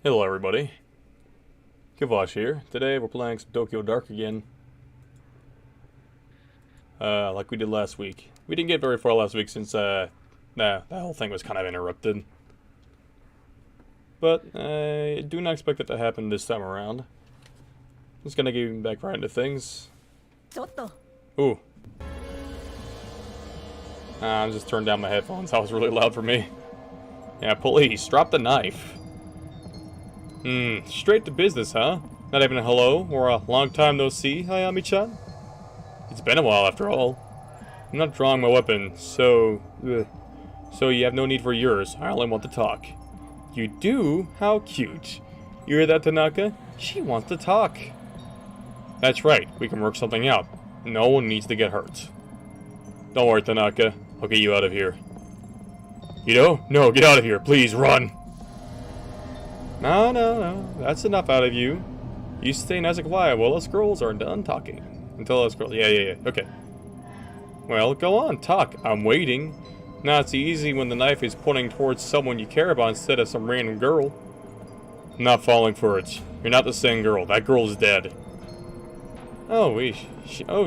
Hello everybody, Crubach here. Today we're playing some Tokyo Dark again. Like we did last week. We didn't get very far last week since that whole thing was kind of interrupted. But I do not expect it to happen this time around. I'm just gonna get back right into things. Ooh. I just turned down my headphones. That was really loud for me. Yeah, police, drop the knife. Straight to business, huh? Not even a hello or a long time no see, Hayami-chan? It's been a while after all. I'm not drawing my weapon, so you have no need for yours. I only want to talk. You do? How cute. You hear that, Tanaka? She wants to talk. That's right, we can work something out. No one needs to get hurt. Don't worry, Tanaka. I'll get you out of here. You know? No, get out of here. Please, run. No. That's enough out of you. You stay nice and quiet while us girls are done talking. Until us girls... Yeah. Okay. Well, go on. Talk. I'm waiting. Now it's easy when the knife is pointing towards someone you care about instead of some random girl. I'm not falling for it. You're not the same girl. That girl's dead. Oh,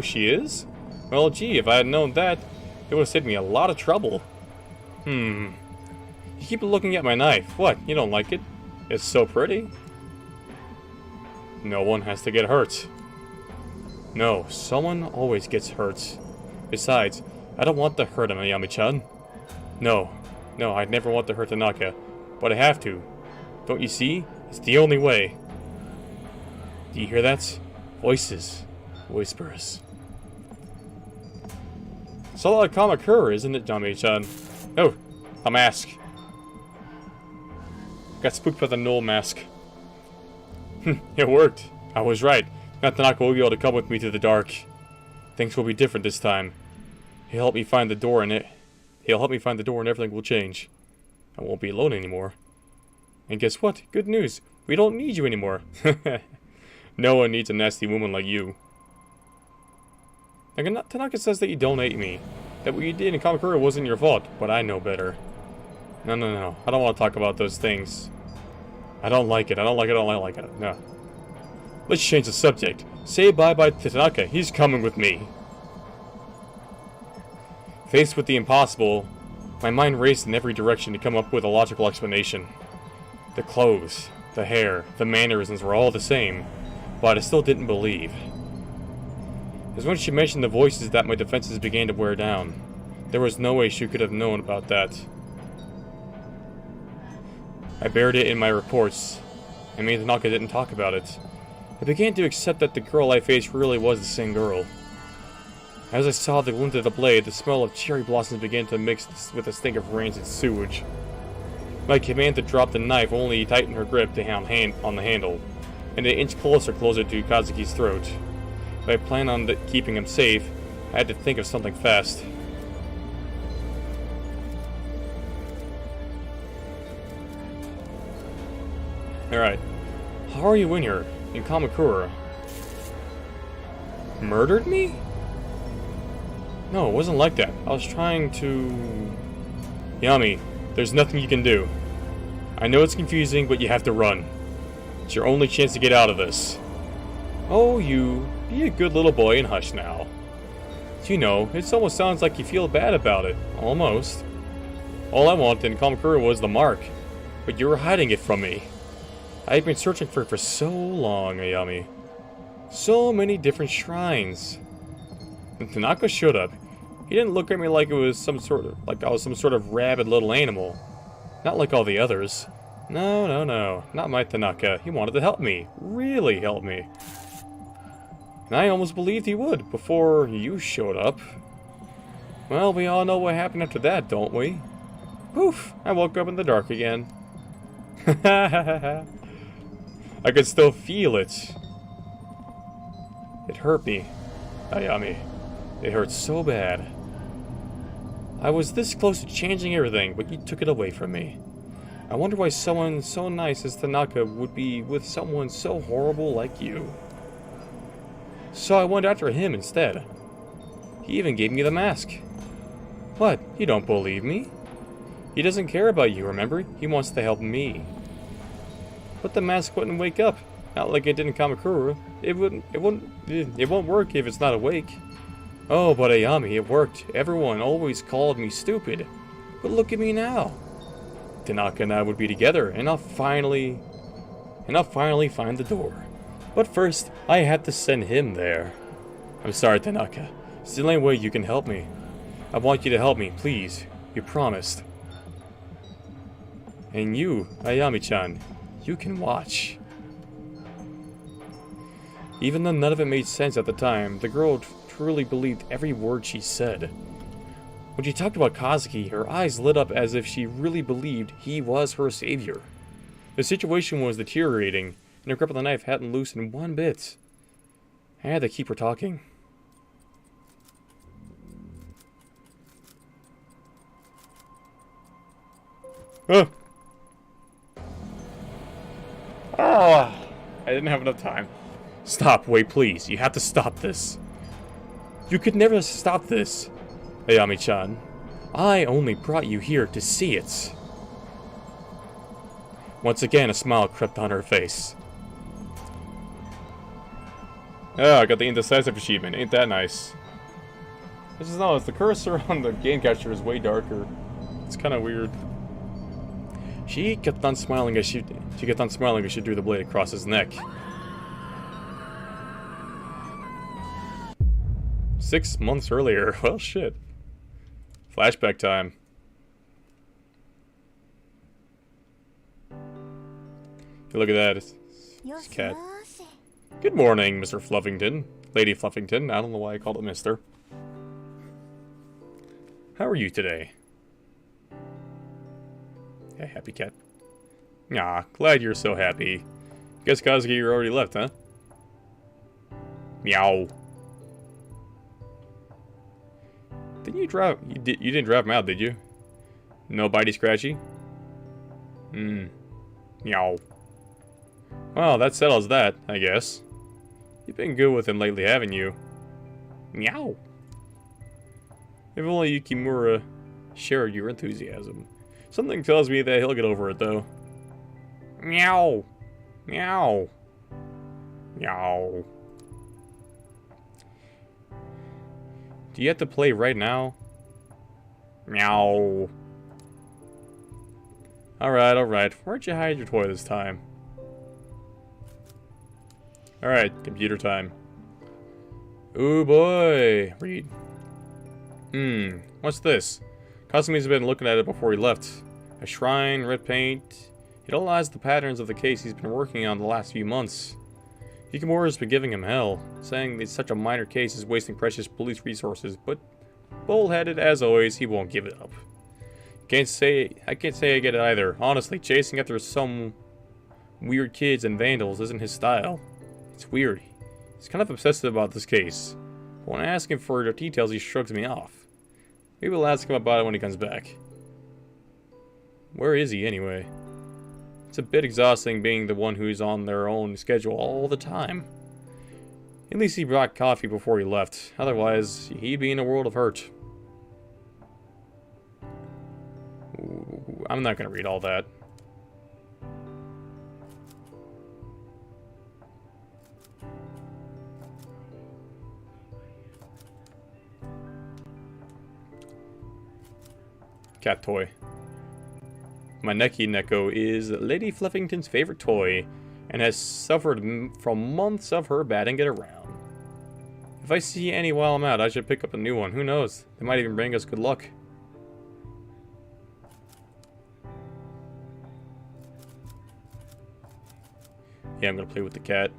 she is? Well, gee, if I had known that, it would have saved me a lot of trouble. You keep looking at my knife. What? You don't like it? It's so pretty. No one has to get hurt. No, someone always gets hurt. Besides, I don't want to hurt him, Ayami-chan. No, I'd never want to hurt Tanaka, but I have to. Don't you see? It's the only way. Do you hear that? Voices. Whispers. It's a lot of Kamakura, isn't it, Ayami-chan? Oh, a mask. Got spooked by the Null mask. It worked. I was right. Now Tanaka will be able to come with me to the dark. Things will be different this time. He'll help me find the door and everything will change. I won't be alone anymore. And guess what? Good news. We don't need you anymore. No one needs a nasty woman like you. Tanaka says that you don't hate me. That what you did in Kamakura wasn't your fault, but I know better. No. I don't want to talk about those things. I don't like it. No. Let's change the subject. Say bye-bye to Tanaka. He's coming with me. Faced with the impossible, my mind raced in every direction to come up with a logical explanation. The clothes, the hair, the mannerisms were all the same, but I still didn't believe. It was when she mentioned the voices that my defenses began to wear down. There was no way she could have known about that. I buried it in my reports, and me and Tanaka didn't talk about it. I began to accept that the girl I faced really was the same girl. As I saw the glint of the blade, the smell of cherry blossoms began to mix with the stink of rancid sewage. My command to drop the knife only tightened her grip on the handle, and an inch closer to Kazuki's throat. If I planned on keeping him safe, I had to think of something fast. Alright. How are you in here? In Kamakura? Murdered me? No, it wasn't like that. I was trying to... Yami, there's nothing you can do. I know it's confusing, but you have to run. It's your only chance to get out of this. Oh, you... Be a good little boy and hush now. You know, it almost sounds like you feel bad about it. Almost. All I wanted in Kamakura was the mark. But you were hiding it from me. I've been searching for it for so long, Ayami. So many different shrines. When Tanaka showed up, he didn't look at me like I was some sort of rabid little animal. Not like all the others. No. Not my Tanaka. He wanted to help me. Really help me. And I almost believed he would before you showed up. Well, we all know what happened after that, don't we? Poof! I woke up in the dark again. I could still feel it. It hurt me, Ayami. It hurt so bad. I was this close to changing everything, but you took it away from me. I wonder why someone so nice as Tanaka would be with someone so horrible like you. So I went after him instead. He even gave me the mask. What? You don't believe me? He doesn't care about you, remember? He wants to help me. But the mask wouldn't wake up. Not like it didn't Kamakura. It won't work if it's not awake. Oh, but Ayami, it worked. Everyone always called me stupid. But look at me now. Tanaka and I would be together, and I'll finally find the door. But first, I had to send him there. I'm sorry, Tanaka. It's the only way you can help me. I want you to help me, please. You promised. And you, Ayami-chan, you can watch. Even though none of it made sense at the time, the girl truly believed every word she said. When she talked about Kazuki, her eyes lit up as if she really believed he was her savior. The situation was deteriorating, and her grip of the knife hadn't loosened one bit. I had to keep her talking. Ah! I didn't have enough time. Stop, wait, please. You have to stop this. You could never stop this. Ayami-chan, I only brought you here to see it. Once again, a smile crept on her face. Oh, I got the indecisive achievement. Ain't that nice? This is the cursor on the game capture is way darker. It's kind of weird. She kept on smiling as she drew the blade across his neck. 6 months earlier. Well, shit. Flashback time. Hey, look at that. It's cat. Good morning, Mr. Fluffington. Lady Fluffington. I don't know why I called it Mr. How are you today? Yeah, happy cat. Ah, glad you're so happy. Guess Kazuki, you're already left, huh? Meow. Didn't you drive? You didn't drive him out, did you? No bitey scratchy? Meow. Well, that settles that, I guess. You've been good with him lately, haven't you? Meow. If only Yukimura shared your enthusiasm. Something tells me that he'll get over it, though. Meow. Meow. Meow. Do you have to play right now? Meow. Alright, alright. Where'd you hide your toy this time? Alright, computer time. Ooh boy. Read. What's this? Kasumi's been looking at it before he left. A shrine, red paint. It all lies the patterns of the case he's been working on the last few months. Yukimura's been giving him hell, saying that such a minor case is wasting precious police resources, but bullheaded as always, he won't give it up. I can't say I get it either. Honestly, chasing after some weird kids and vandals isn't his style. It's weird. He's kind of obsessive about this case. But when I ask him for the details, he shrugs me off. Maybe we'll ask him about it when he comes back. Where is he, anyway? It's a bit exhausting being the one who's on their own schedule all the time. At least he brought coffee before he left. Otherwise, he'd be in a world of hurt. Ooh, I'm not going to read all that. Cat toy. My Neki Neko is Lady Fluffington's favorite toy and has suffered from months of her batting it around. If I see any while I'm out, I should pick up a new one. Who knows? They might even bring us good luck. Yeah, I'm gonna play with the cat.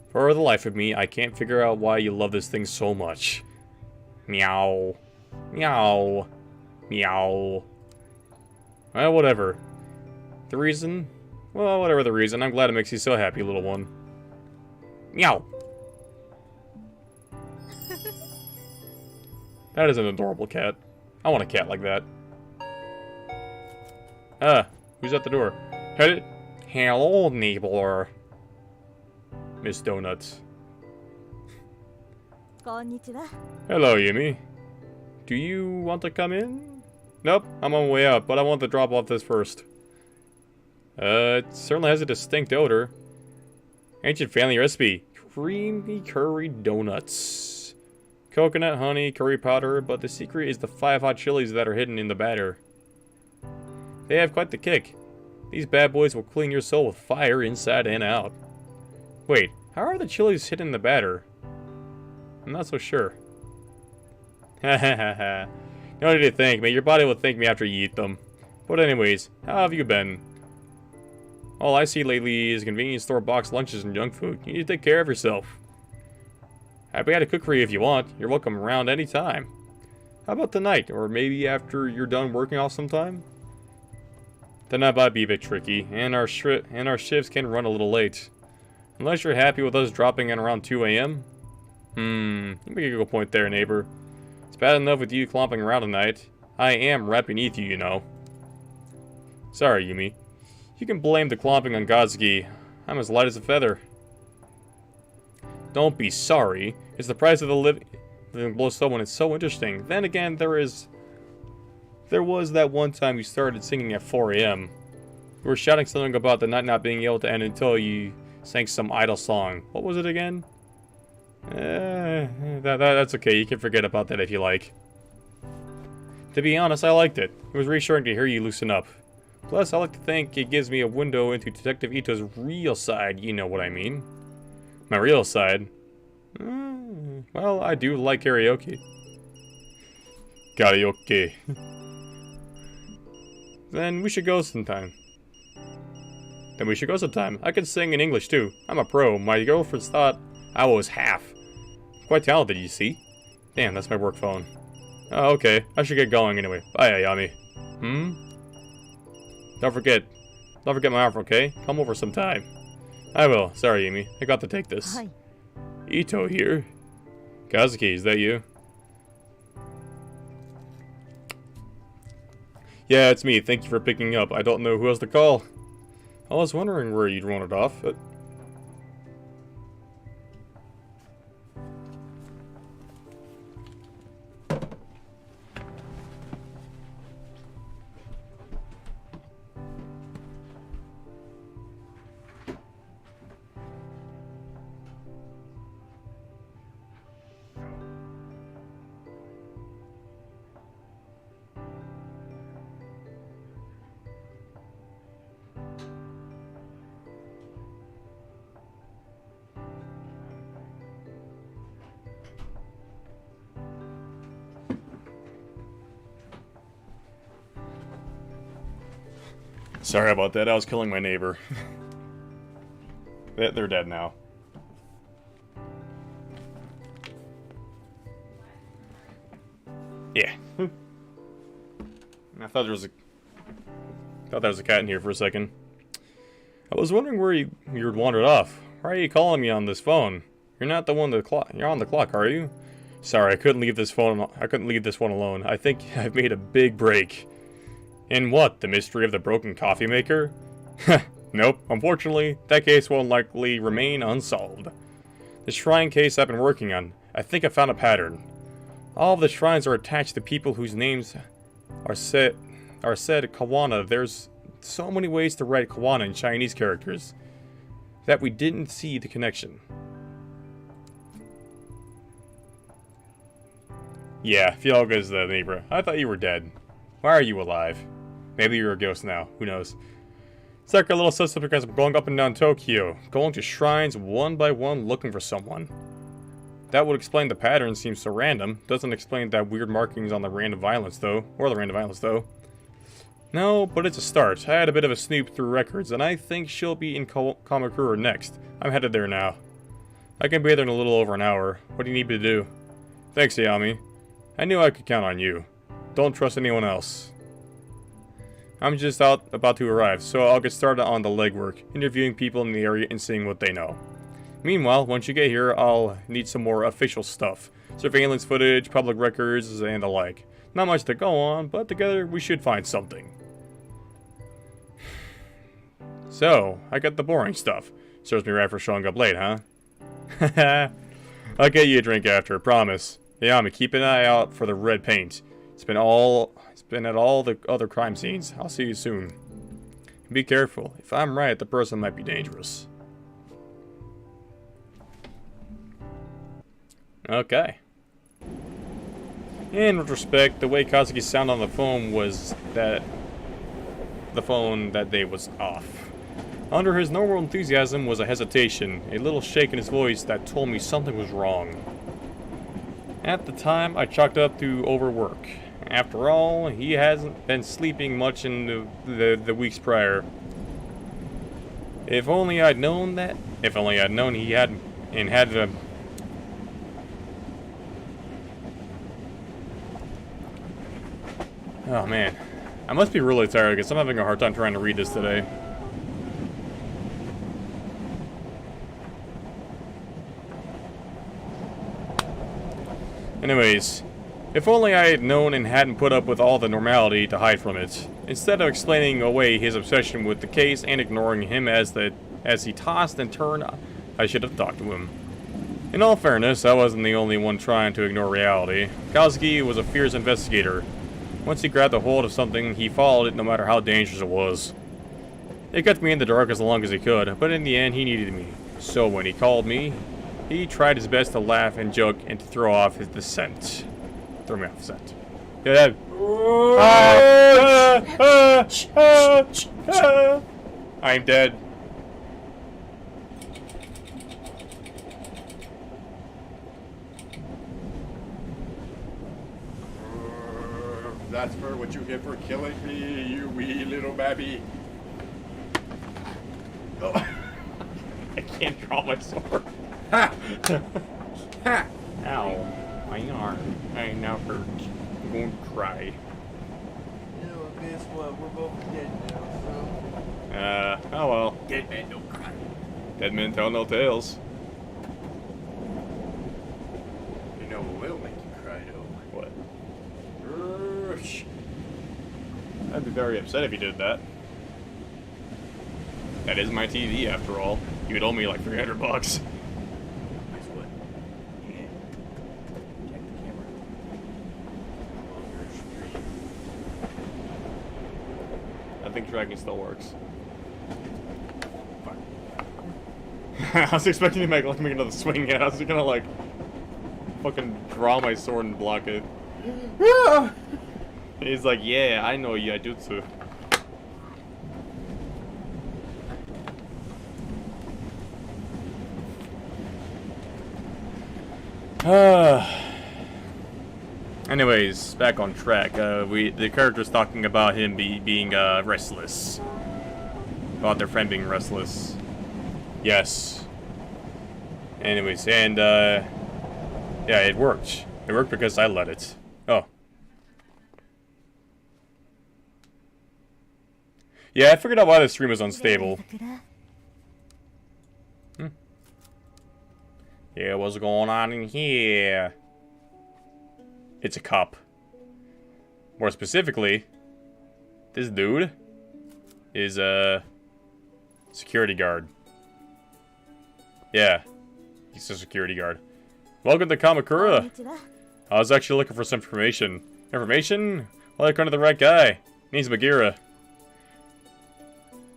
For the life of me, I can't figure out why you love this thing so much. Meow. Meow. Meow. Well, whatever. The reason? Well, whatever the reason. I'm glad it makes you so happy, little one. Meow. That is an adorable cat. I want a cat like that. Ah, who's at the door? Hello, neighbor. Miss Donuts. Konnichiwa. Hello, Yumi. Do you want to come in? Nope, I'm on my way out, but I want to drop off this first. It certainly has a distinct odor. Ancient family recipe. Creamy curry donuts. Coconut, honey, curry powder, but the secret is the 5 hot chilies that are hidden in the batter. They have quite the kick. These bad boys will clean your soul with fire inside and out. Wait, how are the chilies hidden in the batter? I'm not so sure. Ha ha ha ha. No need to thank me. Your body will thank me after you eat them. But anyways, how have you been? All I see lately is convenience store box lunches and junk food. You need to take care of yourself. I'd be happy to cook for you if you want. You're welcome around any time. How about tonight? Or maybe after you're done working off sometime? Tonight might be a bit tricky, and our shifts can run a little late. Unless you're happy with us dropping in around 2 a.m.? You make a good point there, neighbor. It's bad enough with you clomping around tonight. I am right beneath you, you know. Sorry, Yumi. You can blame the clomping on Godzuki. I'm as light as a feather. Don't be sorry. It's the price of the living below someone. It's so interesting. Then again, there was that one time you started singing at 4 a.m. You were shouting something about the night not being able to end until you sang some idle song. What was it again? That's okay. You can forget about that if you like. To be honest, I liked it. It was reassuring to hear you loosen up. Plus, I like to think it gives me a window into Detective Ito's real side, you know what I mean. My real side? Well, I do like karaoke. Karaoke. Then we should go sometime. I can sing in English too. I'm a pro. My girlfriend thought I was half. Quite talented, you see. Damn, that's my work phone. Oh, okay. I should get going anyway. Bye, Ayami. Don't forget my offer, okay? Come over sometime. I will. Sorry, Yumi. I got to take this. Hi. Ito here. Kazuki, is that you? Yeah, it's me. Thank you for picking up. I don't know who else to call. I was wondering where you'd run it off. Sorry about that, I was killing my neighbor. They're dead now. Yeah. I thought there was a cat in here for a second. I was wondering where you wandered off. Why are you calling me on this phone? You're not the one you're on the clock, are you? Sorry, I couldn't leave this phone alone. I think I've made a big break. In what? The mystery of the broken coffee maker? Nope. Unfortunately, that case will likely remain unsolved. The shrine case I've been working on, I think I found a pattern. All of the shrines are attached to people whose names are said Kawana. There's so many ways to write Kawana in Chinese characters that we didn't see the connection. Yeah, Fioga's the neighbor. I thought you were dead. Why are you alive? Maybe you're a ghost now. Who knows? It's like a little sister because I'm going up and down Tokyo, going to shrines one by one looking for someone. That would explain the pattern seems so random. Doesn't explain that weird markings on the random violence though. No, but it's a start. I had a bit of a snoop through records, and I think she'll be in Kamakura next. I'm headed there now. I can be there in a little over an hour. What do you need me to do? Thanks, Ayami. I knew I could count on you. Don't trust anyone else. I'm just about to arrive, so I'll get started on the legwork, interviewing people in the area and seeing what they know. Meanwhile, once you get here, I'll need some more official stuff. Surveillance footage, public records, and the like. Not much to go on, but together we should find something. So, I got the boring stuff. Serves me right for showing up late, huh? Haha. I'll get you a drink after, promise. Ayami, keep an eye out for the red paint. It's been and at all the other crime scenes. I'll see you soon. Be careful. If I'm right, the person might be dangerous. Okay. In retrospect, the way Kazuki sounded on the phone was that the phone that day was off. Under his normal enthusiasm was a hesitation, a little shake in his voice that told me something was wrong. At the time, I chalked up to overwork. After all, he hasn't been sleeping much in the weeks prior. If only I'd known that. If only I'd known he had the. Oh man, I must be really tired because I'm having a hard time trying to read this today. Anyways, if only I had known and hadn't put up with all the normality to hide from it. Instead of explaining away his obsession with the case and ignoring him as he tossed and turned, I should have talked to him. In all fairness, I wasn't the only one trying to ignore reality. Kazuki was a fierce investigator. Once he grabbed a hold of something, he followed it no matter how dangerous it was. It kept me in the dark as long as he could, but in the end he needed me. So when he called me, he tried his best to laugh and joke and to throw off his scent. Throw me off the scent. Yeah, I'm dead. That's for what you get for killing me, you wee little babby. Oh. I can't draw my sword. Ha! Ha! Ow. My arm. I now hurt. I'm going to cry. You know, guess what? We're both dead now, so. Oh well. Dead man don't cry. Dead men tell no tales. You know what will make you cry, though? What? Ursh. I'd be very upset if you did that. That is my TV, after all. You would owe me like $300. Guess what? Yeah. Check the camera. On your screen. I think tracking still works. Fuck. I was expecting to make another swing at. I was gonna like fucking draw my sword and block it. He's like, yeah, I know Yaijutsu. Anyways, back on track. The character's talking about him being restless. About their friend being restless. Yes. Anyways, and yeah, it worked. It worked because I let it. Oh. Yeah, I figured out why the stream was unstable. Yeah, what's going on in here? It's a cop. More specifically, this dude is a security guard. Yeah, he's a security guard. Welcome to Kamakura. I was actually looking for some information. Information? Well, I come to the right guy. Name's Bagheera.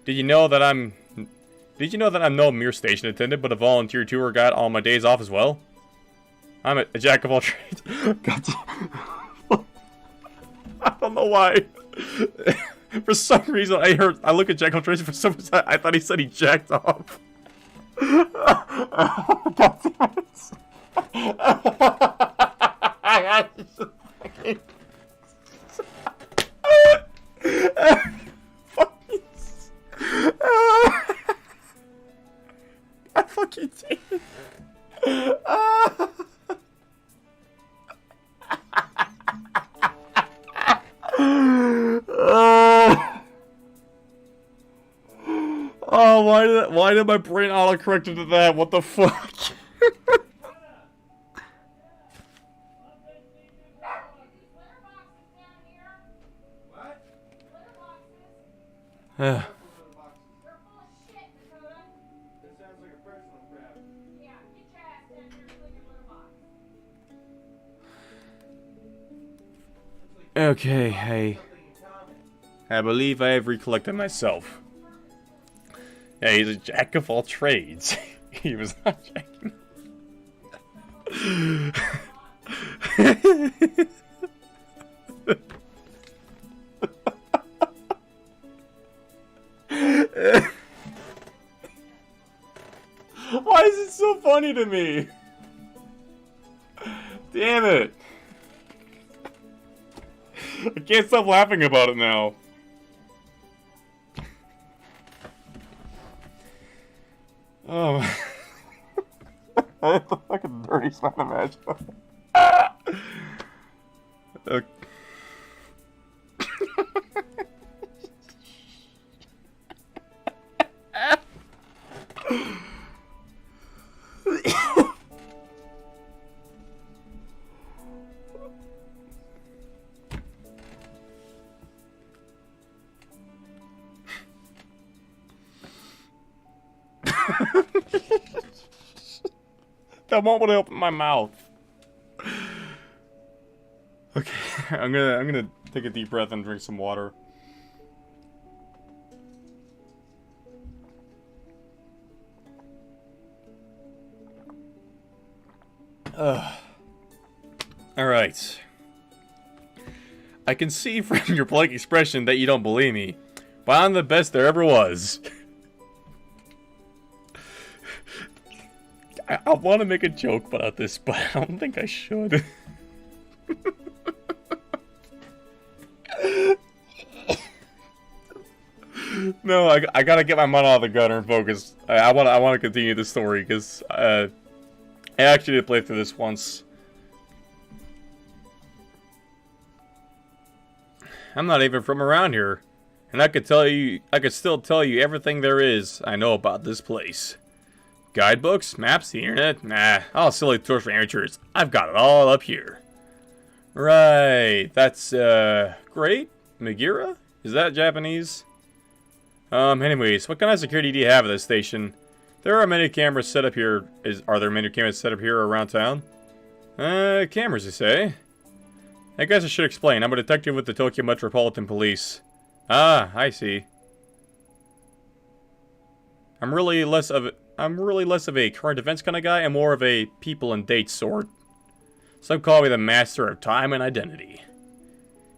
Did you know that I'm no mere station attendant, but a volunteer tour guide on my days off as well? I'm a jack of all trades. God damn. I don't know why. For some reason, I look at jack of all trades. For some reason, I thought he said he jacked off. God damn it. I fucking did. Oh, why did my brain autocorrect into that? What the fuck? Okay, hey. I believe I have recollected myself. Yeah, he's a jack of all trades. He was not jacking. Why is it so funny to me? Damn it. I can't stop laughing about it now. Oh. That's the fucking dirtiest man imaginable. Okay. That moment I opened my mouth. Okay, I'm gonna take a deep breath and drink some water. Alright. I can see from your blank expression that you don't believe me, but I'm the best there ever was. I want to make a joke about this, but I don't think I should. No, I gotta get my mind out of the gutter and focus. I want to continue the story because I actually did play through this once. I'm not even from around here, and I could still tell you everything there is I know about this place. Guidebooks, maps, the internet, nah, all silly tours for amateurs. I've got it all up here. Right, that's great. Magira? Is that Japanese? Anyways, what kind of security do you have at this station? There are many cameras set up here. Are there many cameras set up here around town? Cameras, you say? I guess I should explain. I'm a detective with the Tokyo Metropolitan Police. Ah, I see. I'm really less of a current events kind of guy and more of a people and dates sort. Some call me the master of time and identity.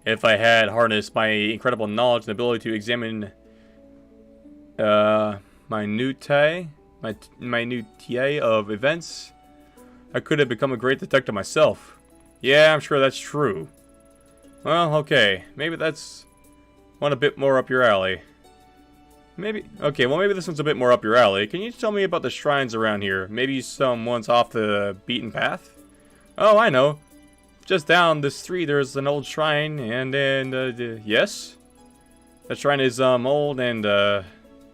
If I had harnessed my incredible knowledge and ability to examine minutiae of events, I could have become a great detective myself. Yeah, I'm sure that's true. Well, okay. Maybe that's one a bit more up your alley. Maybe this one's a bit more up your alley. Can you tell me about the shrines around here? Maybe some ones off the beaten path? Oh, I know. Just down the street there's an old shrine, and yes? That shrine is, old and,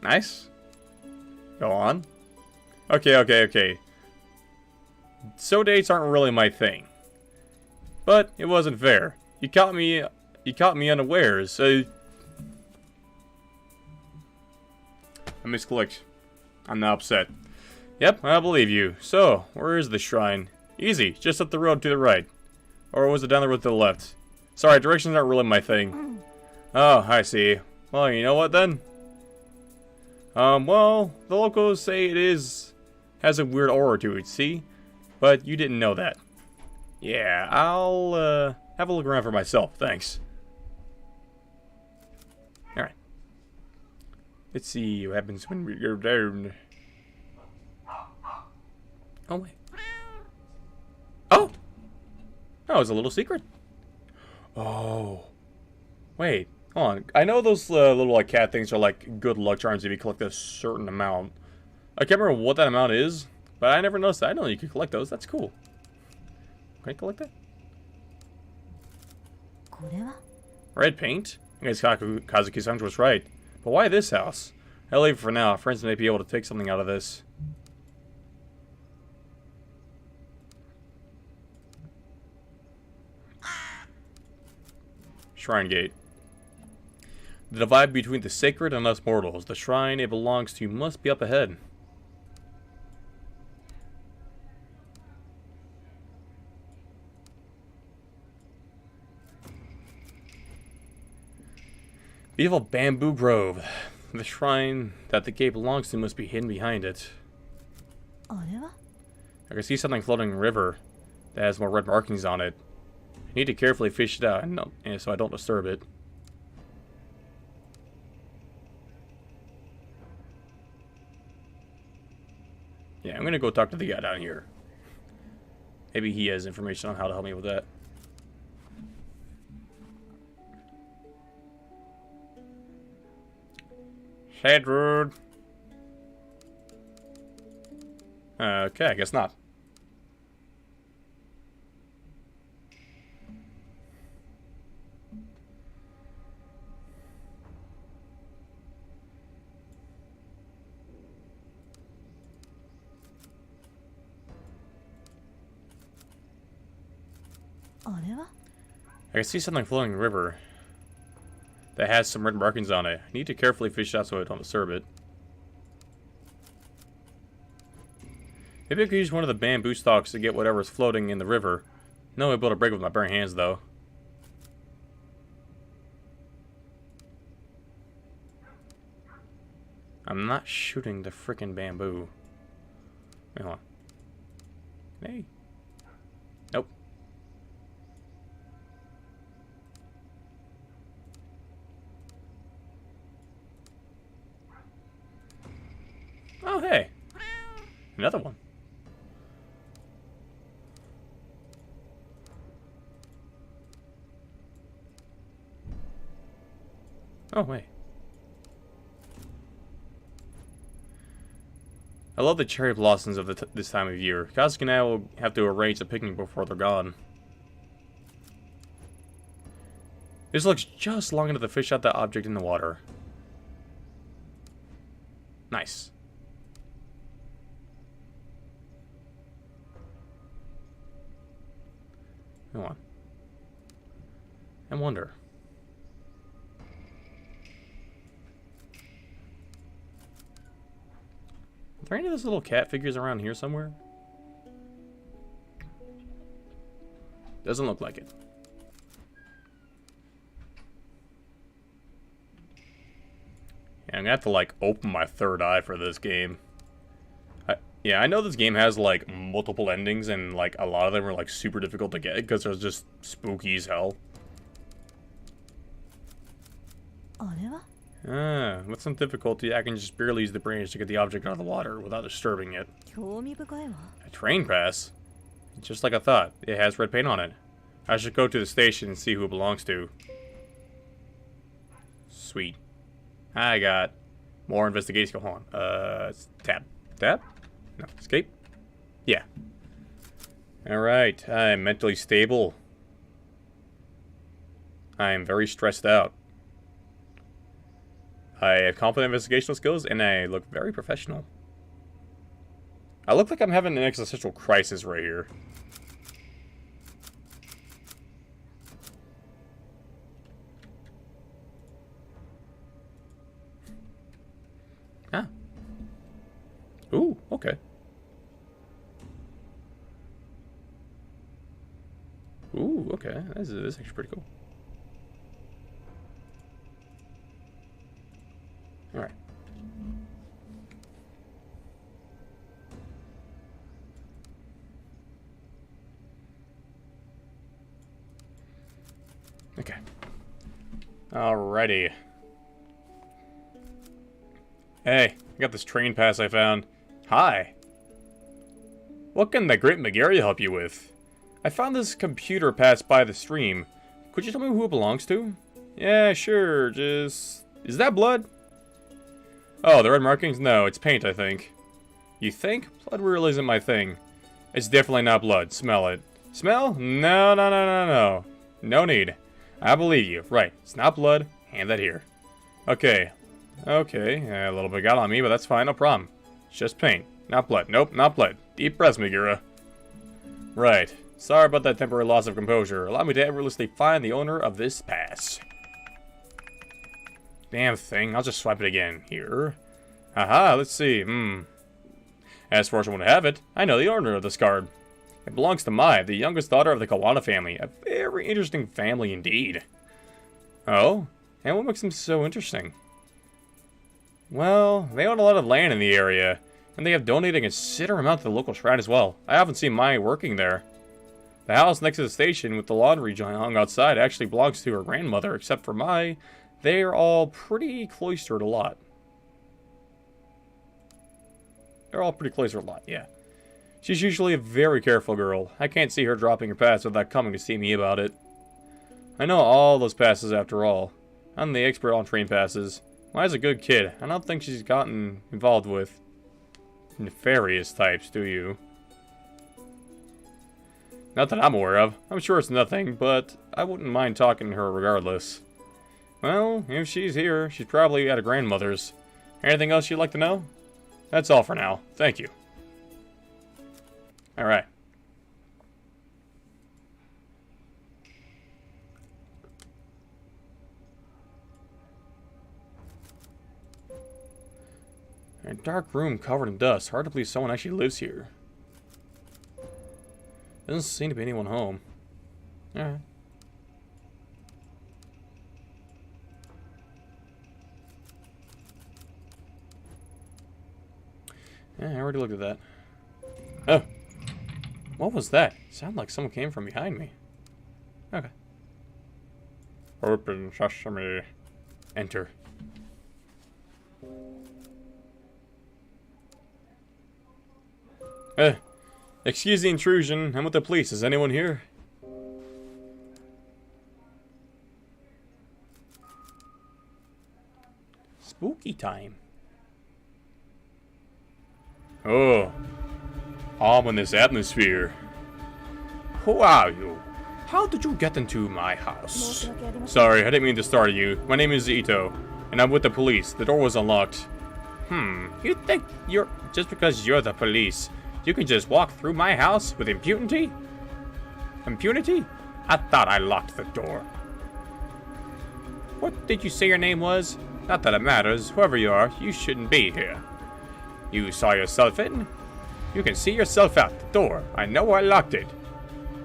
nice? Go on. Okay. So dates aren't really my thing. But it wasn't fair. You caught me unawares. I misclicked. I'm now upset. Yep, I believe you. So, where is the shrine? Easy, just up the road to the right. Or was it down the road to the left? Sorry, directions aren't really my thing. Oh, I see. Well, you know what then? Well, the locals say has a weird aura to it, see? But you didn't know that. Yeah, I'll, have a look around for myself, thanks. Alright. Let's see what happens when we go down. Oh, wait. Oh! That was a little secret. Oh. Wait, hold on. I know those little like cat things are like good luck charms if you collect a certain amount. I can't remember what that amount is, but I never noticed that. I know you can collect those. That's cool. Can I collect that? Red paint? I guess Kazuki-san was right. But why this house? I'll leave it for now. Friends may be able to take something out of this. Shrine gate. The divide between the sacred and us mortals. The shrine it belongs to must be up ahead. Beautiful bamboo grove. The shrine that the gate belongs to must be hidden behind it. I can see something floating in the river that has more red markings on it. I need to carefully fish it out and so I don't disturb it. Yeah, I'm gonna go talk to the guy down here. Maybe he has information on how to help me with that. Hey, dude. Okay, I guess not. I can see something floating in the river that has some red markings on it. I need to carefully fish it out so I don't disturb it. Maybe I could use one of the bamboo stalks to get whatever's floating in the river. No, I'll be able to break it with my bare hands, though. I'm not shooting the frickin' bamboo. Wait, hold on. Hey. Nope. Oh, hey. Another one. Oh, wait. I love the cherry blossoms of this time of year. Kazuki and I will have to arrange a picnic before they're gone. This looks just long enough to fish out that object in the water. Nice. Go on. I wonder. Are there any of those little cat figures around here somewhere? Doesn't look like it. Yeah, I'm gonna have to, like, open my third eye for this game. Yeah, I know this game has, like, multiple endings, and, like, a lot of them are, like, super difficult to get, because they're just spooky as hell. With some difficulty, I can just barely use the branch to get the object out of the water without disturbing it. A train pass? Just like I thought. It has red paint on it. I should go to the station and see who it belongs to. Sweet. I got more investigation. Hold on. Tab. Tab? No. Escape? Yeah. Alright. I'm mentally stable. I am very stressed out. I have competent investigational skills, and I look very professional. I look like I'm having an existential crisis right here. Ah. Ooh, okay. Ooh, okay. This is actually pretty cool. Alright. Okay. Alrighty. Hey, I got this train pass I found. Hi. What can the Great Megaria help you with? I found this computer pass by the stream. Could you tell me who it belongs to? Yeah, sure, just... Is that blood? Oh, the red markings? No, it's paint, I think. You think? Blood really isn't my thing. It's definitely not blood. Smell it. Smell? No, no, no, no, no. No need. I believe you. Right. It's not blood. Hand that here. Okay. Okay. A little bit got on me, but that's fine. No problem. It's just paint. Not blood. Nope, not blood. Deep breaths, Megura. Right. Sorry about that temporary loss of composure. Allow me to effortlessly find the owner of this pass. Damn thing. I'll just swipe it again. Here. Aha, let's see. As far as I want to have it, I know the owner of this card. It belongs to Mai, the youngest daughter of the Kawana family. A very interesting family indeed. Oh? And what makes them so interesting? Well, they own a lot of land in the area, and they have donated a considerable amount to the local shrine as well. I haven't seen Mai working there. The house next to the station with the laundry hung outside actually belongs to her grandmother, except for Mai. They're all pretty cloistered a lot. They're all pretty cloistered a lot, yeah. She's usually a very careful girl. I can't see her dropping her pass without coming to see me about it. I know all those passes after all. I'm the expert on train passes. Mai's a good kid. I don't think she's gotten involved with nefarious types, do you? Not that I'm aware of. I'm sure it's nothing, but I wouldn't mind talking to her regardless. Well, if she's here, she's probably at her grandmother's. Anything else you'd like to know? That's all for now. Thank you. Alright. A dark room covered in dust. Hard to believe someone actually lives here. Doesn't seem to be anyone home. Alright. Yeah, I already looked at that. Oh! What was that? Sounded like someone came from behind me. Okay. Open sesame. Enter. Excuse the intrusion. I'm with the police. Is anyone here? Spooky time. Oh. Ominous atmosphere. Who are you? How did you get into my house? Sorry, I didn't mean to startle you. My name is Ito, and I'm with the police. The door was unlocked. You think you're... just because you're the police, you can just walk through my house with impunity? Impunity? I thought I locked the door. What did you say your name was? Not that it matters. Whoever you are, you shouldn't be here. You saw yourself in? You can see yourself out the door. I know I locked it.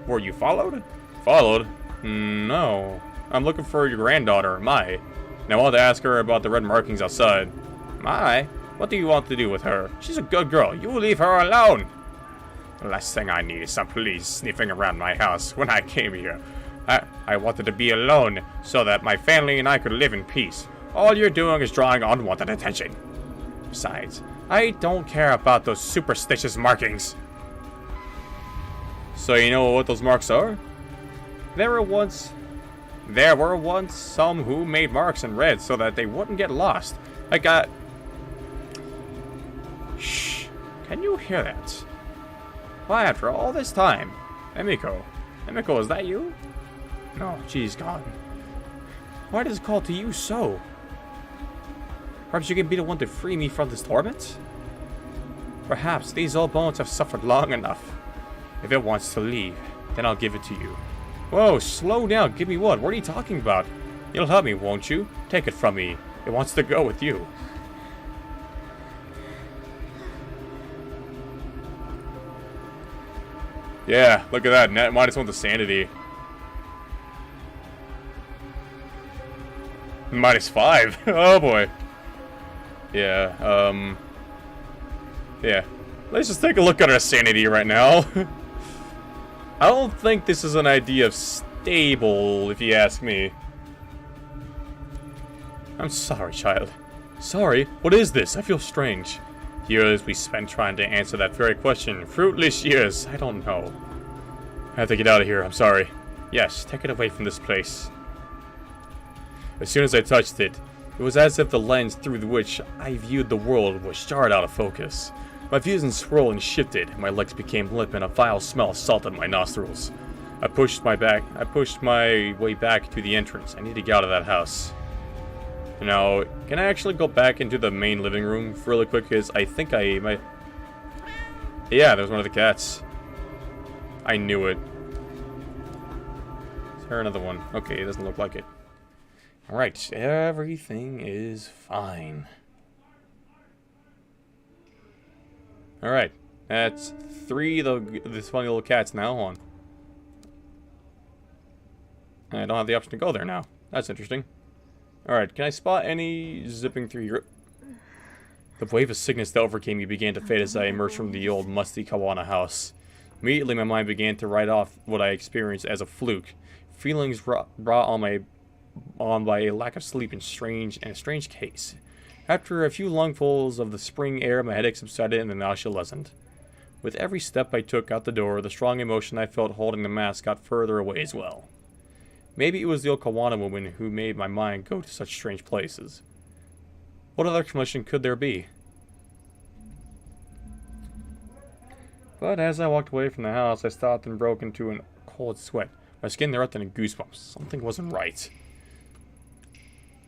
Were you followed? Followed? No. I'm looking for your granddaughter, Mai. And I want to ask her about the red markings outside. Mai? What do you want to do with her? She's a good girl. You leave her alone. The last thing I need is some police sniffing around my house when I came here. I wanted to be alone so that my family and I could live in peace. All you're doing is drawing unwanted attention. Besides, I don't care about those superstitious markings. So you know what those marks are? There were once some who made marks in red so that they wouldn't get lost. Shh. Can you hear that? Why, after all this time? Emiko. Emiko, is that you? No, she's gone. Why does it call to you so? Perhaps you can be the one to free me from this torment? Perhaps these old bones have suffered long enough. If it wants to leave, then I'll give it to you. Whoa, slow down. Give me what? What are you talking about? You'll help me, won't you? Take it from me. It wants to go with you. Yeah, look at that. Net -1 to sanity. -5. Oh boy. Yeah, yeah. Let's just take a look at our sanity right now. I don't think this is an idea of stable, if you ask me. I'm sorry, child. Sorry? What is this? I feel strange. Years we spent trying to answer that very question. Fruitless years. I don't know. I have to get out of here. I'm sorry. Yes, take it away from this place. As soon as I touched it, it was as if the lens through which I viewed the world was jarred out of focus. My vision swirled and shifted. My legs became limp and a vile smell assaulted my nostrils. I pushed my way back to the entrance. I need to get out of that house. Now, can I actually go back into the main living room really quick? Because I think I might... Yeah, there's one of the cats. I knew it. Is there another one? Okay, it doesn't look like it. Alright, everything is fine. Alright, that's 3 of these funny little cats now on. I don't have the option to go there now. That's interesting. Alright, can I spot any zipping through your... The wave of sickness that overcame me began to fade as I emerged from the old, musty Kawana house. Immediately, my mind began to write off what I experienced as a fluke. Feelings brought on by a lack of sleep and a strange case. After a few lungfuls of the spring air, my headache subsided and the nausea lessened. With every step I took out the door, the strong emotion I felt holding the mask got further away as well. Maybe it was the old Kawana woman who made my mind go to such strange places. What other explanation could there be? But as I walked away from the house, I stopped and broke into a cold sweat. My skin erupted in goosebumps. Something wasn't right.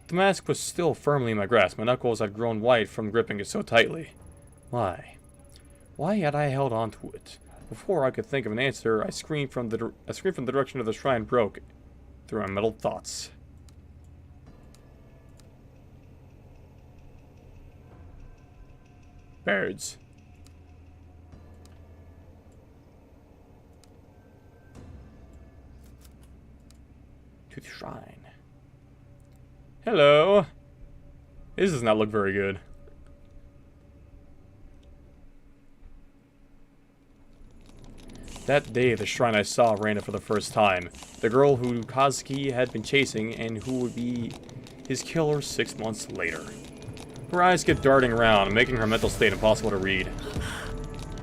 The mask was still firmly in my grasp. My knuckles had grown white from gripping it so tightly. Why? Why had I held on to it? Before I could think of an answer, a scream from the direction of the shrine broke through my muddled thoughts. Birds. To the shrine. Hello. This does not look very good. That day at the shrine I saw Reina for the first time. The girl who Kazuki had been chasing and who would be his killer 6 months later. Her eyes kept darting around, making her mental state impossible to read.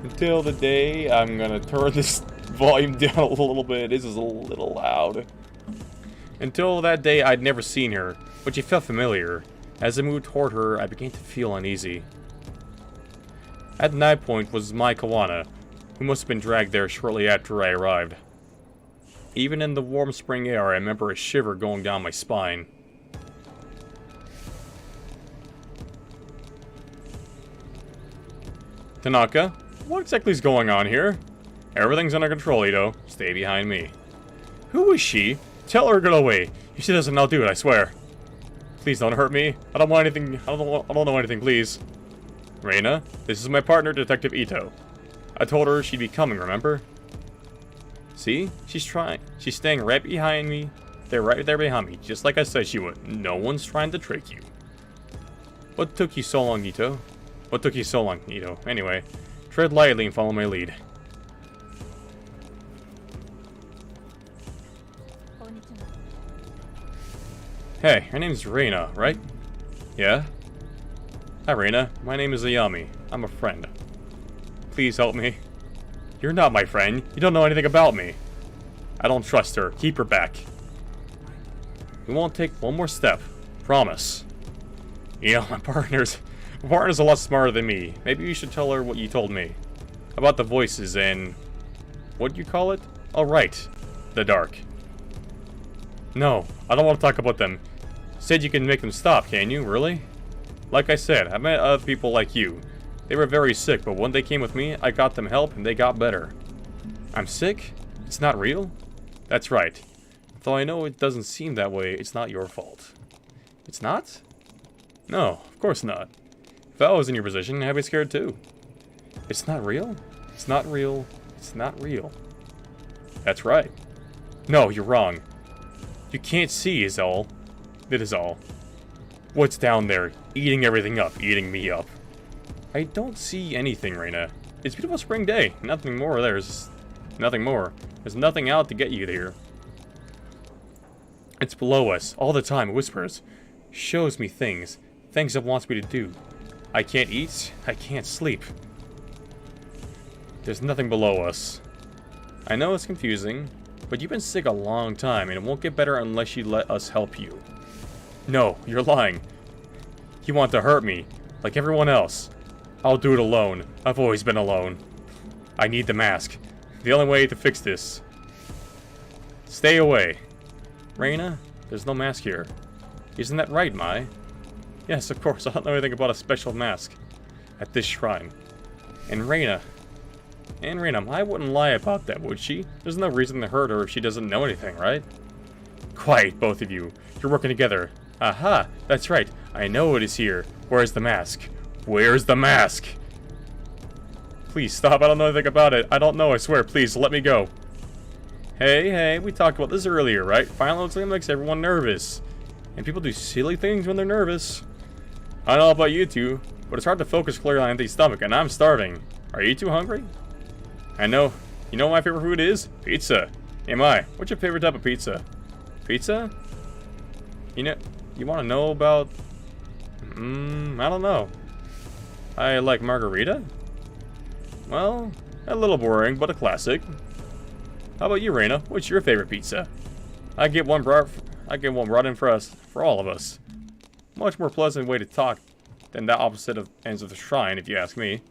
Until the day, I'm gonna turn this volume down a little bit. This is a little loud. Until that day, I'd never seen her, but she felt familiar. As I moved toward her, I began to feel uneasy. At that point was my Kawana, who must have been dragged there shortly after I arrived. Even in the warm spring air, I remember a shiver going down my spine. Tanaka, what exactly is going on here? Everything's under control, Ito. Stay behind me. Who is she? Tell her to get away. If she doesn't, I'll do it, I swear. Please don't hurt me. I don't want anything. I don't know anything, please. Reina, this is my partner, Detective Ito. I told her she'd be coming, remember? See? She's staying right behind me. They're right there behind me, just like I said she would. No one's trying to trick you. What took you so long, Ito? What took you so long, Ito? Anyway, tread lightly and follow my lead. Hey, her name's Reina, right? Yeah? Hi, Reina. My name is Ayami. I'm a friend. Please help me. You're not my friend. You don't know anything about me. I don't trust her. Keep her back. We won't take one more step. Promise. You know, my partner's a lot smarter than me. Maybe you should tell her what you told me. About the voices and... what'd you call it? Oh, right. The dark. No, I don't want to talk about them. Said you can make them stop, can you? Really? Like I said, I met other people like you. They were very sick, but when they came with me, I got them help and they got better. I'm sick? It's not real? That's right. Though I know it doesn't seem that way, it's not your fault. It's not? No, of course not. If I was in your position, I'd be scared too. It's not real? It's not real. It's not real. That's right. No, you're wrong. You can't see is all. It is all. What's down there? Eating everything up. Eating me up. I don't see anything, Reina. It's a beautiful spring day. Nothing more. There's nothing more. There's nothing out to get you there. It's below us. All the time. It whispers. Shows me things. Things it wants me to do. I can't eat. I can't sleep. There's nothing below us. I know it's confusing, but you've been sick a long time, and it won't get better unless you let us help you. No, you're lying. You want to hurt me, like everyone else. I'll do it alone. I've always been alone. I need the mask. The only way to fix this. Stay away. Reina, there's no mask here. Isn't that right, Mai? Yes, of course, I don't know anything about a special mask at this shrine. And Reina, Mai wouldn't lie about that, would she? There's no reason to hurt her if she doesn't know anything, right? Quiet, both of you. You're working together. Aha, that's right. I know it is here. Where's the mask? Where's the mask? Please stop, I don't know anything about it. I don't know, I swear, please, let me go. Hey, we talked about this earlier, right? Violence makes everyone nervous. And people do silly things when they're nervous. I don't know about you two, but it's hard to focus clearly on an empty stomach, and I'm starving. Are you two hungry? I know. You know what my favorite food is? Pizza. Am I? What's your favorite type of pizza? Pizza? You know, you want to know about... I don't know. I like margarita? Well, a little boring, but a classic. How about you, Raina? What's your favorite pizza? I get one brought in for us, for all of us. Much more pleasant way to talk than the opposite of ends of the shrine, if you ask me.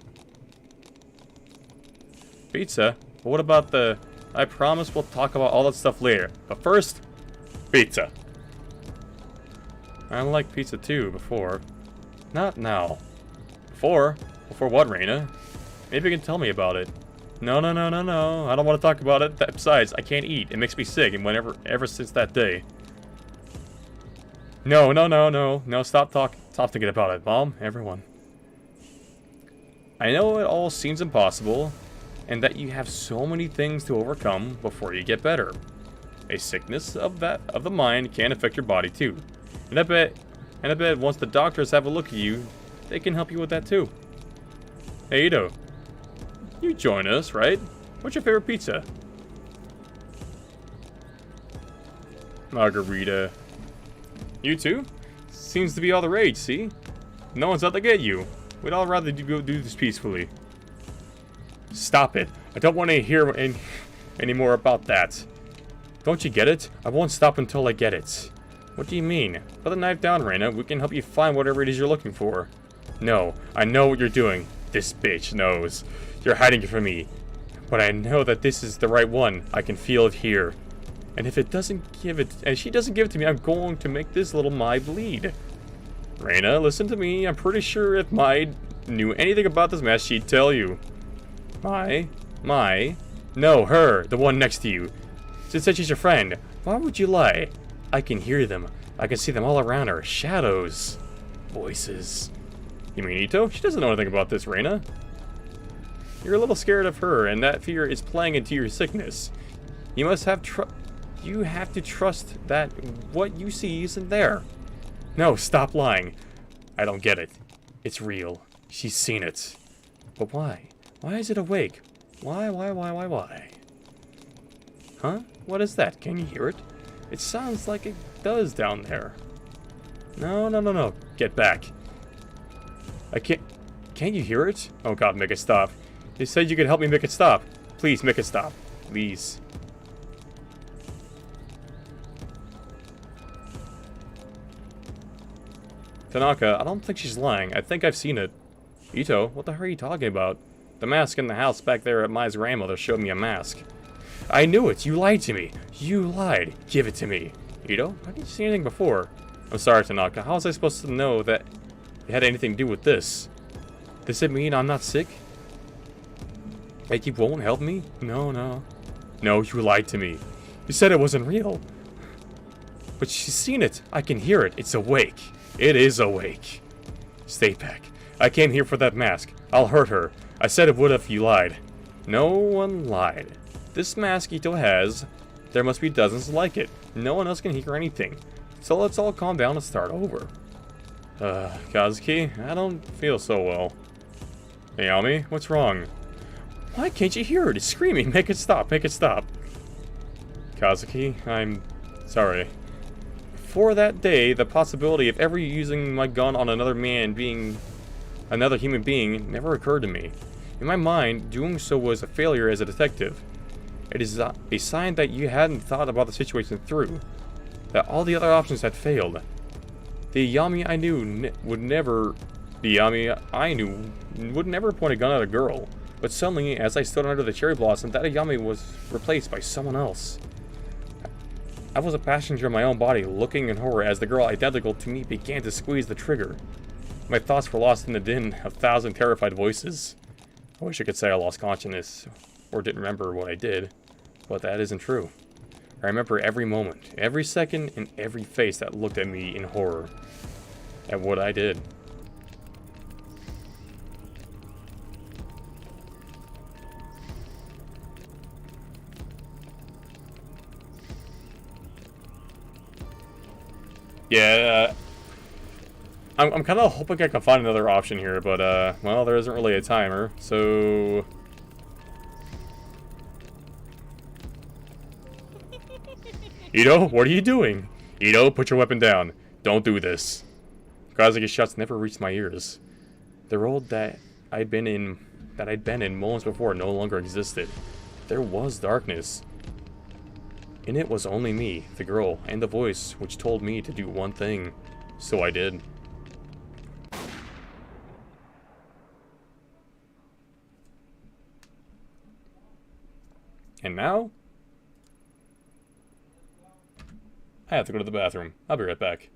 Pizza? But what about the... I promise we'll talk about all that stuff later. But first, pizza. I liked pizza too, before. Not now. Before? Before what, Raina? Maybe you can tell me about it. No. I don't want to talk about it. Besides, I can't eat. It makes me sick, and ever since that day. No. Stop thinking about it, Mom. Everyone. I know it all seems impossible, and that you have so many things to overcome before you get better. A sickness of the mind can affect your body too. And I bet once the doctors have a look at you, they can help you with that too. Hey, Ito. You join us, right? What's your favorite pizza? Margarita. You too? Seems to be all the rage, see? No one's out to get you. We'd all rather go do this peacefully. Stop it. I don't want to hear any more about that. Don't you get it? I won't stop until I get it. What do you mean? Put the knife down, Raina. We can help you find whatever it is you're looking for. No, I know what you're doing. This bitch knows. You're hiding it from me. But I know that this is the right one. I can feel it here. And if she doesn't give it to me, I'm going to make this little Mai bleed. Raina, listen to me. I'm pretty sure if Mai knew anything about this mess, she'd tell you. Mai? No, her, the one next to you. She said she's your friend. Why would you lie? I can hear them. I can see them all around her. Shadows. Voices. You mean Ito? She doesn't know anything about this, Raina. You're a little scared of her, and that fear is playing into your sickness. You must have you have to trust that what you see isn't there. No, stop lying. I don't get it. It's real. She's seen it. But why? Why is it awake? Why? Huh? What is that? Can you hear it? It sounds like it does down there. No. Get back. I can't... Can't you hear it? Oh god, make it stop. You said you could help me make it stop. Please, make it stop. Please. Tanaka, I don't think she's lying. I think I've seen it. Ito, what the hell are you talking about? The mask in the house back there at Mai's grandmother showed me a mask. I knew it. You lied to me. You lied. Give it to me. Ito, how did you see anything before? I'm sorry, Tanaka. How was I supposed to know that it had anything to do with this? Does it mean I'm not sick? Like you won't help me? No. No, you lied to me. You said it wasn't real. But she's seen it. I can hear it. It's awake. It is awake. Stay back. I came here for that mask. I'll hurt her. I said it would if you lied. No one lied. This mask Ito has, there must be dozens like it. No one else can hear anything. So let's all calm down and start over. Kazuki, I don't feel so well. Naomi, what's wrong? Why can't you hear it? It's screaming. Make it stop. Make it stop. Kazuki, I'm sorry. For that day, the possibility of ever using my gun on another human being never occurred to me. In my mind, doing so was a failure as a detective. It is a sign that you hadn't thought about the situation through. That all the other options had failed. The Yami I knew would never point a gun at a girl. But suddenly, as I stood under the cherry blossom, that Yami was replaced by someone else. I was a passenger in my own body, looking in horror as the girl identical to me began to squeeze the trigger. My thoughts were lost in the din of 1,000 terrified voices. I wish I could say I lost consciousness, or didn't remember what I did, but that isn't true. I remember every moment, every second, and every face that looked at me in horror at what I did. Yeah, I'm kind of hoping I can find another option here, but, well, there isn't really a timer, so... Ito, what are you doing? Ito, put your weapon down. Don't do this. Kazuki's shots never reached my ears. The world that I'd been in moments before no longer existed. There was darkness. In it was only me, the girl, and the voice which told me to do one thing. So I did. And now? I have to go to the bathroom. I'll be right back.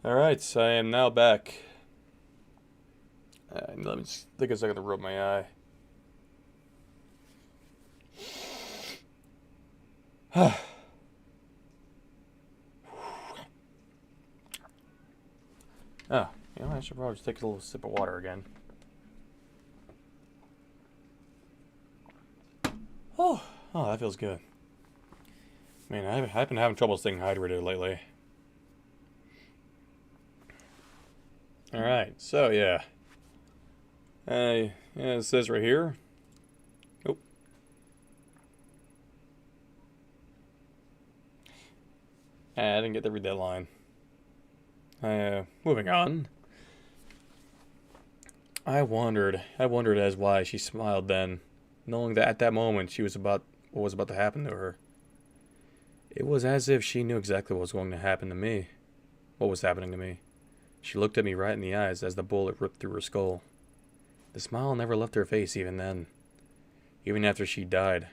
Alright, I am now back. Let me just take a second to rub my eye. Oh, you know, I should probably just take a little sip of water again. Oh, that feels good. Man, I've been having trouble staying hydrated lately. Alright, so yeah. Yeah, it says right here. Oh. I didn't get to read that line. Moving on. I wondered as why she smiled then, knowing that at that moment what was about to happen to her. It was as if she knew exactly what was going to happen to me. What was happening to me. She looked at me right in the eyes as the bullet ripped through her skull. The smile never left her face even then. Even after she died.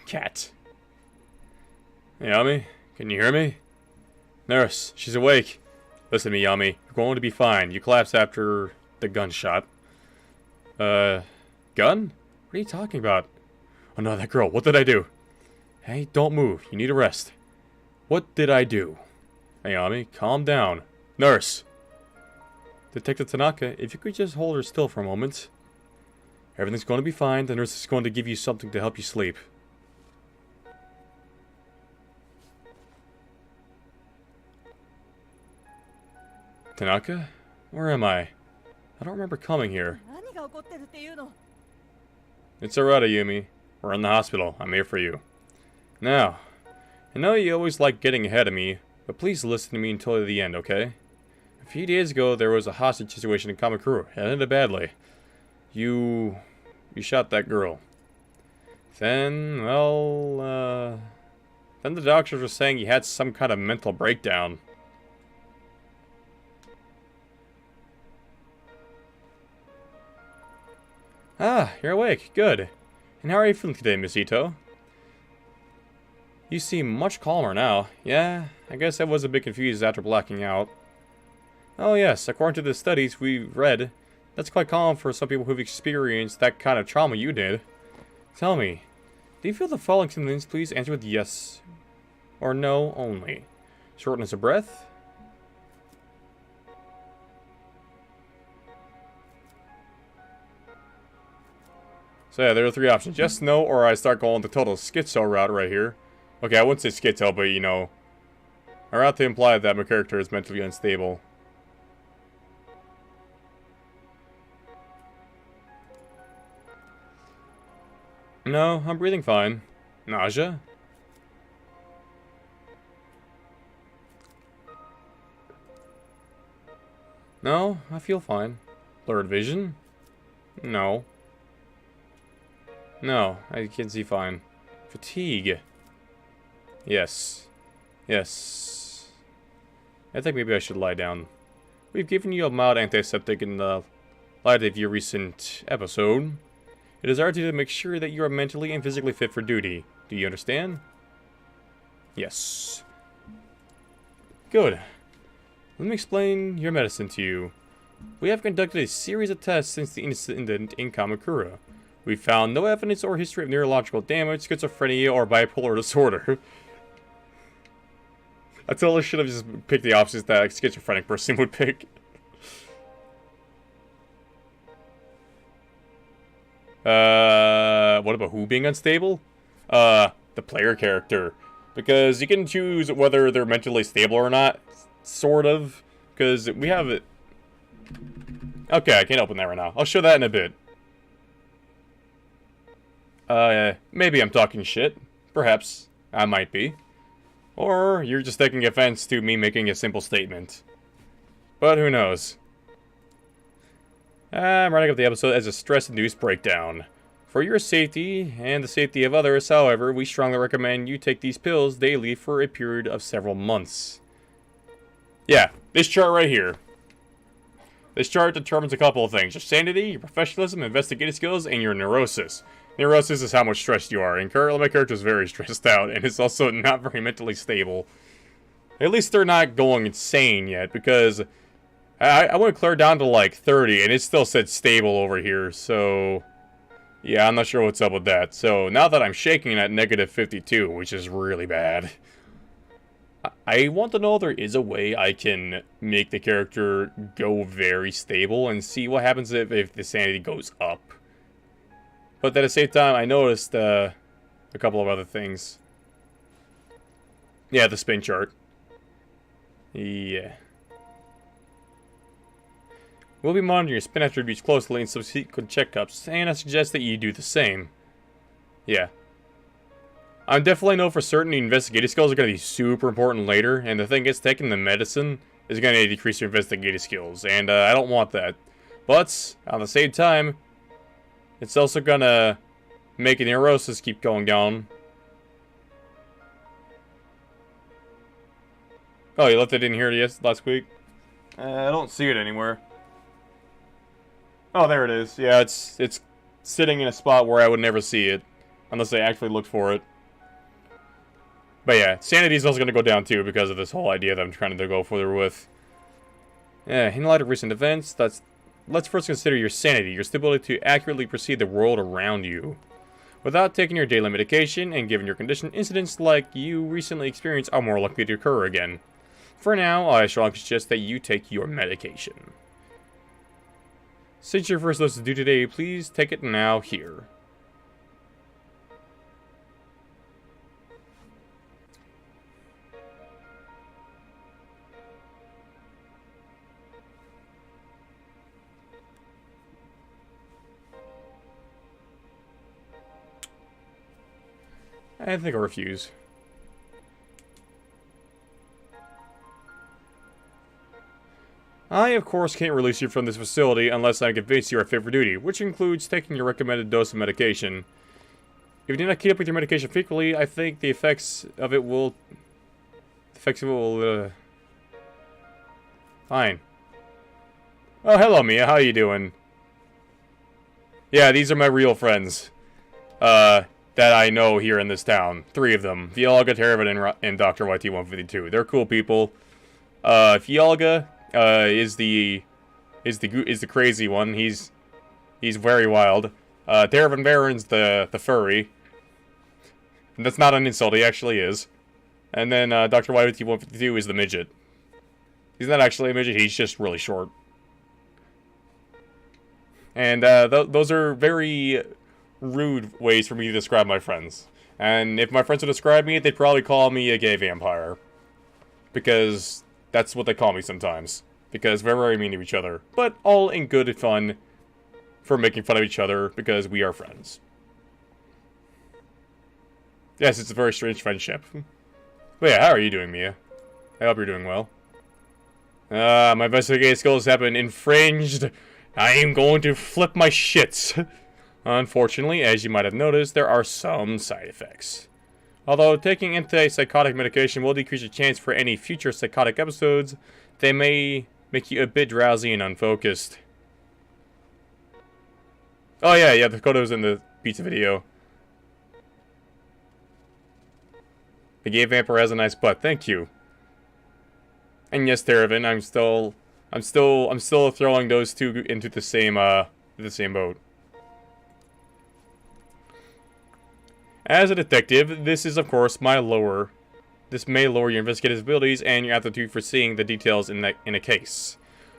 Cat. Hey, Yami? Can you hear me? Nurse, she's awake. Listen to me, Yami. You're going to be fine. You collapsed after the gunshot. Gun? What are you talking about? Oh no, that girl. What did I do? Hey, don't move. You need a rest. What did I do? Hey, Yami, calm down. Nurse! Detective Tanaka, if you could just hold her still for a moment. Everything's going to be fine. The nurse is going to give you something to help you sleep. Tanaka? Where am I? I don't remember coming here. It's alright, Ayumi. We're in the hospital. I'm here for you. Now, I know you always like getting ahead of me, but please listen to me until the end, okay? A few days ago, there was a hostage situation in Kamakura. It ended badly. You shot that girl. Then, well, then the doctors were saying you had some kind of mental breakdown. Ah, you're awake. Good. And how are you feeling today, Miss Ito? You seem much calmer now. Yeah, I guess I was a bit confused after blacking out. Oh yes, according to the studies we've read, that's quite common for some people who've experienced that kind of trauma you did. Tell me, do you feel the following symptoms? Please answer with yes or no only. Shortness of breath? So yeah, there are three options. Yes, no, or I start going the total schizo route right here. Okay, I wouldn't say schizo, but you know, a route to imply that my character is mentally unstable. No, I'm breathing fine. Nausea? No, I feel fine. Blurred vision? No. No, I can see fine. Fatigue. Yes. Yes. I think maybe I should lie down. We've given you a mild antiseptic in the light of your recent episode. It is our duty to make sure that you are mentally and physically fit for duty. Do you understand? Yes. Good. Let me explain your medicine to you. We have conducted a series of tests since the incident in Kamakura. We found no evidence or history of neurological damage, schizophrenia, or bipolar disorder. I totally should have just picked the options that a schizophrenic person would pick. What about who being unstable? The player character. Because you can choose whether they're mentally stable or not. Sort of. Because we have it. Okay, I can't open that right now. I'll show that in a bit. Maybe I'm talking shit. Perhaps. I might be. Or you're just taking offense to me making a simple statement. But who knows. I'm writing up the episode as a stress-induced breakdown. For your safety, and the safety of others, however, we strongly recommend you take these pills daily for a period of several months. Yeah, this chart right here. This chart determines a couple of things: your sanity, your professionalism, investigative skills, and your neurosis. Neurosis is how much stressed you are, and currently my character is very stressed out, and is also not very mentally stable. At least they're not going insane yet, because I went clear down to like 30, and it still said stable over here, so yeah, I'm not sure what's up with that. So now that I'm shaking at negative 52, which is really bad, I want to know if there is a way I can make the character go very stable and see what happens if the sanity goes up. But at the same time, I noticed a couple of other things. Yeah, the spin chart. Yeah. We'll be monitoring your spin attributes closely in subsequent checkups, and I suggest that you do the same. Yeah. I definitely know for certain the investigative skills are going to be super important later, and the thing is, taking the medicine is going to decrease your investigative skills, and I don't want that. But, at the same time, it's also going to make your neurosis keep going down. Oh, you left it in here last week? I don't see it anywhere. Oh, there it is. Yeah, it's sitting in a spot where I would never see it, unless I actually looked for it. But yeah, sanity is also going to go down too because of this whole idea that I'm trying to go further with. Yeah, in light of recent events, let's first consider your sanity, your stability to accurately perceive the world around you. Without taking your daily medication and given your condition, incidents like you recently experienced are more likely to occur again. For now, I strongly suggest that you take your medication. Since your first dose is due today, please take it now here. I think I'll refuse. I, of course, can't release you from this facility unless I'm convinced you are fit for duty, which includes taking your recommended dose of medication. If you do not keep up with your medication frequently, I think the effects of it will... Fine. Oh, hello, Mia. How are you doing? Yeah, these are my real friends. That I know here in this town. 3 of them. Fialga, Terravid, and Dr. YT-152. They're cool people. Fialga is the crazy one. He's very wild. Terravid Baron's the furry. And that's not an insult, he actually is. And then Dr. YT-152 is the midget. He's not actually a midget, he's just really short. And those are very rude ways for me to describe my friends. And if my friends would describe me, they'd probably call me a gay vampire. Because that's what they call me sometimes. Because we're very mean to each other. But all in good fun for making fun of each other because we are friends. Yes, it's a very strange friendship. But yeah, how are you doing, Mia? I hope you're doing well. My investigative skills have been infringed. I am going to flip my shits. Unfortunately, as you might have noticed, there are some side effects. Although taking antipsychotic medication will decrease your chance for any future psychotic episodes, they may make you a bit drowsy and unfocused. Oh yeah, the photo's in the pizza video. The gay vampire has a nice butt, thank you. And yes, Terravid, I'm still throwing those 2 into the same boat. As a detective, this is of course this may lower your investigative abilities and your aptitude for seeing the details in a case.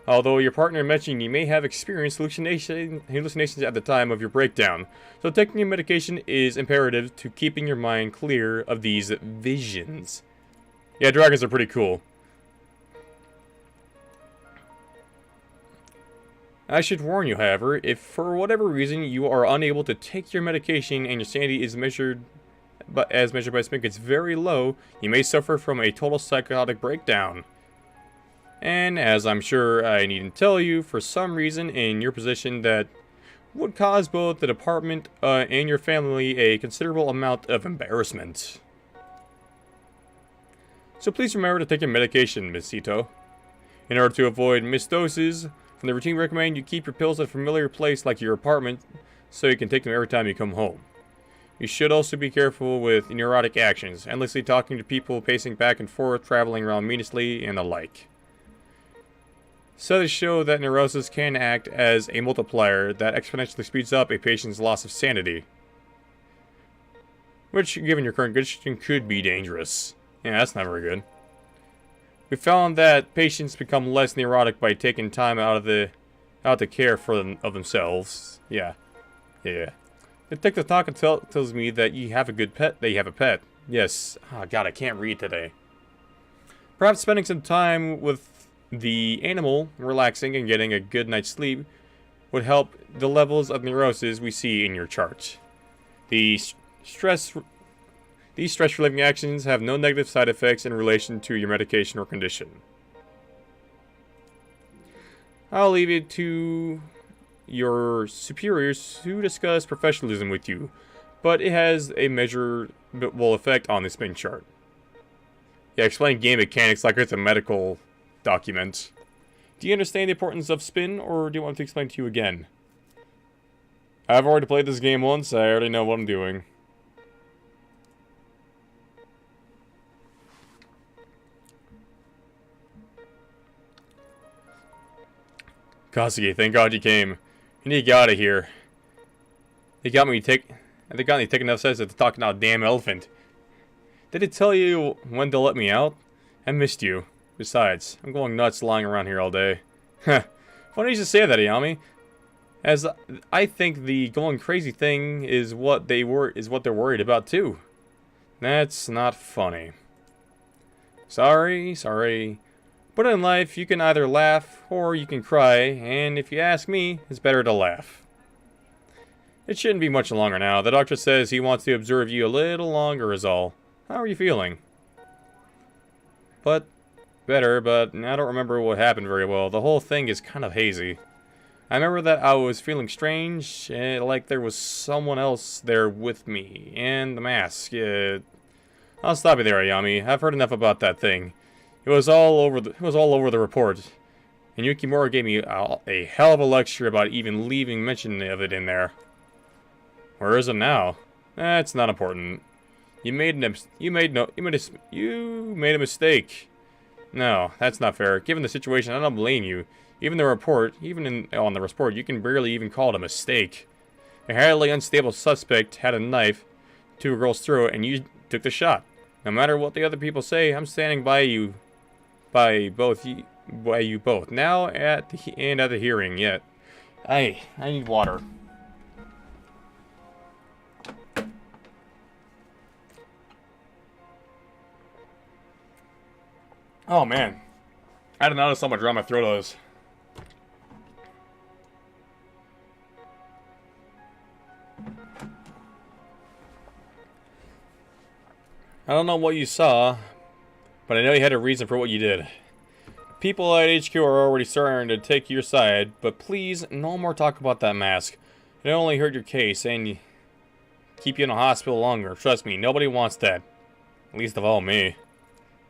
Although your partner mentioned you may have experienced hallucinations at the time of your breakdown, so taking your medication is imperative to keeping your mind clear of these visions. Yeah, dragons are pretty cool. I should warn you, however, if for whatever reason you are unable to take your medication and your sanity is measured by Smink is very low, you may suffer from a total psychotic breakdown. And as I'm sure I needn't tell you, for some reason in your position that would cause both the department and your family a considerable amount of embarrassment. So please remember to take your medication, Miss Ito. In order to avoid missed doses, And the routine recommend you keep your pills at a familiar place like your apartment so you can take them every time you come home. You should also be careful with neurotic actions, endlessly talking to people, pacing back and forth, traveling around meaninglessly, and the like. Studies show that neurosis can act as a multiplier that exponentially speeds up a patient's loss of sanity, which, given your current condition, could be dangerous. Yeah, that's not very good. We found that patients become less neurotic by taking time out to care of themselves. Yeah. The detective talk tells me that you have a good pet. That you have a pet. Yes. Oh God, I can't read today. Perhaps spending some time with the animal, relaxing and getting a good night's sleep, would help the levels of neurosis we see in your chart. These stress-relieving actions have no negative side effects in relation to your medication or condition. I'll leave it to your superiors to discuss professionalism with you, but it has a measurable effect on the spin chart. Yeah, explain game mechanics like it's a medical document. Do you understand the importance of spin, or do you want me to explain to you again? I've already played this game once, I already know what I'm doing. Kosuke, thank God you came. You need to get out of here. They got me taking enough sense to talk about a damn elephant. Did it tell you when to let me out? I missed you. Besides, I'm going nuts lying around here all day. Heh. Funny you should say that, Ayami. As I think the going crazy thing is what they're worried about too. That's not funny. Sorry. But in life, you can either laugh or you can cry, and if you ask me, it's better to laugh. It shouldn't be much longer now. The doctor says he wants to observe you a little longer is all. How are you feeling? Better, but I don't remember what happened very well. The whole thing is kind of hazy. I remember that I was feeling strange, like there was someone else there with me, and the mask. I'll stop you there, Ayami. I've heard enough about that thing. It was all over the report, and Yukimura gave me a hell of a lecture about even leaving mention of it in there. Where is it now? That's not important. You made a mistake. No, that's not fair. Given the situation, I don't blame you. On the report, you can barely even call it a mistake. A highly unstable suspect had a knife to a girl's throat, and you took the shot. No matter what the other people say, I'm standing by you. By you both. Now at the hearing. Yet, I need water. Oh man, I didn't notice how much dry my throat is. I don't know what you saw, but I know you had a reason for what you did. People at HQ are already starting to take your side, but please, no more talk about that mask. It'll only hurt your case and keep you in a hospital longer. Trust me, nobody wants that. Least of all me.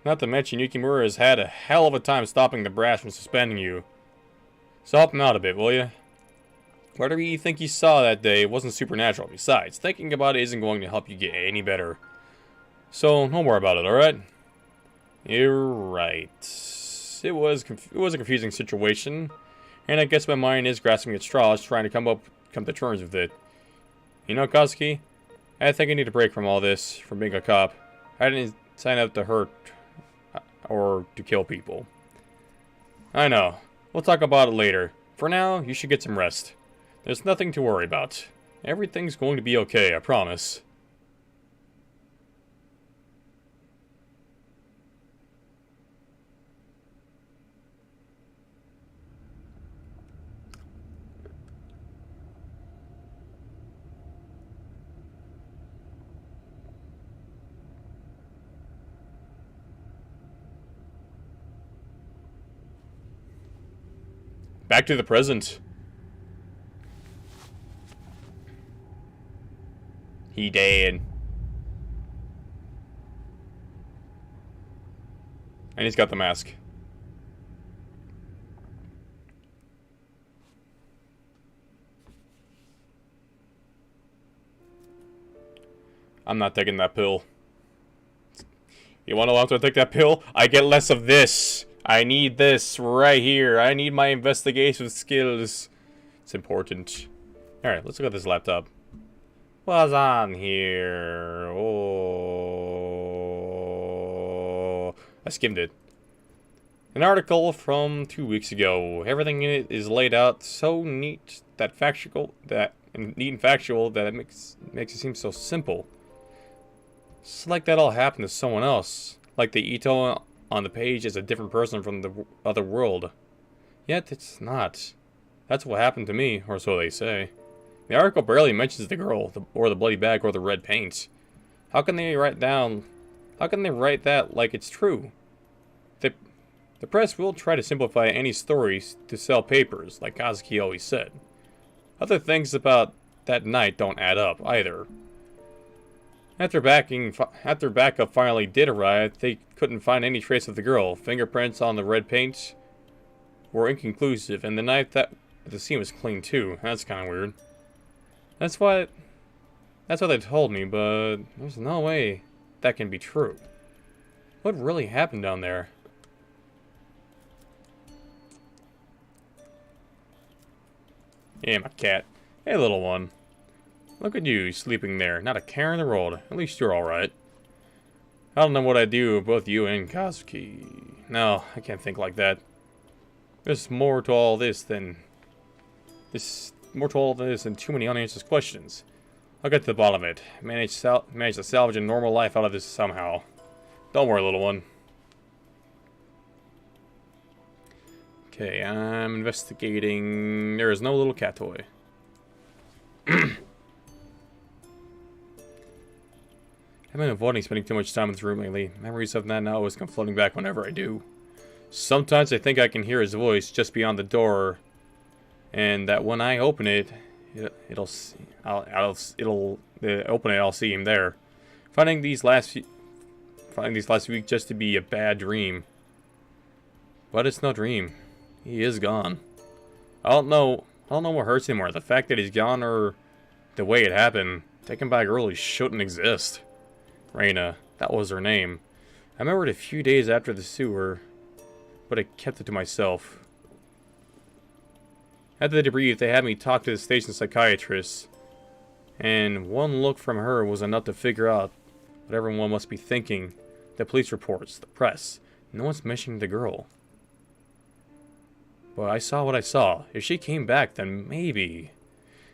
Not to mention, Yukimura has had a hell of a time stopping the brass from suspending you. So help him out a bit, will you? Whatever you think you saw that day wasn't supernatural. Besides, thinking about it isn't going to help you get any better. So, no more about it, alright? You're right. It was a confusing situation, and I guess my mind is grasping at straws, trying to come to terms with it. You know, Kosuke, I think I need a break from all this, from being a cop. I didn't sign up to hurt or to kill people. I know. We'll talk about it later. For now, you should get some rest. There's nothing to worry about. Everything's going to be okay, I promise. Back to the present. He dead. And he's got the mask. I'm not taking that pill. You wanna know after I take that pill? I get less of this. I need this right here. I need my investigation skills. It's important. Alright, let's look at this laptop. What's on here? Oh, I skimmed it. An article from 2 weeks ago. Everything in it is laid out so neat and factual that it makes it seem so simple. It's like that all happened to someone else. Like the Ito on the page is a different person from the other world. Yet it's not. That's what happened to me, or so they say. The article barely mentions the girl, or the bloody bag, or the red paint. How can they write that like it's true? The press will try to simplify any stories to sell papers, like Kazuki always said. Other things about that night don't add up, either. After backup finally did arrive, they couldn't find any trace of the girl. Fingerprints on the red paint were inconclusive, and the knife that the scene was clean too. That's kind of weird. That's what they told me, but there's no way that can be true. What really happened down there? Yeah, my cat. Hey, little one. Look at you, sleeping there. Not a care in the world. At least you're alright. I don't know what I'd do with both you and Kazuki. No, I can't think like that. There's more to all this than too many unanswered questions. I'll get to the bottom of it. Manage to salvage a normal life out of this somehow. Don't worry, little one. Okay, I'm investigating. There is no little cat toy. I've been avoiding spending too much time in this room lately. Memories of that now always come floating back whenever I do. Sometimes I think I can hear his voice just beyond the door, and that when I open it, I'll see him there. Finding these last week just to be a bad dream. But it's no dream. He is gone. I don't know what hurts him more, the fact that he's gone or the way it happened. Taken back early shouldn't exist. Reina, that was her name. I remembered a few days after the sewer, but I kept it to myself. After the debrief, they had me talk to the station psychiatrist, and one look from her was enough to figure out what everyone must be thinking. The police reports, the press, no one's mentioning the girl. But I saw what I saw. If she came back, then maybe.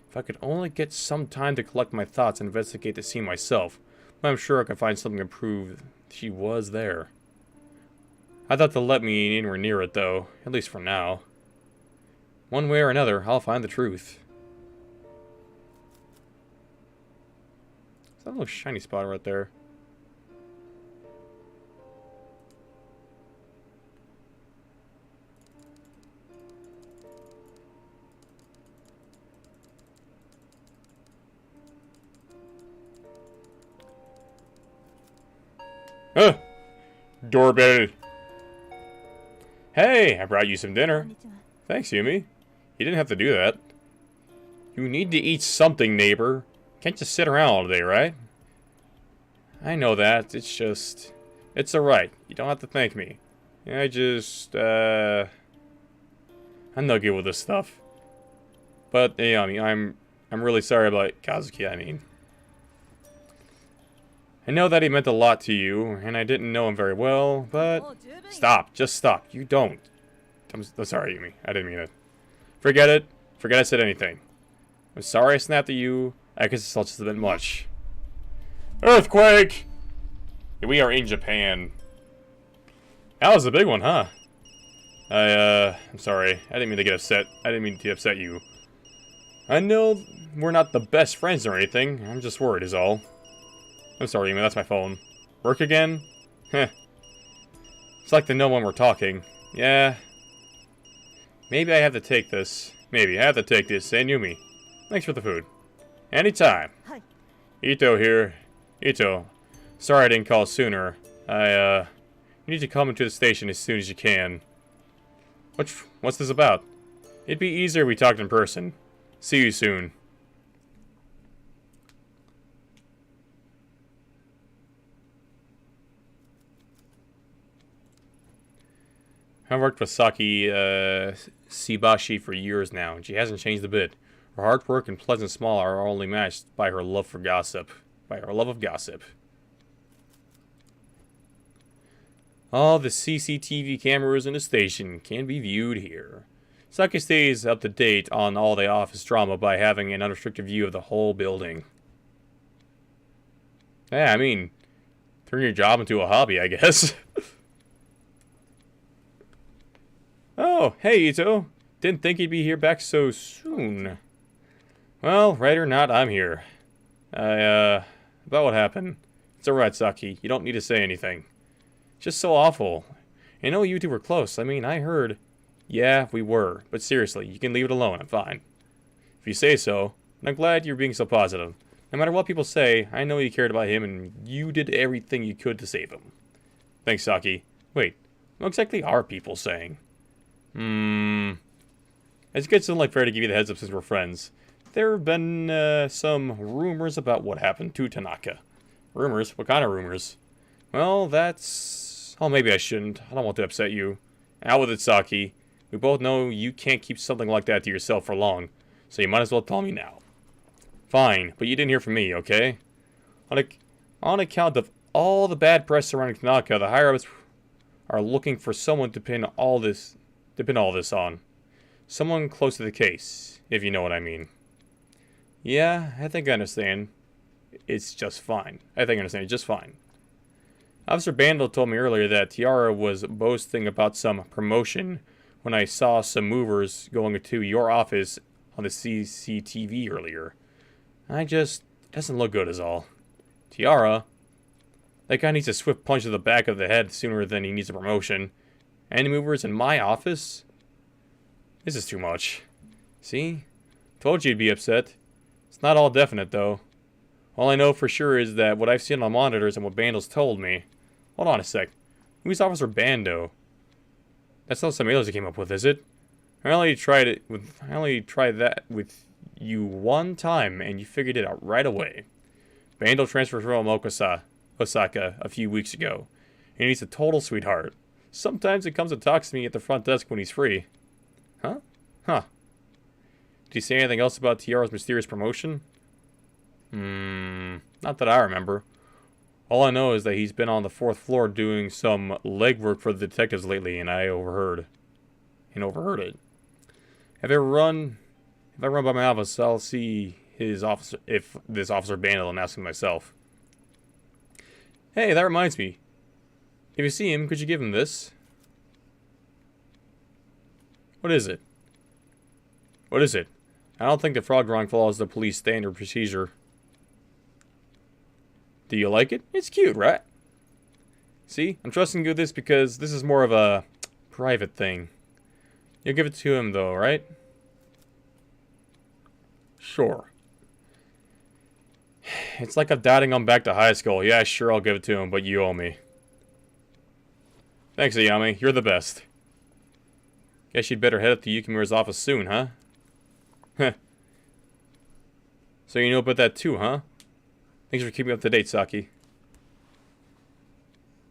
If I could only get some time to collect my thoughts and investigate the scene myself, I'm sure I could find something to prove she was there. I thought to let me anywhere near it, though, at least for now. One way or another, I'll find the truth. Is that a little shiny spot right there? Doorbell. Hey, I brought you some dinner. Thanks, Yumi. You didn't have to do that. You need to eat something, neighbor. Can't just sit around all day, right? I know that. It's just... It's alright. You don't have to thank me. I'm no good with this stuff. But, yeah, I'm really sorry about Kazuki, I mean. I know that he meant a lot to you, and I didn't know him very well, but... Stop. Just stop. You don't. I'm sorry, Yumi. I didn't mean it. Forget it. Forget I said anything. I'm sorry I snapped at you. I guess it's all just a bit much. Earthquake! We are in Japan. That was a big one, huh? I'm sorry. I didn't mean to get upset. I didn't mean to upset you. I know we're not the best friends or anything. I'm just worried is all. I'm sorry, Yumi, that's my phone. Work again? Heh. It's like to know when we're talking. Yeah. Maybe I have to take this. Maybe I have to take this. And Yumi, thanks for the food. Anytime. Hi. Ito here. Ito. Sorry I didn't call sooner. You need to come into the station as soon as you can. What's this about? It'd be easier if we talked in person. See you soon. I've worked with Saki Shibashi for years now, and she hasn't changed a bit. Her hard work and pleasant smile are only matched by her love for gossip. By her love of gossip. All the CCTV cameras in the station can be viewed here. Saki stays up to date on all the office drama by having an unrestricted view of the whole building. Yeah, I mean, turn your job into a hobby, I guess. Oh, hey, Ito. Didn't think you'd be here back so soon. Well, right or not, I'm here. About what happened. It's alright, Saki. You don't need to say anything. It's just so awful. I know you two were close. I mean, I heard... Yeah, we were. But seriously, you can leave it alone. I'm fine. If you say so, and I'm glad you're being so positive. No matter what people say, I know you cared about him and you did everything you could to save him. Thanks, Saki. Wait, what exactly are people saying? It's good to fair to give you the heads up since we're friends. There have been some rumors about what happened to Tanaka. Rumors? What kind of rumors? Well, that's... Oh, maybe I shouldn't. I don't want to upset you. Out with it, Saki. We both know you can't keep something like that to yourself for long, so you might as well tell me now. Fine, but you didn't hear from me, okay? On account of all the bad press surrounding Tanaka, the higher-ups are looking for someone to pin all this on. Someone close to the case, if you know what I mean. Yeah, I think I understand. It's just fine. I think I understand it's just fine. Officer Bandel told me earlier that Tiara was boasting about some promotion when I saw some movers going to your office on the CCTV earlier. It doesn't look good is all. Tiara? That guy needs a swift punch to the back of the head sooner than he needs a promotion. Any movers in my office? This is too much. See? Told you you'd be upset. It's not all definite, though. All I know for sure is that what I've seen on monitors and what Bando's told me... Hold on a sec. Who's Officer Bando? That's not some aliens I came up with, is it? I only tried that with you one time, and you figured it out right away. Bando transferred from Osaka a few weeks ago, and he's a total sweetheart. Sometimes he comes and talks to me at the front desk when he's free. Huh? Huh. Did he say anything else about Tiara's mysterious promotion? Not that I remember. All I know is that he's been on the 4th floor doing some legwork for the detectives lately, and I overheard it. If I run by my office, I'll see this Officer Bandel and ask him myself. Hey, that reminds me. If you see him, could you give him this? What is it? What is it? I don't think the frog drawing follows the police standard procedure. Do you like it? It's cute, right? See, I'm trusting you with this because this is more of a private thing. You'll give it to him though, right? Sure. It's like I'm doubting I'm back to high school. Yeah, sure, I'll give it to him, but you owe me. Thanks, Ayami. You're the best. Guess you'd better head up to Yukimura's office soon, huh? Heh. So you know about that too, huh? Thanks for keeping up to date, Saki.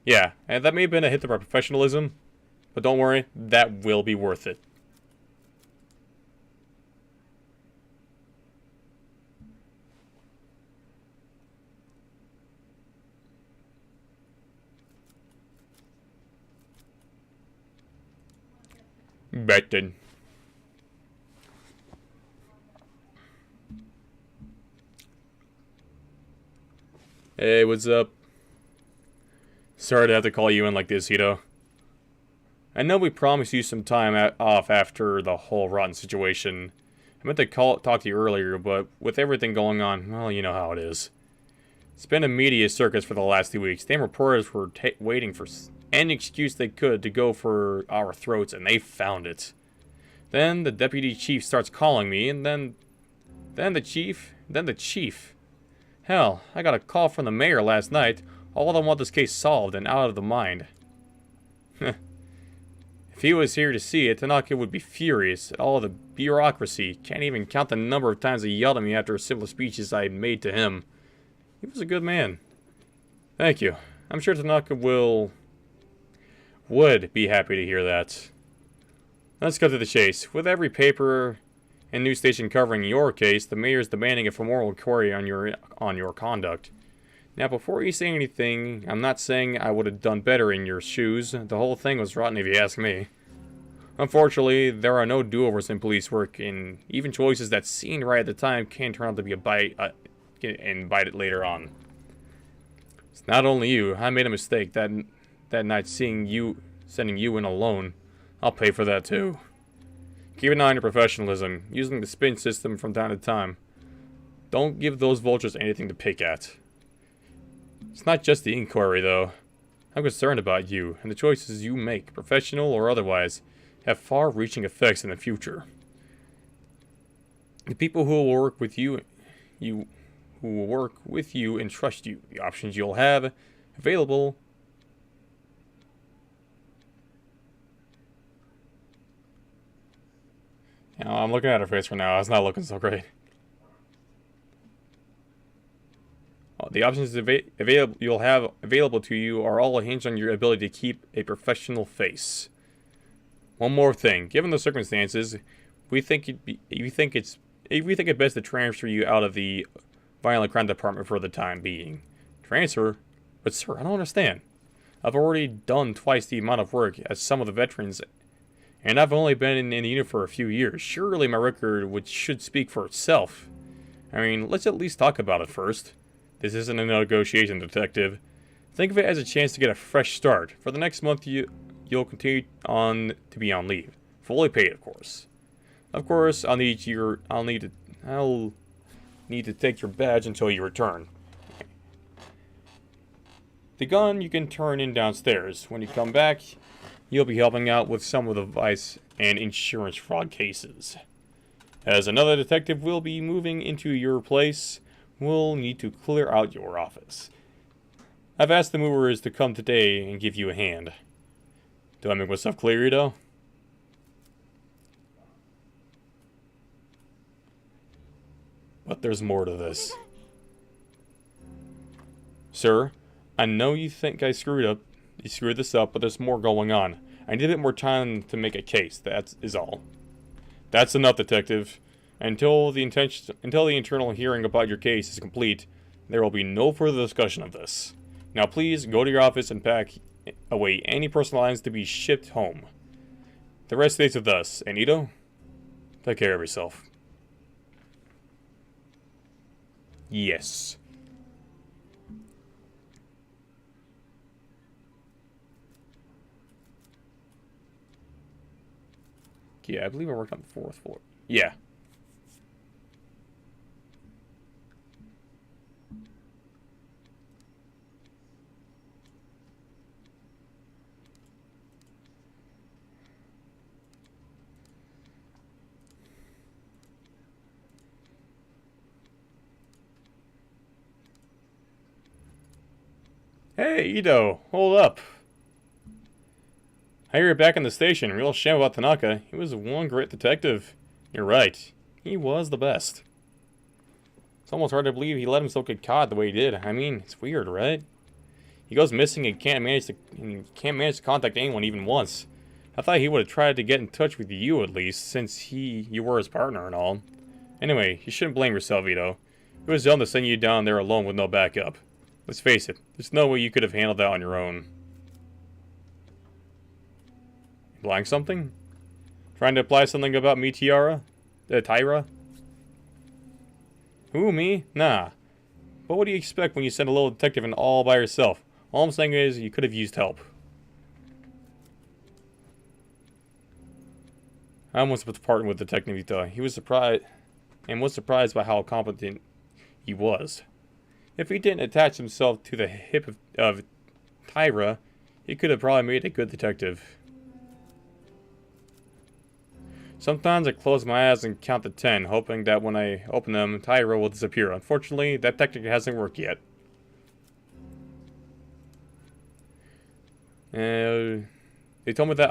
Yeah, and that may have been a hit to our professionalism, but don't worry, that will be worth it. Betted. Hey, what's up? Sorry to have to call you in like this, Hito. I know we promised you some time off after the whole rotten situation. I meant to talk to you earlier, but with everything going on, well, you know how it is. It's been a media circus for the last 2 weeks. Damn reporters were waiting for any excuse they could to go for our throats, and they found it. Then the deputy chief starts calling me, and then the chief. Hell, I got a call from the mayor last night. All of them want this case solved and out of the mind. If he was here to see it, Tanaka would be furious at all the bureaucracy. Can't even count the number of times he yelled at me after simple speeches I made to him. He was a good man. Thank you. I'm sure Tanaka will would be happy to hear that. Let's cut to the chase. With every paper and news station covering your case, the mayor is demanding a formal inquiry on your conduct. Now, before you say anything, I'm not saying I would have done better in your shoes. The whole thing was rotten if you ask me. Unfortunately, there are no do-overs in police work, and even choices that seemed right at the time can turn out to be a bite it later on. It's not only you. I made a mistake that night sending you in alone. I'll pay for that too. Keep an eye on your professionalism, using the spin system from time to time. Don't give those vultures anything to pick at. It's not just the inquiry, though. I'm concerned about you, and the choices you make, professional or otherwise, have far-reaching effects in the future. The people who will work with you and trust you, the options you'll have available. Now, I'm looking at her face right now. It's not looking so great. The options you'll have available to you are all hinged on your ability to keep a professional face. One more thing, given the circumstances, we think it best to transfer you out of the violent crime department for the time being. Transfer? But sir, I don't understand. I've already done twice the amount of work as some of the veterans, and I've only been in the unit for a few years. Surely my record should speak for itself. I mean, let's at least talk about it first. This isn't a negotiation, detective. Think of it as a chance to get a fresh start. For the next month, you'll continue to be on leave, fully paid, of course. Of course, I'll need to take your badge until you return. The gun you can turn in downstairs. When you come back, you'll be helping out with some of the vice and insurance fraud cases. As another detective will be moving into your place, we'll need to clear out your office. I've asked the movers to come today and give you a hand. Do I make myself clear, Ito? But there's more to this. Sir, I know you think you screwed this up, but there's more going on. I need a bit more time to make a case, that is all. That's enough, detective. Until the internal hearing about your case is complete, there will be no further discussion of this. Now please, go to your office and pack away any personal items to be shipped home. The rest stays with us. And Ito, take care of yourself. Yes. Yeah, I believe I worked on the 4th floor. Yeah. Hey, Ito, hold up. I hear you're back in the station. Real shame about Tanaka. He was one great detective. You're right. He was the best. It's almost hard to believe he let himself get caught the way he did. I mean, it's weird, right? He goes missing and can't manage to contact anyone even once. I thought he would have tried to get in touch with you at least, since you were his partner and all. Anyway, you shouldn't blame yourself, Ito. It was dumb to send you down there alone with no backup. Let's face it, there's no way you could have handled that on your own. Implying something? Trying to apply something about me, Tyra? Who, me? Nah. But what do you expect when you send a little detective in all by yourself? All I'm saying is, you could have used help. I almost was partnered with Detective Ito. He was surprised by how competent he was. If he didn't attach himself to the hip of Tyra, he could have probably made a good detective. Sometimes I close my eyes and count to 10, hoping that when I open them, Tyra will disappear. Unfortunately, that technique hasn't worked yet. They told me that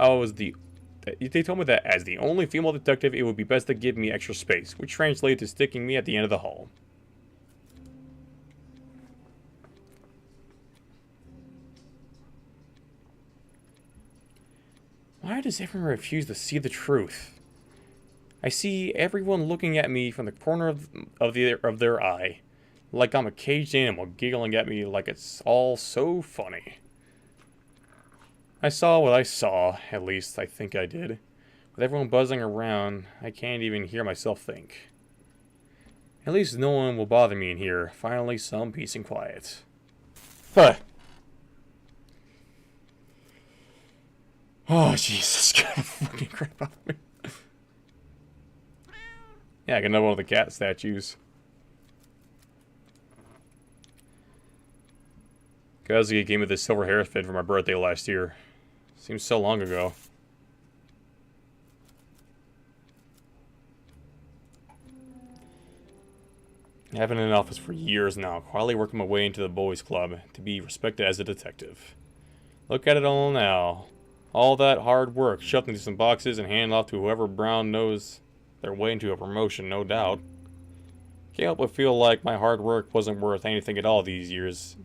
as the only female detective, it would be best to give me extra space, which translated to sticking me at the end of the hall. Why does everyone refuse to see the truth? I see everyone looking at me from the corner of their eye, like I'm a caged animal giggling at me like it's all so funny. I saw what I saw, at least I think I did. With everyone buzzing around, I can't even hear myself think. At least no one will bother me in here. Finally, some peace and quiet. Huh. Oh, Jesus, get the fucking crap out of me. Yeah, I got another one of the cat statues. Kazuki gave me this silver hair fit for my birthday last year. Seems so long ago. I've been in the office for years now, quietly working my way into the boys' club to be respected as a detective. Look at it all now. All that hard work shoved into some boxes and handed off to whoever Brown knows their way into a promotion, no doubt. Can't help but feel like my hard work wasn't worth anything at all these years,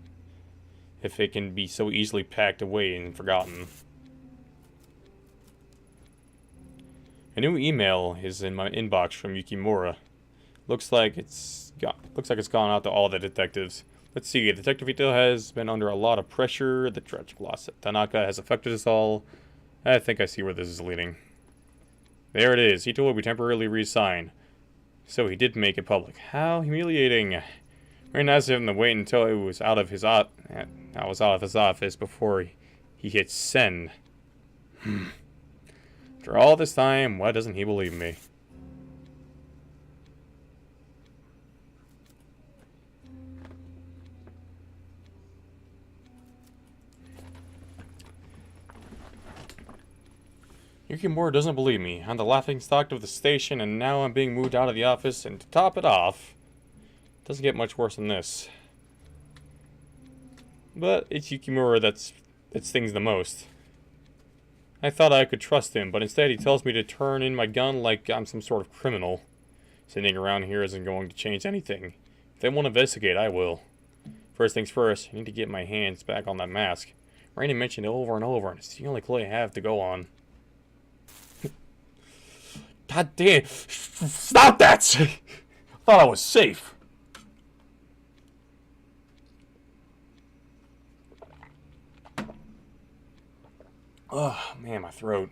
if it can be so easily packed away and forgotten. A new email is in my inbox from Yukimura. Looks like it's gone out to all the detectives. Let's see, Detective Ito has been under a lot of pressure. The tragic loss at Tanaka has affected us all. I think I see where this is leading. There it is. Ito will be temporarily re-signed. So he did make it public. How humiliating. Very nice of him to wait until it was out of his office before he hit send. After all this time, why doesn't he believe me? Yukimura doesn't believe me. I'm the laughingstock of the station, and now I'm being moved out of the office, and to top it off, it doesn't get much worse than this. But it's Yukimura that stings the most. I thought I could trust him, but instead he tells me to turn in my gun like I'm some sort of criminal. Sitting around here isn't going to change anything. If they want to investigate, I will. First things first, I need to get my hands back on that mask. Rainy mentioned it over and over, and it's the only clue I have to go on. God damn! Stop that! I thought I was safe. Oh, man, my throat.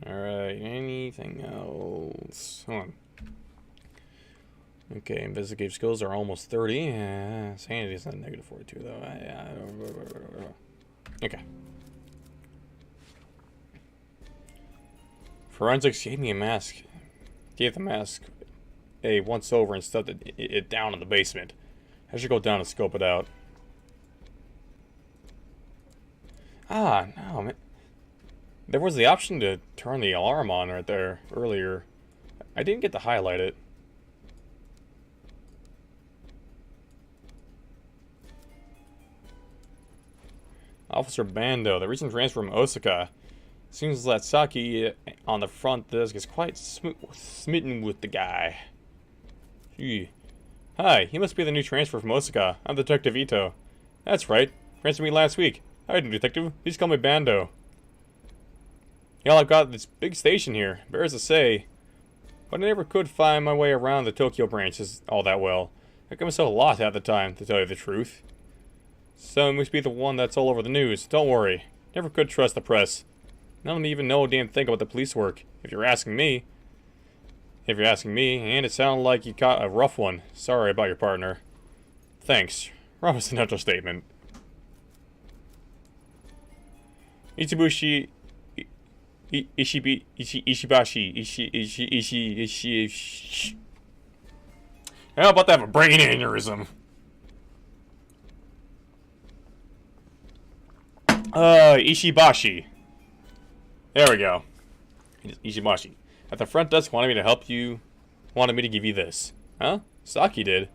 Alright, anything else? Hold on. Okay, investigative skills are almost 30. Sanity is not negative 42, though. Okay. Forensics gave me a mask. Gave the mask a once-over and stuffed it down in the basement. I should go down and scope it out. Ah, no, man. There was the option to turn the alarm on right there earlier. I didn't get to highlight it. Officer Bando, the recent transfer from Osaka. Seems that Saki on the front desk is quite smitten with the guy. Gee. Hi, he must be the new transfer from Osaka. I'm Detective Ito. That's right. Transferred me last week. Hi, detective. Please call me Bando. Y'all, I've got this big station here. Bears to say. But I never could find my way around the Tokyo branches all that well. I got myself lost at the time, to tell you the truth. So it must be the one that's all over the news. Don't worry. Never could trust the press. None of them even know a damn thing about the police work, if you're asking me. And it sounded like you caught a rough one. Sorry about your partner. Thanks. Rough is an understatement. Itsubushi... Ishibashi... How about to have a brain aneurysm? Ishibashi. There we go. Ishibashi. At the front desk wanted me to help you. Wanted me to give you this. Huh? Saki did.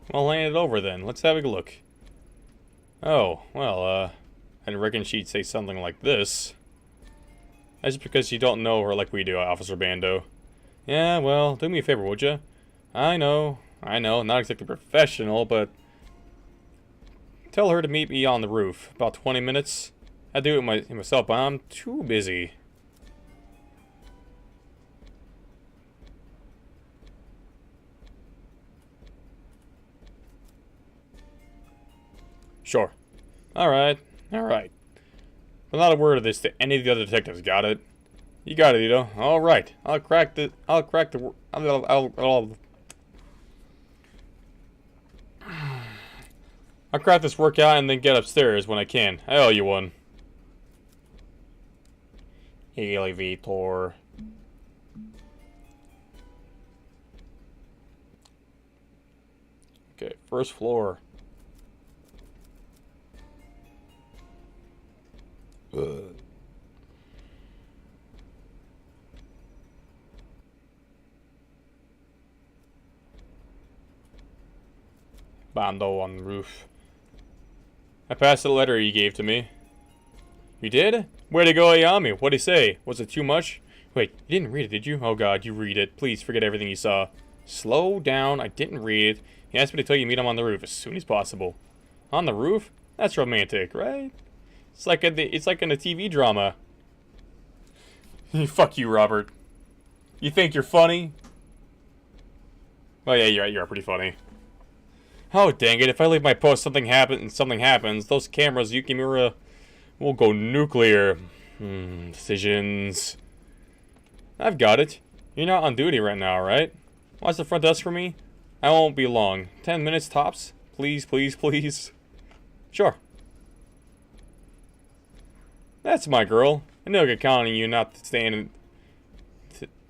Well, hand it over then. Let's have a look. Oh, well, I reckon she'd say something like this. That's just because you don't know her like we do, Officer Bando. Yeah, well, do me a favor, would you? I know, not exactly professional, but Tell her to meet me on the roof. About 20 minutes. I'd do it myself, but I'm too busy. Sure. Alright. Alright. But not a word of this to any of the other detectives, got it? You got it, Ito. Alright. I'll crack the I'll crack this workout and then get upstairs when I can. I owe you one. Elevator. Okay, first floor. Bando on the roof. I passed the letter you gave to me. You did? Way to go, Ayami. What'd he say? Was it too much? Wait, you didn't read it, did you? Oh god, you read it. Please forget everything you saw. Slow down. I didn't read it. He asked me to tell you to meet him on the roof as soon as possible. On the roof? That's romantic, right? It's like in a TV drama. Fuck you, Robert. You think you're funny? Oh yeah, you're right. You're pretty funny. Oh dang it! If I leave my post, something happens. Those cameras, Yukimura, will go nuclear. Decisions. I've got it. You're not on duty right now, right? Watch the front desk for me. I won't be long. 10 minutes tops. Please, please, please. Sure. That's my girl. I know I can count on you not to stand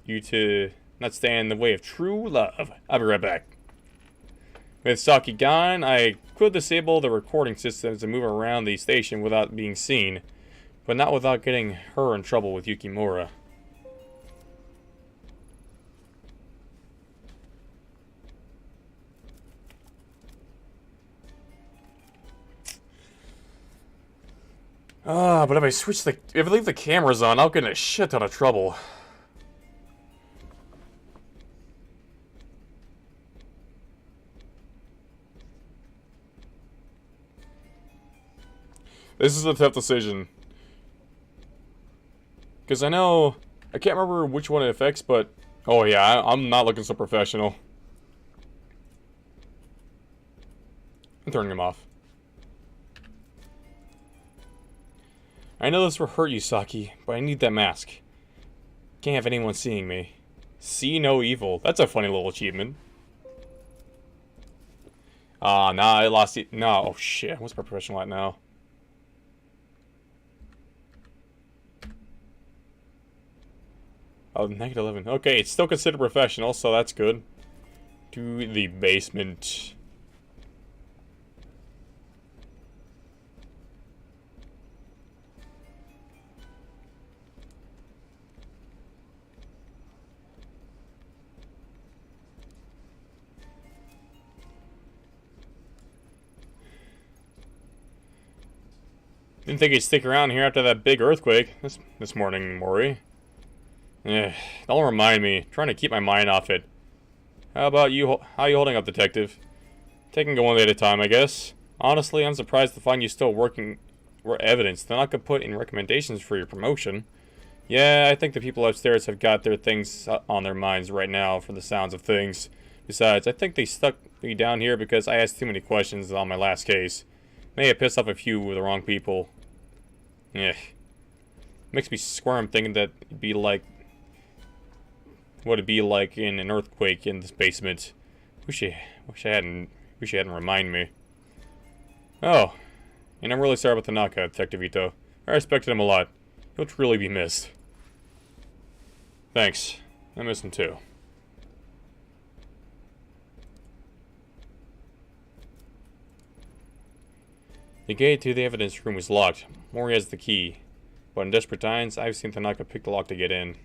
in the way of true love. I'll be right back. With Saki gone, I could disable the recording systems and move around the station without being seen, but not without getting her in trouble with Yukimura. But if I leave the cameras on, I'll get in a shit ton of trouble. This is a tough decision. Because I can't remember which one it affects, but... Oh yeah, I'm not looking so professional. I'm turning them off. I know this will hurt you, Saki, but I need that mask. Can't have anyone seeing me. See no evil. That's a funny little achievement. Nah, I lost it. No, oh shit. What's my professional at now? Oh, -11. Okay, it's still considered professional, so that's good. To the basement. Didn't think he'd stick around here after that big earthquake this morning, Mori. Don't remind me. Trying to keep my mind off it. How about you? How you holding up, detective? Taking it one day at a time, I guess. Honestly, I'm surprised to find you still working evidence. They're not gonna put in recommendations for your promotion. Yeah, I think the people upstairs have got their things on their minds right now for the sounds of things. Besides, I think they stuck me down here because I asked too many questions on my last case. May have pissed off a few of the wrong people. Makes me squirm thinking that it'd be like... what it'd be like in an earthquake in this basement. Wish you hadn't remind me. Oh, and I'm really sorry about Tanaka, Detective Ito. I respected him a lot. He'll truly be missed. Thanks. I miss him too. The gate to the evidence room is locked. Mori has the key. But in desperate times, I've seen Tanaka pick the lock to get in.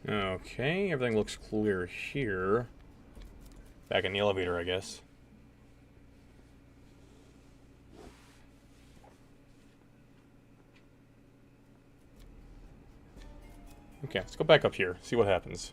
Okay, everything looks clear here. Back in the elevator, I guess. Okay, let's go back up here, see what happens.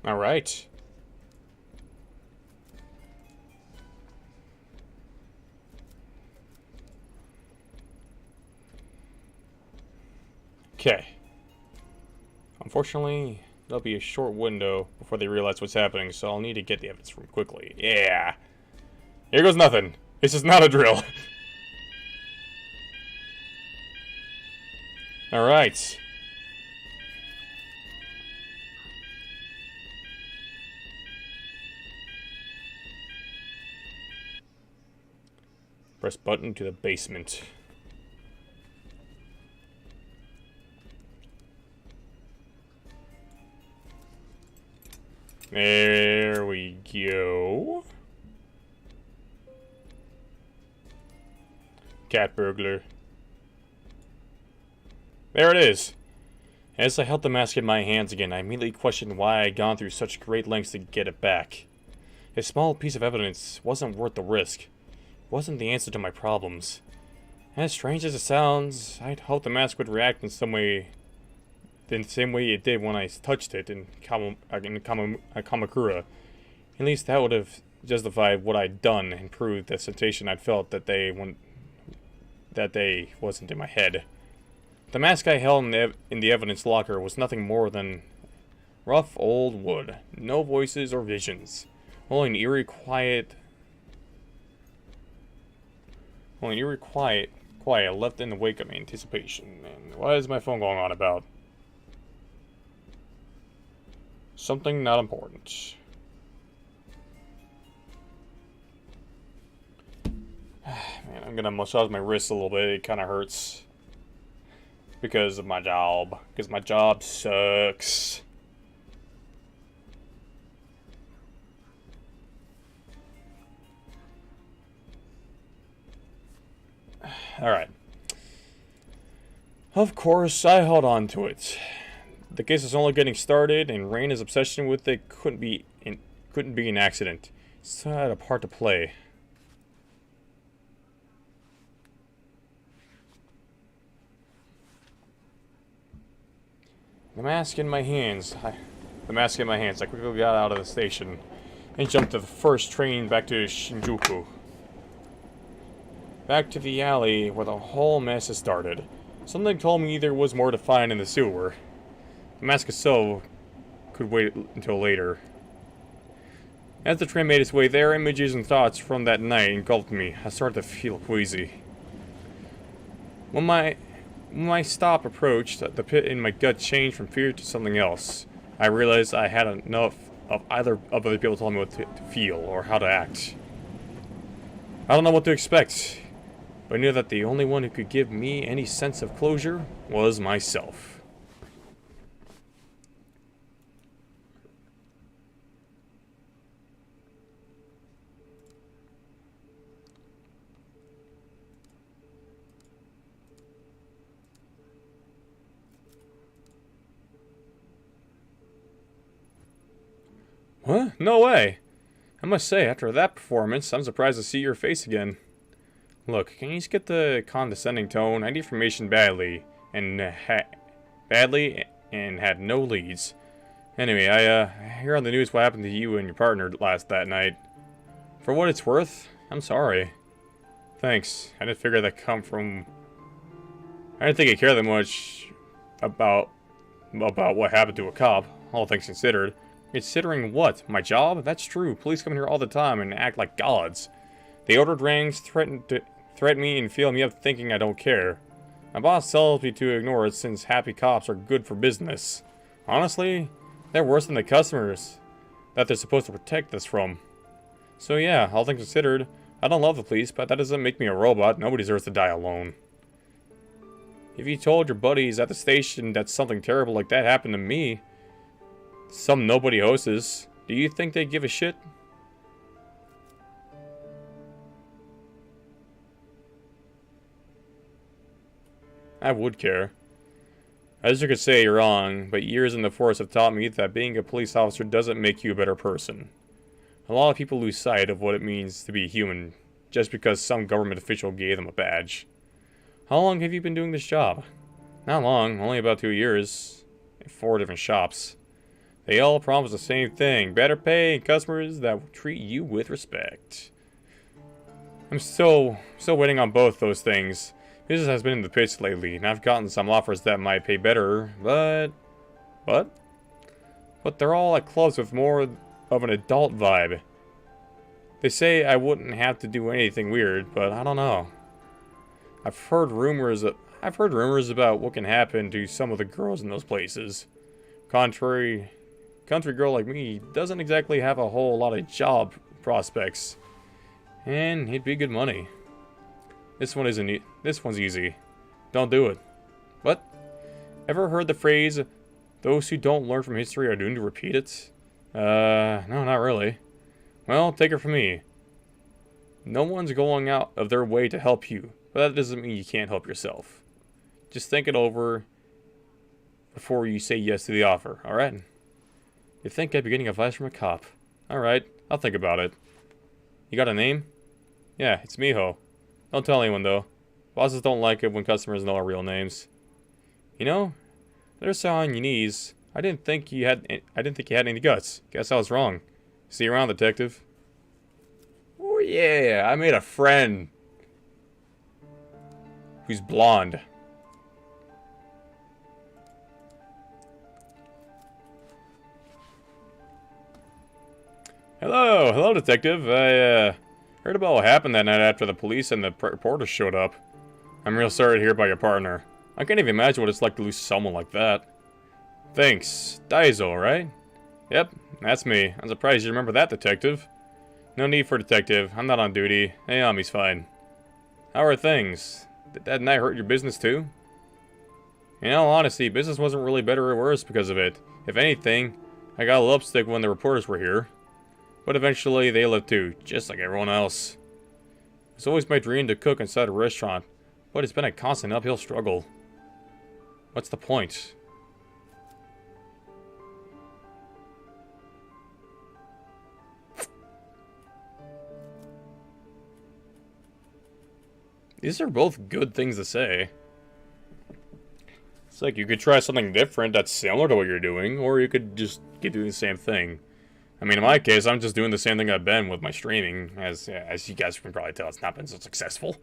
All right. Okay. Unfortunately, there'll be a short window before they realize what's happening, so I'll need to get the evidence from quickly. Yeah. Here goes nothing. This is not a drill. All right. Press button to the basement. There we go. Cat burglar. There it is. As I held the mask in my hands again, I immediately questioned why I had gone through such great lengths to get it back. A small piece of evidence wasn't worth the risk. It wasn't the answer to my problems. As strange as it sounds, I'd hoped the mask would react in some way, in the same way it did when I touched it in Kamakura. At least that would have justified what I'd done and proved the sensation I'd felt that day wasn't in my head. The mask I held in the evidence locker was nothing more than rough old wood. No voices or visions. Only an eerie quiet left in the wake of anticipation. And what is my phone going on about? Something not important. Man, I'm gonna massage my wrist a little bit. It kind of hurts. Because of my job. Because my job sucks. Alright. Of course, I held on to it. The case is only getting started, and Raina's obsession with it couldn't be an accident. So I had a part to play. The mask in my hands. I quickly got out of the station and jumped to the first train back to Shinjuku. Back to the alley where the whole mess had started. Something told me there was more to find in the sewer. The mask itself could wait until later. As the train made its way there, images and thoughts from that night engulfed me. I started to feel queasy. When my stop approached, the pit in my gut changed from fear to something else. I realized I had enough of either of other people telling me what to feel or how to act. I don't know what to expect, but I knew that the only one who could give me any sense of closure was myself. Huh? No way! I must say, after that performance, I'm surprised to see your face again. Look, can you just get the condescending tone? I need information badly, and had no leads. Anyway, I hear on the news what happened to you and your partner that night. For what it's worth, I'm sorry. Thanks. I didn't figure that come from... I didn't think I cared that much about what happened to a cop, all things considered. Considering what? My job? That's true. Police come here all the time and act like gods. They ordered rings, threaten me, and feel me up thinking I don't care. My boss tells me to ignore it since happy cops are good for business. Honestly, they're worse than the customers that they're supposed to protect us from. So yeah, all things considered, I don't love the police, but that doesn't make me a robot. Nobody deserves to die alone. If you told your buddies at the station that something terrible like that happened to me, some nobody hostess, do you think they'd give a shit? I would care. As you could say, you're wrong, but years in the force have taught me that being a police officer doesn't make you a better person. A lot of people lose sight of what it means to be human just because some government official gave them a badge. How long have you been doing this job? Not long, only about 2 years, in 4 different shops. They all promise the same thing, better pay and customers that will treat you with respect. I'm still waiting on both those things. Business has been in the pits lately, and I've gotten some offers that might pay better, but they're all at clubs with more of an adult vibe. They say I wouldn't have to do anything weird, but I don't know. I've heard rumors about what can happen to some of the girls in those places. Country girl like me doesn't exactly have a whole lot of job prospects, and it'd be good money. This one's easy. Don't do it. What? Ever heard the phrase, those who don't learn from history are doomed to repeat it? No, not really. Well, take it from me. No one's going out of their way to help you, but that doesn't mean you can't help yourself. Just think it over before you say yes to the offer, alright? You think I'd be getting advice from a cop. Alright, I'll think about it. You got a name? Yeah, it's Miho. Don't tell anyone, though. Bosses don't like it when customers know our real names. You know, better stay on your knees. I didn't think you had any guts. Guess I was wrong. See you around, detective. Oh yeah, I made a friend who's blonde. Hello, detective. I heard about what happened that night after the police and the reporters showed up. I'm real sorry to hear about your partner. I can't even imagine what it's like to lose someone like that. Thanks. Daiso, right? Yep, that's me. I'm surprised you remember that, detective. No need for detective. I'm not on duty. Ayami's fine. How are things? Did that night hurt your business too? In all honesty, business wasn't really better or worse because of it. If anything, I got a lipstick when the reporters were here. But eventually, they left too, just like everyone else. It's always my dream to cook inside a restaurant, but it's been a constant uphill struggle. What's the point? These are both good things to say. It's like you could try something different that's similar to what you're doing, or you could just keep doing the same thing. I mean, in my case, I'm just doing the same thing I've been with my streaming, as you guys can probably tell, it's not been so successful.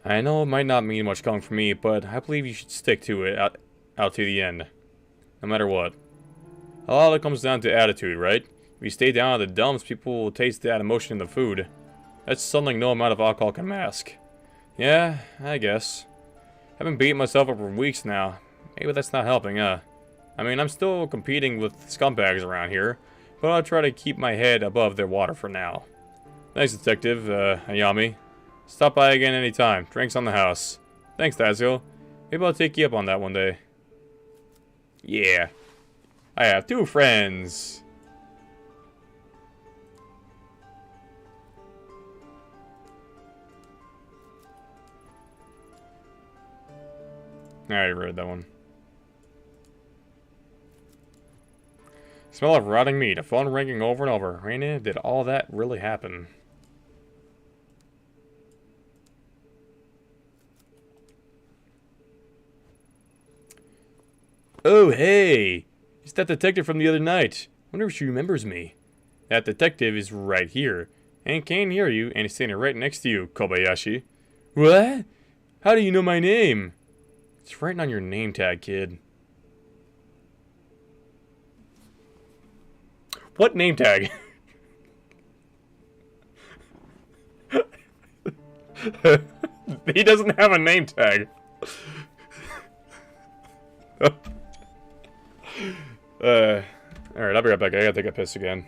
I know it might not mean much coming from me, but I believe you should stick to it out to the end, no matter what. A lot of it comes down to attitude, right? If you stay down in the dumps, people will taste that emotion in the food. That's something no amount of alcohol can mask. Yeah, I guess. I've been beating myself up for weeks now. Maybe that's not helping, huh? I mean, I'm still competing with scumbags around here, but I'll try to keep my head above their water for now. Thanks, Detective, Ayami. Stop by again anytime. Drinks on the house. Thanks, Dazio. Maybe I'll take you up on that one day. Yeah. I have 2 friends. I already read that one. Smell of rotting meat. A phone ringing over and over. Raina, did all that really happen? Oh, hey! It's that detective from the other night. Wonder if she remembers me. That detective is right here, and can hear you, and is standing right next to you, Kobayashi. What? How do you know my name? It's written on your name tag, kid. What name tag? He doesn't have a name tag. Alright, I'll be right back. I gotta take a piss again.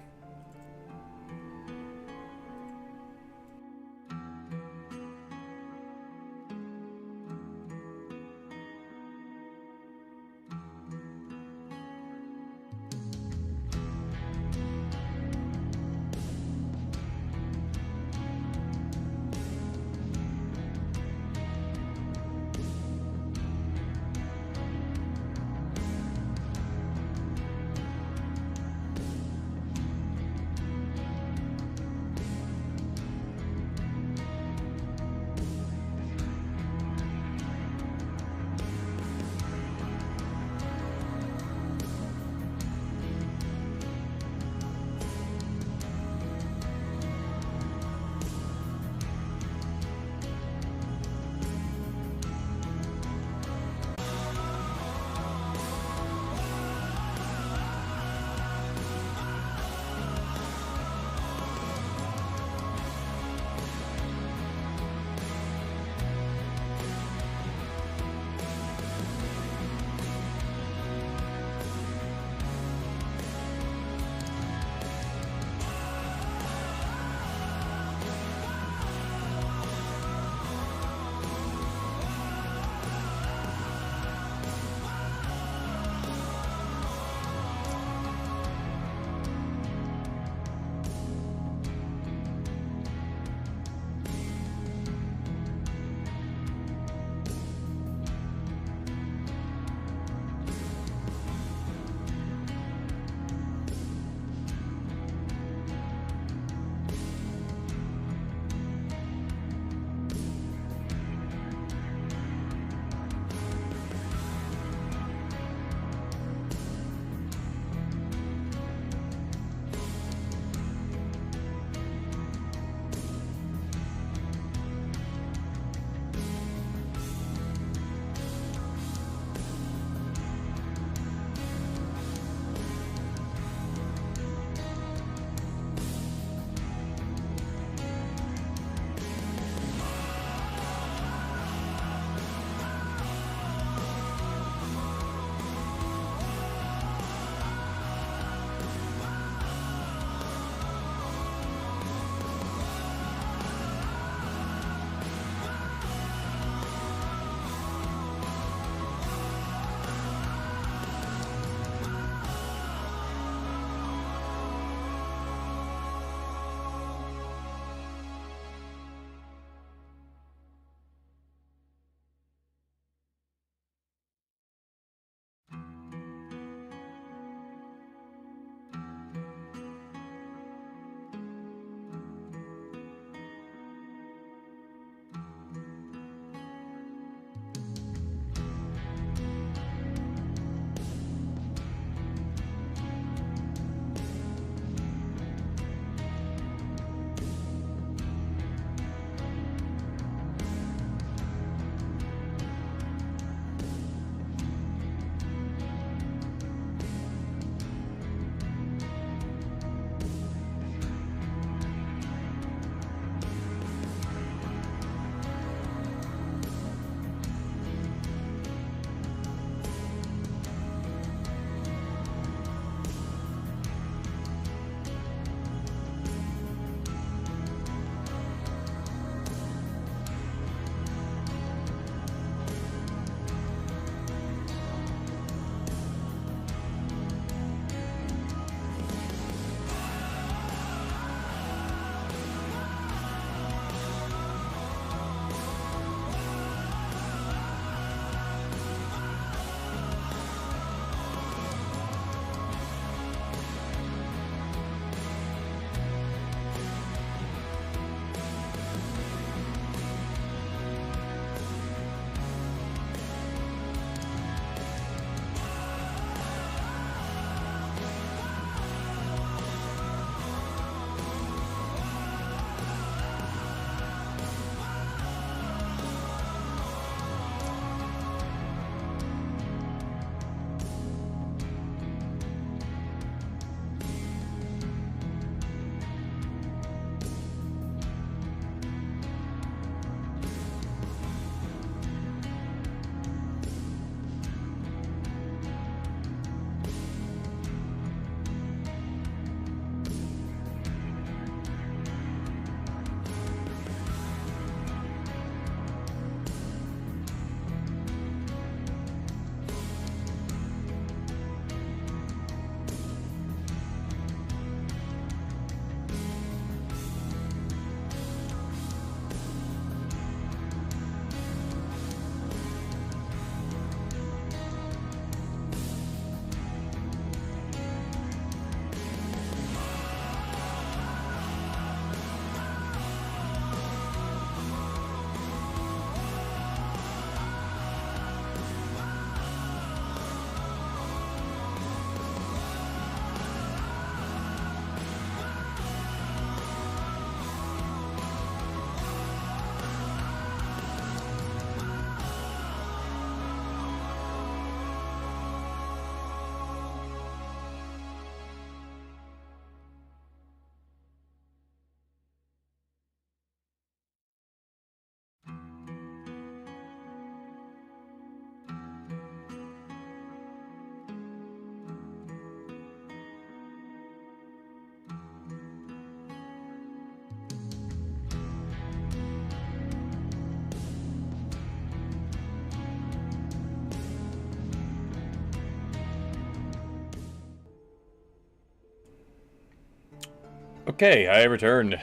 Okay, I returned.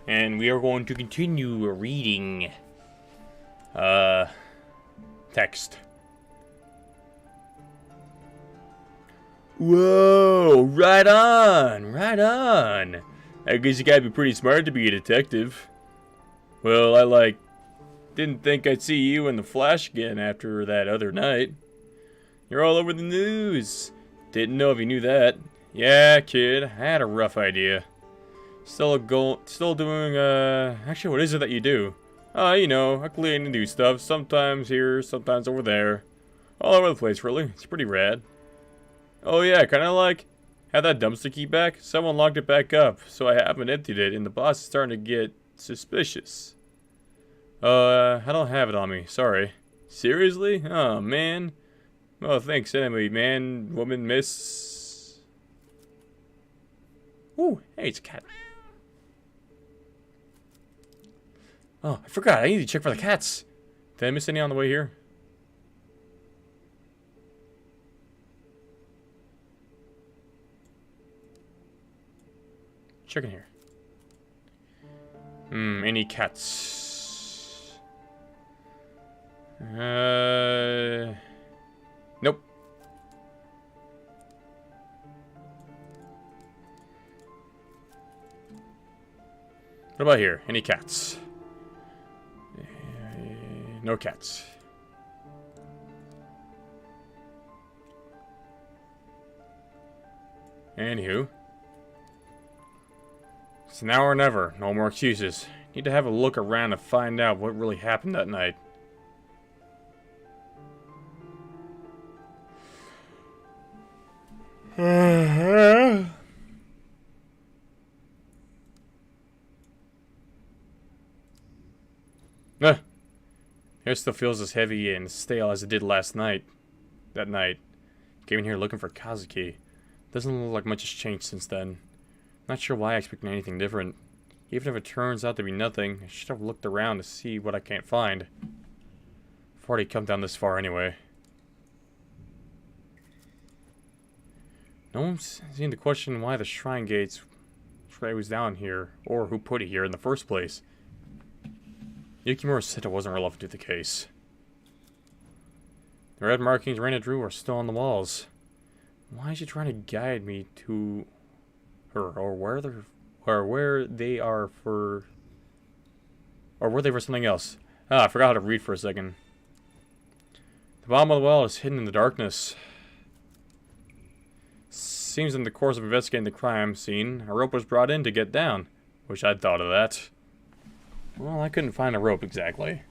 And we are going to continue reading text. Whoa, right on, right on. I guess you gotta be pretty smart to be a detective. Well, I didn't think I'd see you in the flash again after that other night. You're all over the news. Didn't know if you knew that. Yeah, kid, I had a rough idea. Still doing, actually, what is it that you do? You know, I clean and do stuff. Sometimes here, sometimes over there. All over the place, really. It's pretty rad. Oh yeah, kinda like, had that dumpster key back? Someone locked it back up, so I haven't emptied it, and the boss is starting to get suspicious. I don't have it on me, sorry. Seriously? Oh, man. Well, thanks anyway, man, woman, miss. Ooh, hey, it's a cat. Oh, I forgot, I need to check for the cats. Did I miss any on the way here? Check in here. Any cats? Nope. What about here? Any cats? No cats. Anywho. It's now or never. No more excuses. Need to have a look around to find out what really happened that night. Hair still feels as heavy and stale as it did last night. That night. Came in here looking for Kazuki. Doesn't look like much has changed since then. Not sure why I expected anything different. Even if it turns out to be nothing, I should have looked around to see what I can't find. I've already come down this far anyway. No one's seen to question why the shrine gates was down here, or who put it here in the first place. Yukimura said it wasn't relevant to the case. The red markings Reina drew are still on the walls. Why is she trying to guide me to her, or were they for something else? I forgot how to read for a second. The bottom of the well is hidden in the darkness. Seems in the course of investigating the crime scene, a rope was brought in to get down. Wish I'd thought of that. Well, I couldn't find a rope exactly.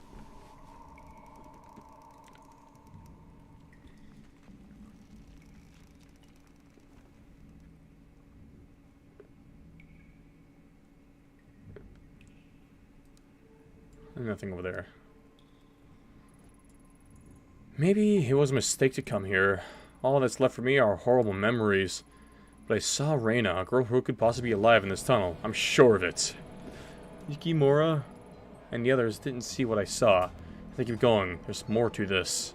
Nothing over there. Maybe it was a mistake to come here. All that's left for me are horrible memories. But I saw Reina, a girl who could possibly be alive in this tunnel. I'm sure of it. Yukimura and the others didn't see what I saw. They keep going. There's more to this.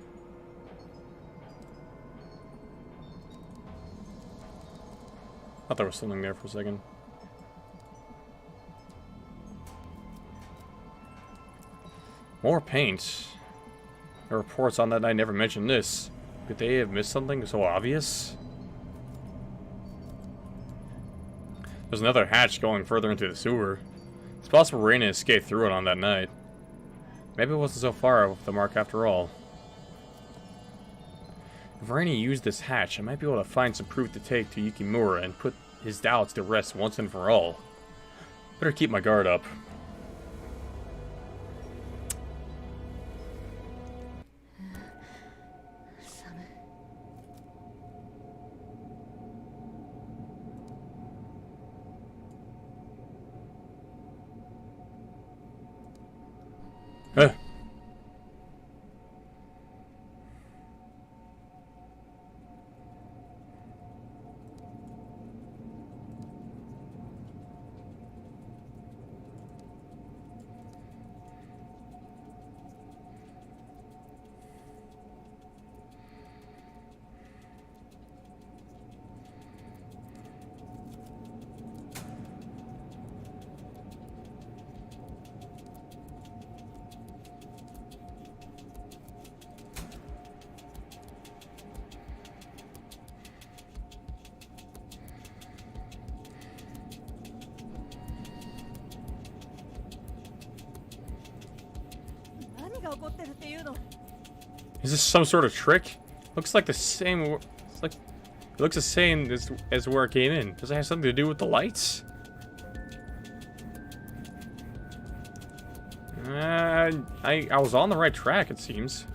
Thought there was something there for a second. More paint. The reports on that night never mentioned this. Could they have missed something so obvious? There's another hatch going further into the sewer. It's possible Reina escaped through it on that night. Maybe it wasn't so far off the mark after all. If Reina used this hatch, I might be able to find some proof to take to Yukimura and put his doubts to rest once and for all. Better keep my guard up. Is this some sort of trick? Looks like the same. It's like it looks the same as where it came in. Does it have something to do with the lights? I was on the right track, it seems.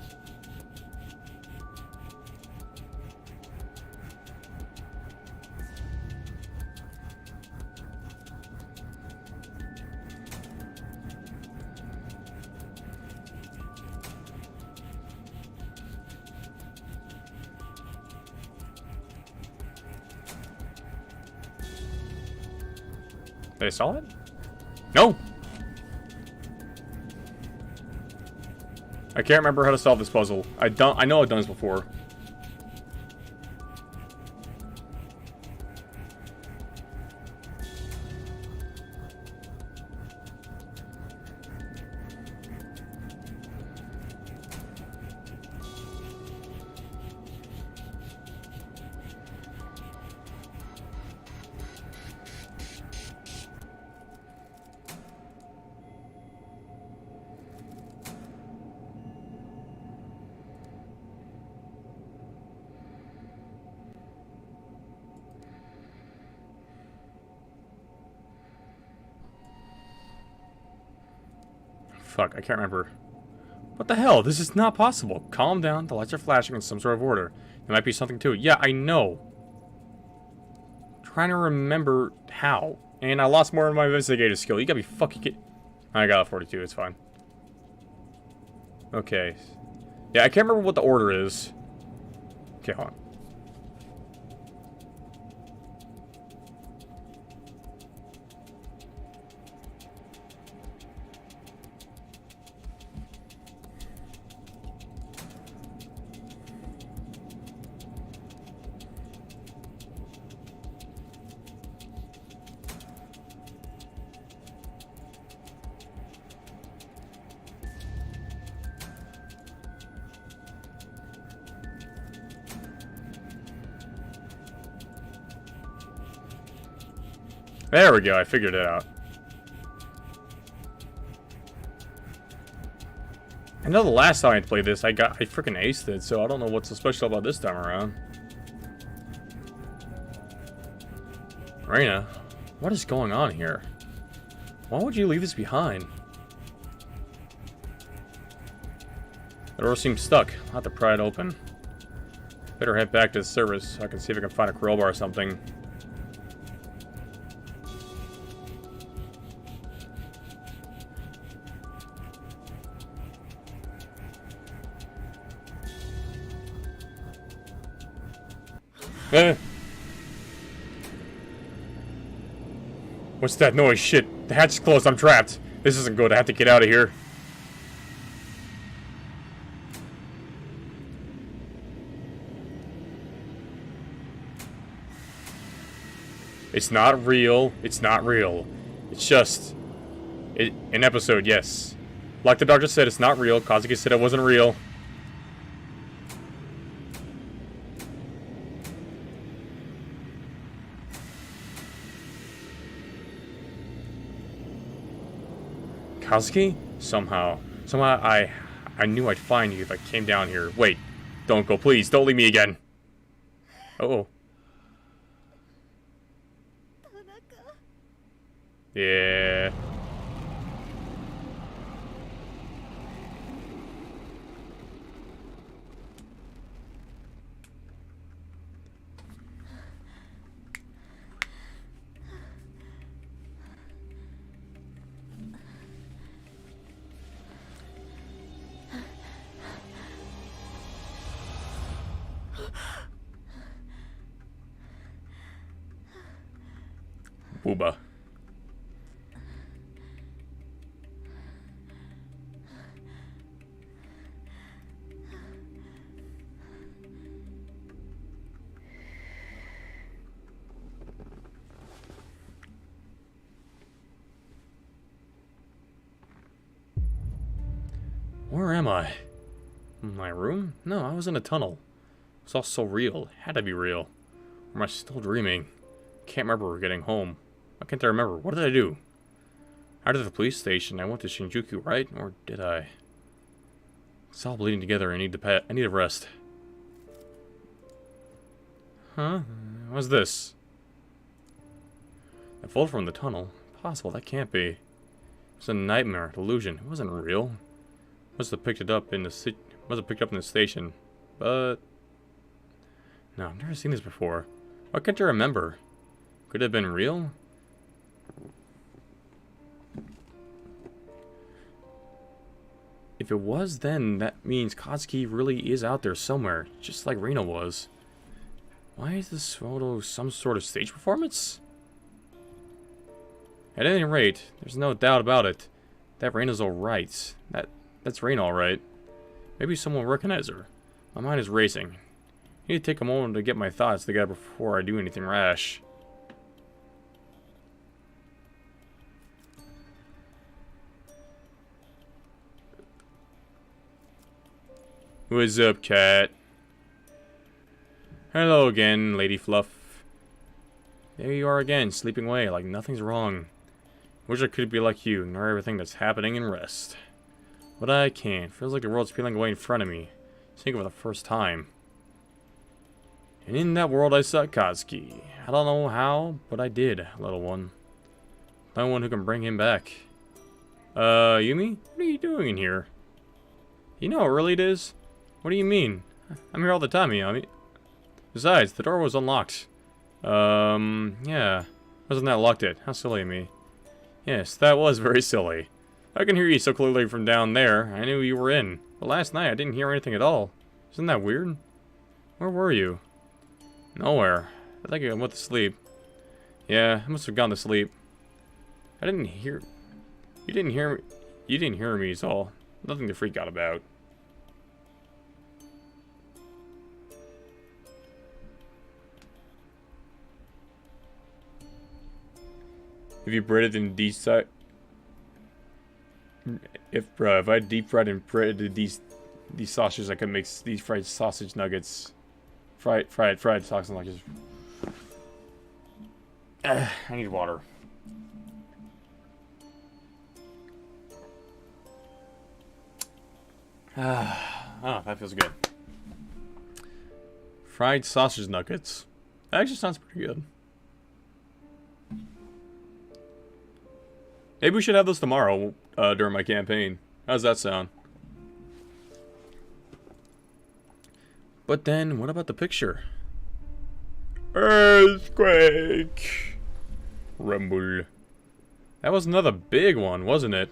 They saw it? No! I can't remember how to solve this puzzle. I know I've done this before. Fuck, I can't remember. What the hell? This is not possible. Calm down. The lights are flashing in some sort of order. There might be something to it. Yeah, I know. Trying to remember how. And I lost more of my investigative skill. You gotta be fucking kidding. I got a 42. It's fine. Okay. Yeah, I can't remember what the order is. Okay, hold on. There we go, I figured it out. I know the last time I played this, I freaking aced it, so I don't know what's so special about this time around. Reina, what is going on here? Why would you leave this behind? The door seems stuck. I'll have to pry it open. Better head back to the service so I can see if I can find a crowbar or something. What's that noise? Shit. The hatch is closed. I'm trapped. This isn't good. I have to get out of here. It's not real. It's not real. It's just... an episode, yes. Like the doctor said, it's not real. Kazuki said it wasn't real. Kazuki? Somehow I knew I'd find you if I came down here. Wait, don't go, please. Don't leave me again. Uh-oh. Yeah. Booba. Where am I? In my room? No, I was in a tunnel. It's all so real. It had to be real. Or am I still dreaming? Can't remember getting home. Why can't I remember? What did I do? Out of the police station, I went to Shinjuku, right? Or did I? It's all bleeding together. I need a rest. Huh? What's this? A fold from the tunnel. Possible. That can't be. It was a nightmare, delusion. It wasn't real. Must have picked it up in the station, but no, I've never seen this before. Why can't I remember? Could it have been real? If it was, then that means Katsuki really is out there somewhere, just like Reno was. Why is this photo some sort of stage performance? At any rate, there's no doubt about it. That Reno's alright. That's Reno alright. Maybe someone will recognize her. My mind is racing. I need to take a moment to get my thoughts together before I do anything rash. What's up, cat? Hello again, Lady Fluff. There you are again, sleeping away like nothing's wrong. Wish I could be like you, know everything that's happening and rest. But I can't. Feels like the world's peeling away in front of me. Seeing it for the first time. And in that world I saw Katsuki. I don't know how, but I did, little one. No one who can bring him back. Yumi? What are you doing in here? You know how early it is? What do you mean? I'm here all the time, Yumi. Besides, the door was unlocked. Yeah. Wasn't that locked it? How silly of me. Yes, that was very silly. I can hear you so clearly from down there. I knew you were in. But last night I didn't hear anything at all. Isn't that weird? Where were you? Nowhere. I think I went to sleep. Yeah, I must have gone to sleep. I didn't hear... You didn't hear me... You didn't hear me, is all. Nothing to freak out about. If you breaded in these if I deep fried and breaded these sausages, I could make these fried sausage nuggets. Fried sausage nuggets. I need water. Oh, that feels good. Fried sausage nuggets. That actually sounds pretty good. Maybe we should have those tomorrow during my campaign. How does that sound? But then, what about the picture? Earthquake! Rumble. That was another big one, wasn't it?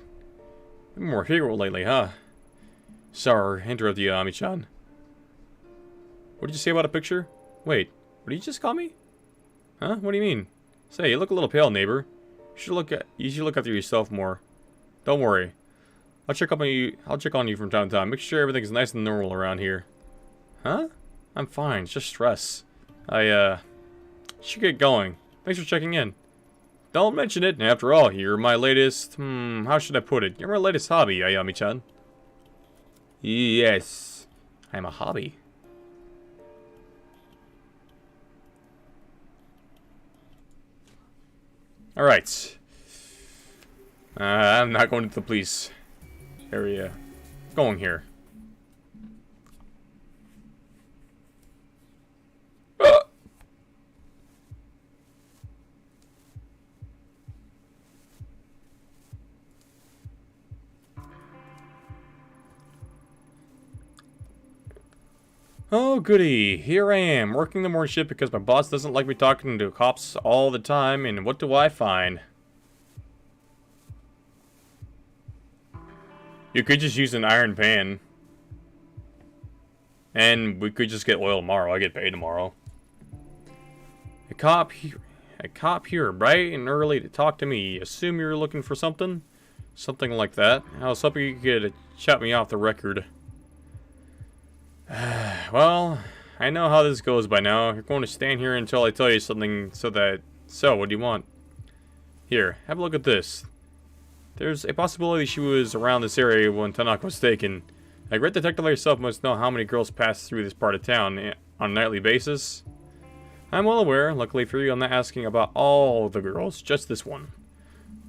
Been more hero lately, huh? Sorry, interrupt you, Ami-chan. What did you say about a picture? Wait, what did you just call me? Huh? What do you mean? Say, you look a little pale, neighbor. You should look after yourself more. Don't worry. I'll check on you from time to time. Make sure everything's nice and normal around here. Huh? I'm fine. It's just stress. I should get going. Thanks for checking in. Don't mention it. After all, you're my latest... how should I put it? You're my latest hobby, Ayami-chan. Yes. I'm a hobby. Alright. I'm not going to the police area. Going here. Oh, goody. Here I am, working the morning shift because my boss doesn't like me talking to cops all the time, and what do I find? You could just use an iron pan. And we could just get oil tomorrow. I get paid tomorrow. A cop here bright and early to talk to me. Assume you're looking for something? Something like that. I was hoping you could chat me off the record. Well, I know how this goes by now. You're going to stand here until I tell you something So, what do you want? Here, have a look at this. There's a possibility she was around this area when Tanaka was taken. A great detective like yourself must know how many girls pass through this part of town on a nightly basis. I'm well aware. Luckily for you, I'm not asking about all the girls, just this one.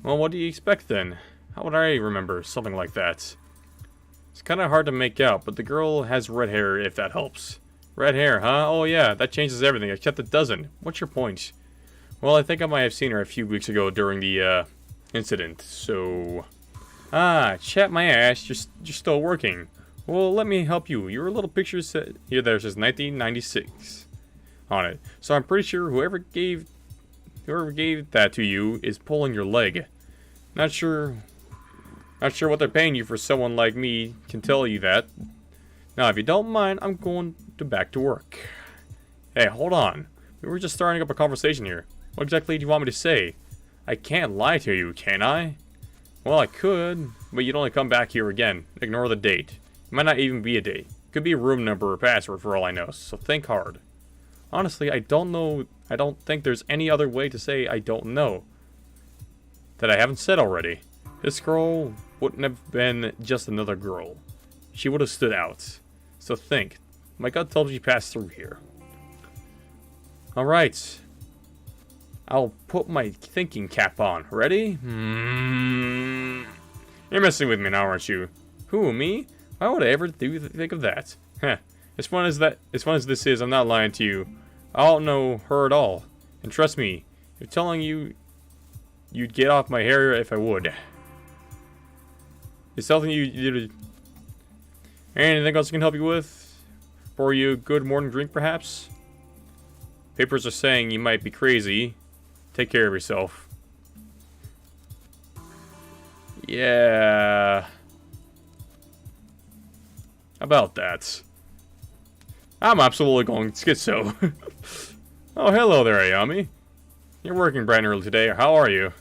Well, what do you expect then? How would I remember something like that? It's kind of hard to make out, but the girl has red hair, if that helps. Red hair, huh? Oh yeah, that changes everything, except it doesn't. What's your point? Well, I think I might have seen her a few weeks ago during the, incident, so... Ah, chat my ass, you're still working. Well, let me help you. Your little picture said... Here, there says 1996 on it. So I'm pretty sure whoever gave that to you is pulling your leg. Not sure what they're paying you for. Someone like me can tell you that. Now, if you don't mind, I'm going back to work. Hey, hold on. We were just starting up a conversation here. What exactly do you want me to say? I can't lie to you, can I? Well, I could, but you'd only come back here again. Ignore the date. It might not even be a date. It could be a room number or password for all I know, so think hard. Honestly, I don't know. I don't think there's any other way to say I don't know. That I haven't said already. This girl wouldn't have been just another girl. She would have stood out. So think. My gut tells me she passed through here. Alright. I'll put my thinking cap on. Ready? You're messing with me now, aren't you? Who, me? Why would I ever think of that? Heh. As fun as this is, I'm not lying to you. I don't know her at all. And trust me, if telling you you'd get off my hair if I would. Is something you did. Anything else I can help you with? Pour you a good morning drink, perhaps? Papers are saying you might be crazy. Take care of yourself. Yeah. About that. I'm absolutely going schizo. Oh, hello there, Ayami. You're working bright and early today. How are you?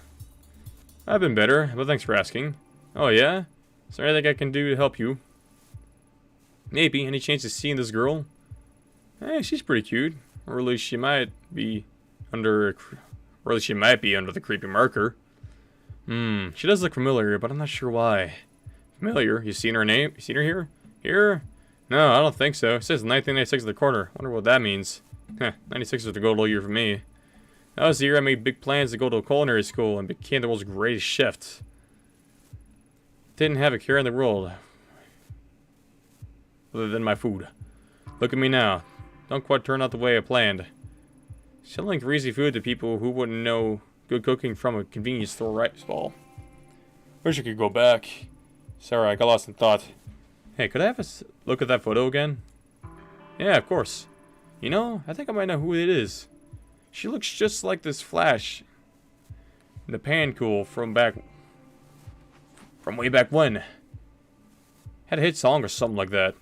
I've been better, but thanks for asking. Oh, yeah? Is there anything I can do to help you? Maybe. Any chance of seeing this girl? Hey, she's pretty cute. Or at least she might be under the creepy marker. She does look familiar, but I'm not sure why. Familiar? You seen her name? You seen her here? Here? No, I don't think so. It says 1996 at the corner. Wonder what that means. Heh, 96 was the good old year for me. That was the year I made big plans to go to a culinary school and became the world's greatest chef. Didn't have a care in the world. Other than my food. Look at me now. Don't quite turn out the way I planned. Selling greasy food to people who wouldn't know good cooking from a convenience store right stall. Wish I could go back. Sorry, I got lost in thought. Hey, could I have a look at that photo again? Yeah, of course. You know, I think I might know who it is. She looks just like this Flash. The Pan-Cool from way back when. Had a hit song or something like that.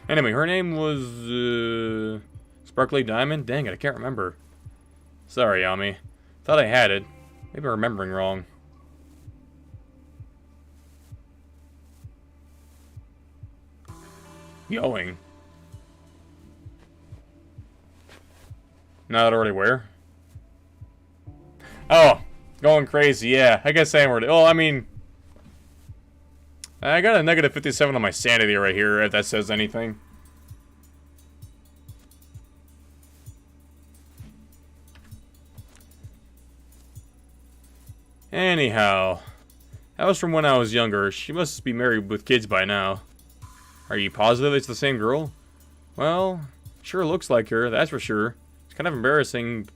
Anyway, her name was, Sparkly Diamond? Dang it, I can't remember. Sorry, Yami. Thought I had it. Maybe I'm remembering wrong. Going. Not already where? Oh, going crazy, yeah. I guess I am already. Oh, I mean, I got a negative 57 on my sanity right here, if that says anything. Anyhow, that was from when I was younger. She must be married with kids by now. Are you positive it's the same girl? Well, sure looks like her, that's for sure. It's kind of embarrassing,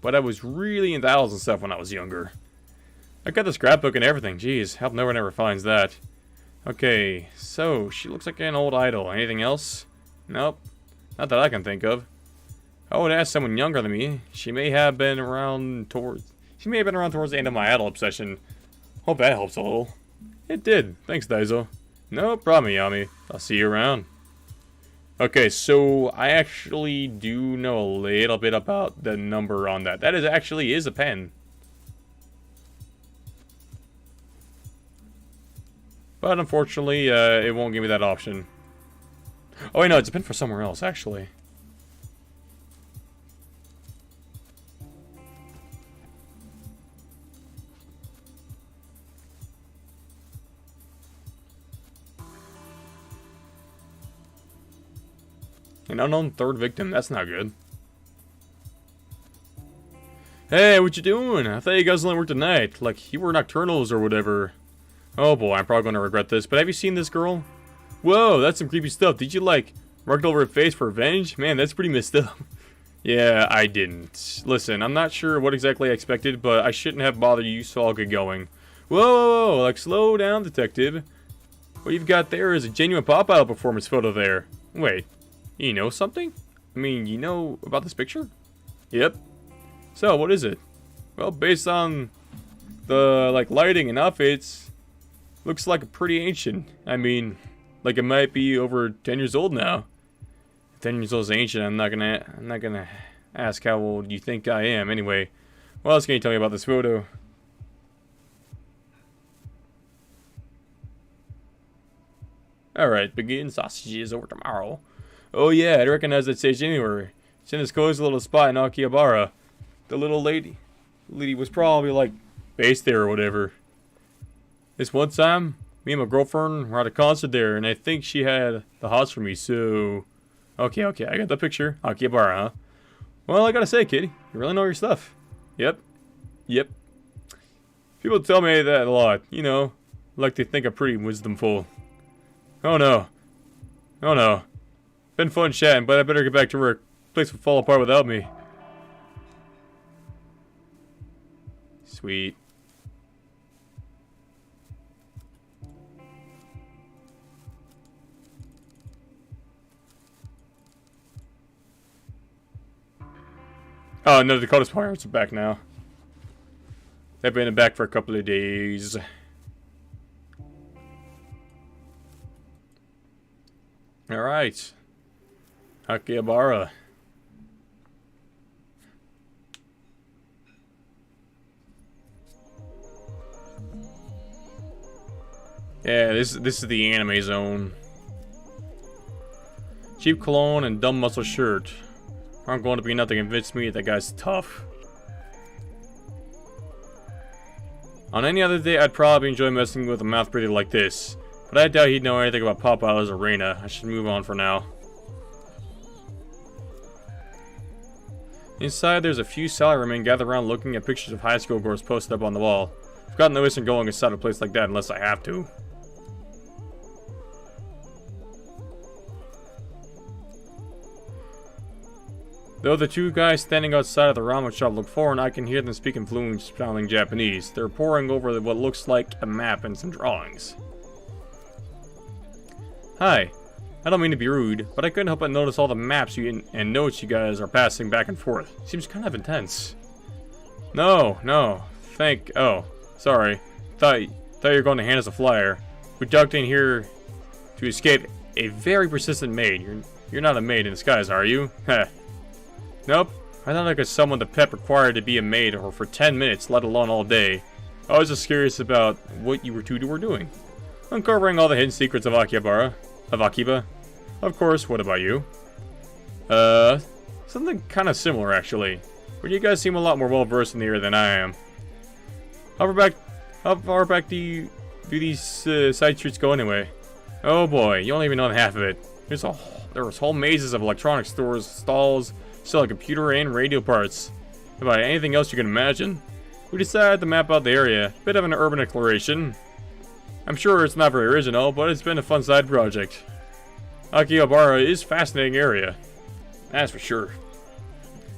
but I was really into owls and stuff when I was younger. I got the scrapbook and everything. Jeez, hope no one ever finds that. Okay, so she looks like an old idol. Anything else? Nope, not that I can think of. I would ask someone younger than me. She may have been around towards the end of my idol obsession. Hope that helps a little. It did. Thanks, Daizo. No problem, Yami. I'll see you around. Okay, so I actually do know a little bit about the number on that. That actually is a pen. But unfortunately, it won't give me that option. Oh, wait, no, it's a pen for somewhere else, actually. An unknown third victim, that's not good. Hey, what you doing? I thought you guys only worked tonight, like you were nocturnals or whatever. Oh boy, I'm probably gonna regret this, but have you seen this girl? Whoa, that's some creepy stuff. Did you, like, mark it over her face for revenge? Man, that's pretty messed up. Yeah, I didn't. Listen, I'm not sure what exactly I expected, but I shouldn't have bothered you, so I'll get going. Whoa, like, slow down, detective. What you've got there is a genuine pop-out performance photo there. Wait, you know something? I mean, you know about this picture? Yep. So, what is it? Well, based on the, like, lighting and outfits, looks like a pretty ancient. I mean, like it might be over 10 years old now. 10 years old is ancient. I'm not gonna ask how old you think I am. Anyway, what else can you tell me about this photo? Alright, begin sausages over tomorrow. Oh yeah, I'd recognize that stage anywhere. It's in this cozy little spot in Akihabara. The little lady was probably like based there or whatever. This one time, me and my girlfriend were at a concert there, and I think she had the hots for me, so... Okay, I got the picture. Akihabara, huh? Well, I gotta say, kid, you really know your stuff. Yep. People tell me that a lot, you know, like they think I'm pretty wisdomful. Oh no. Been fun chatting, but I better get back to work. Place will fall apart without me. Sweet. Oh no, the Dakota's pirates are back now. They've been back for a couple of days. Alright. Akihabara. Yeah, this is the anime zone. Cheap cologne and dumb muscle shirt. Aren't going to be enough to convince me that guy's tough. On any other day, I'd probably enjoy messing with a mouth breather like this. But I doubt he'd know anything about Popeye's arena. I should move on for now. Inside, there's a few salarymen gathered around looking at pictures of high school girls posted up on the wall. I've got no interest in going inside a place like that unless I have to. Though the two guys standing outside of the ramen shop look foreign, I can hear them speaking fluent sounding Japanese. They're poring over what looks like a map and some drawings. Hi. I don't mean to be rude, but I couldn't help but notice all the maps and notes you guys are passing back and forth. Seems kind of intense. No. Oh, sorry. Thought you were going to hand us a flyer. We ducked in here to escape a very persistent maid. You're not a maid in disguise, are you? Heh. Nope. I thought I could summon the pep required to be a maid or for 10 minutes, let alone all day. I was just curious about what you two were doing. Uncovering all the hidden secrets of Akihabara. Of Akiba. Of course, what about you? Something kind of similar, actually. But you guys seem a lot more well-versed in the area than I am. How far back do these side streets go anyway? Oh boy, you don't even know half of it. There was whole mazes of electronic stores, stalls, selling computer and radio parts. About anything else you can imagine. We decided to map out the area. Bit of an urban exploration. I'm sure it's not very original, but it's been a fun side project. Akihabara is a fascinating area. That's for sure.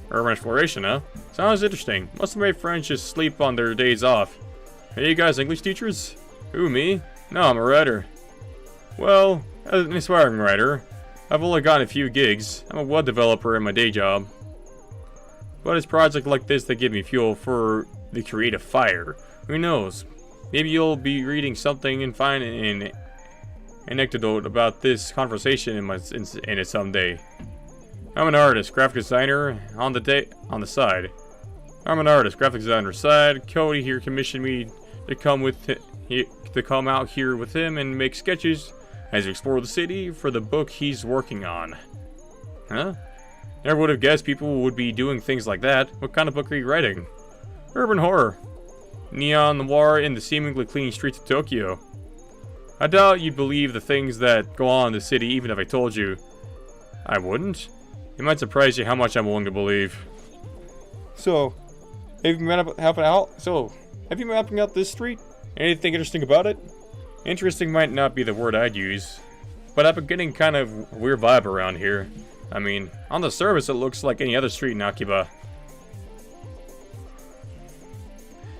Urban exploration, huh? Sounds interesting. Most of my friends just sleep on their days off. Hey, you guys English teachers? Who, me? No, I'm a writer. Well, as an aspiring writer, I've only gotten a few gigs. I'm a web developer in my day job. But it's projects like this that give me fuel for the creative fire. Who knows? Maybe you'll be reading something and find an anecdote about this conversation in it someday. I'm an artist, graphic designer on the side. I'm an artist, graphic designer side. Cody here commissioned me to come out here with him and make sketches as we explore the city for the book he's working on. Huh? Never would have guessed people would be doing things like that. What kind of book are you writing? Urban horror. Neon noir in the seemingly clean streets of Tokyo. I doubt you'd believe the things that go on in the city even if I told you. I wouldn't? It might surprise you how much I'm willing to believe. So, have you been mapping out this street? Anything interesting about it? Interesting might not be the word I'd use, but I've been getting kind of a weird vibe around here. I mean, on the surface it looks like any other street in Akiba.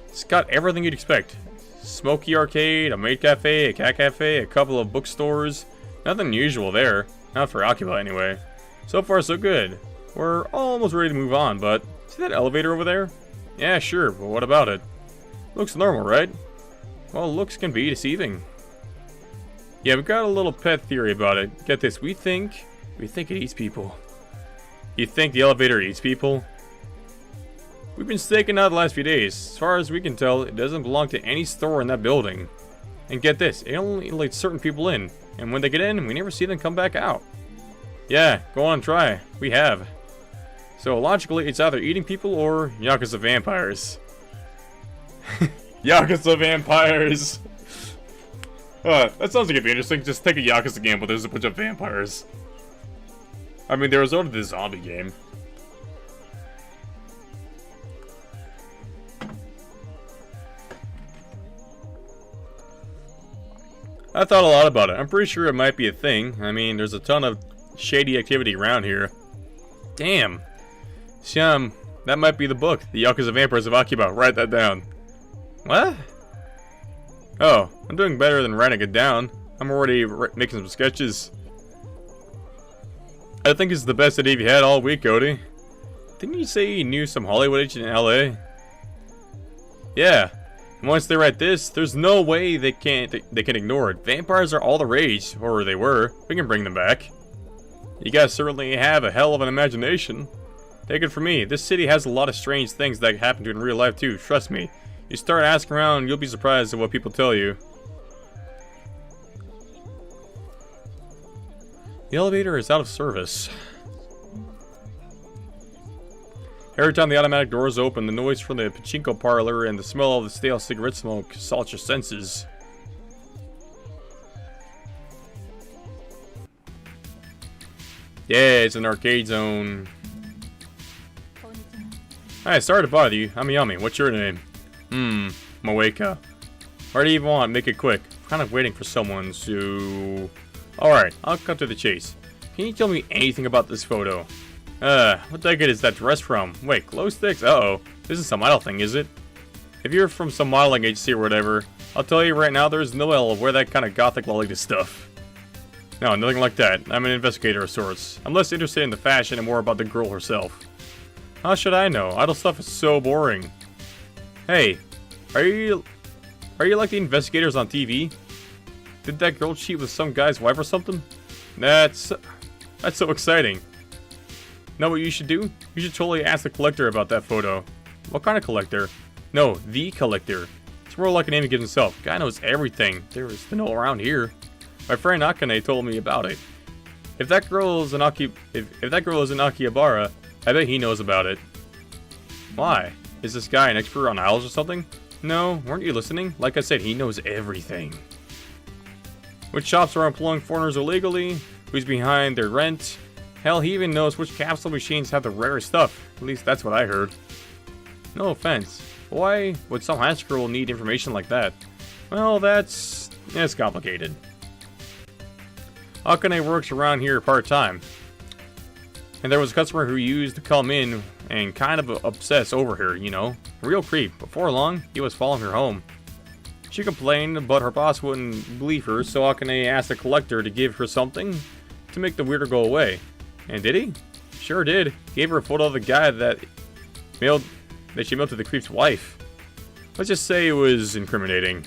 It's got everything you'd expect. Smoky arcade, a maid cafe, a cat cafe, a couple of bookstores. Nothing unusual there. Not for Akiba anyway. So far so good. We're almost ready to move on, but see that elevator over there? Yeah, sure, but what about it? Looks normal, right? Well, looks can be deceiving. Yeah, we've got a little pet theory about it. Get this, we think it eats people. You think the elevator eats people? We've been staking out the last few days. As far as we can tell, it doesn't belong to any store in that building. And get this, it only lets certain people in. And when they get in, we never see them come back out. Yeah, go on and try. We have. So logically, it's either eating people or Yakuza vampires. Yakuza vampires! That sounds like it'd be interesting. Just take a Yakuza game, but there's a bunch of vampires. I mean, there was already the zombie game. I thought a lot about it. I'm pretty sure it might be a thing. I mean, there's a ton of shady activity around here. Damn. Siam, that might be the book. The Yakuza Vampires of Akiba. Write that down. What? Oh, I'm doing better than writing it down. I'm already making some sketches. I think it's the best idea you had all week, Cody. Didn't you say you knew some Hollywood agent in LA? Yeah. And once they write this, there's no way they can ignore it. Vampires are all the rage, or they were. We can bring them back. You guys certainly have a hell of an imagination. Take it from me, this city has a lot of strange things that happen to in real life too, trust me. You start asking around, you'll be surprised at what people tell you. The elevator is out of service. Every time the automatic doors open, the noise from the pachinko parlor and the smell of the stale cigarette smoke assault your senses. Yeah, it's an arcade zone. Hi, sorry to bother you. I'm Yami. What's your name? Moeka. Where do you even want? Make it quick. I'm kind of waiting for someone, so... Alright, I'll cut to the chase. Can you tell me anything about this photo? What decade is that dress from? Wait, glow sticks? Uh-oh. This is some idol thing, is it? If you're from some modeling agency or whatever, I'll tell you right now, there's no hell of wear that kind of gothic lolita stuff. No, nothing like that. I'm an investigator of sorts. I'm less interested in the fashion and more about the girl herself. How should I know? Idol stuff is so boring. Hey, are you like the investigators on TV? Did that girl cheat with some guy's wife or something? That's so exciting. Know what you should do? You should totally ask the collector about that photo. What kind of collector? No, the collector. It's more like a name he gives himself. Guy knows everything there is to know around here. My friend Akane told me about it. If that girl is an Akihabara, I bet he knows about it. Why? Is this guy an expert on owls or something? No, weren't you listening? Like I said, he knows everything. Which shops are employing foreigners illegally? Who's behind their rent? Hell, he even knows which capsule machines have the rarest stuff. At least that's what I heard. No offense. Why would some high school need information like that? Well, it's complicated. Akane works around here part-time. And there was a customer who used to come in and kind of obsess over her, you know. Real creep. Before long, he was following her home. She complained, but her boss wouldn't believe her, so Akane asked the collector to give her something to make the weirdo go away. And did he? Sure did. Gave her a photo of the guy that she mailed to the creep's wife. Let's just say it was incriminating.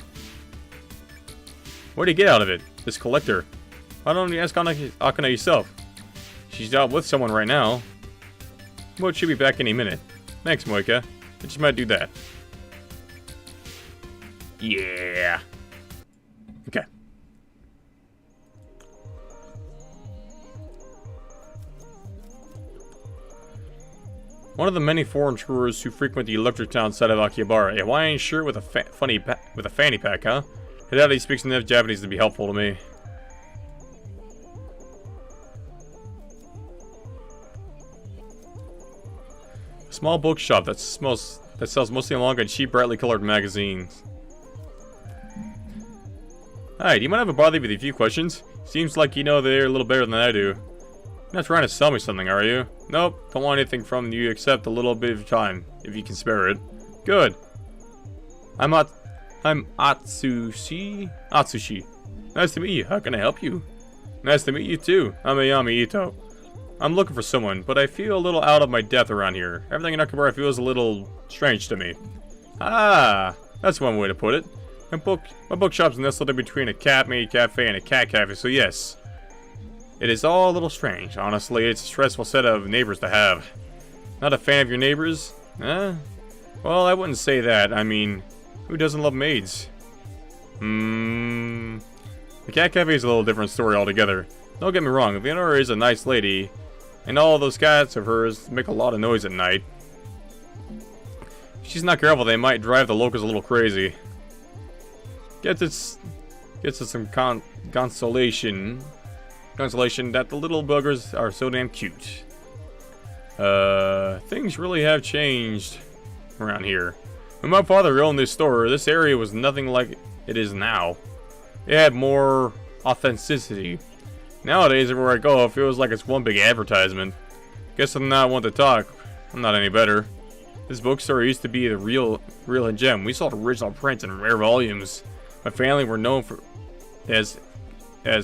What did you get out of it? This collector. Why don't you ask Akane yourself? She's out with someone right now. But she'll be back any minute. Thanks, Moika. I just might do that. Yeah. Okay. One of the many foreign tourists who frequent the Electric Town side of Akihabara. A Hawaiian shirt with a fanny pack, huh? I doubt he speaks enough Japanese to be helpful to me. A small bookshop that sells mostly manga and cheap, brightly colored magazines. Hi, do you mind if I bother you with a few questions? Seems like you know the area a little better than I do. You're not trying to sell me something, are you? Nope, don't want anything from you except a little bit of time, if you can spare it. Good. I'm Atsushi. Atsushi. Nice to meet you. How can I help you? Nice to meet you too. I'm Ayami Ito. I'm looking for someone, but I feel a little out of my depth around here. Everything in Nakamura feels a little strange to me. Ah, that's one way to put it. My bookshop's nestled in between a cat-made cafe and a cat cafe, so yes. It is all a little strange. Honestly, it's a stressful set of neighbors to have. Not a fan of your neighbors? Well, I wouldn't say that. I mean, who doesn't love maids? The cat cafe is a little different story altogether. Don't get me wrong, the owner is a nice lady, and all those cats of hers make a lot of noise at night. If she's not careful, they might drive the locals a little crazy. Gets us some consolation that the little buggers are so damn cute. Things really have changed around here. When my father owned this store, this area was nothing like it is now. It had more authenticity. Nowadays, everywhere I go, it feels like it's one big advertisement. Guess I'm not one to talk. I'm not any better. This bookstore used to be the real gem. We sold original prints in rare volumes. My family were known for as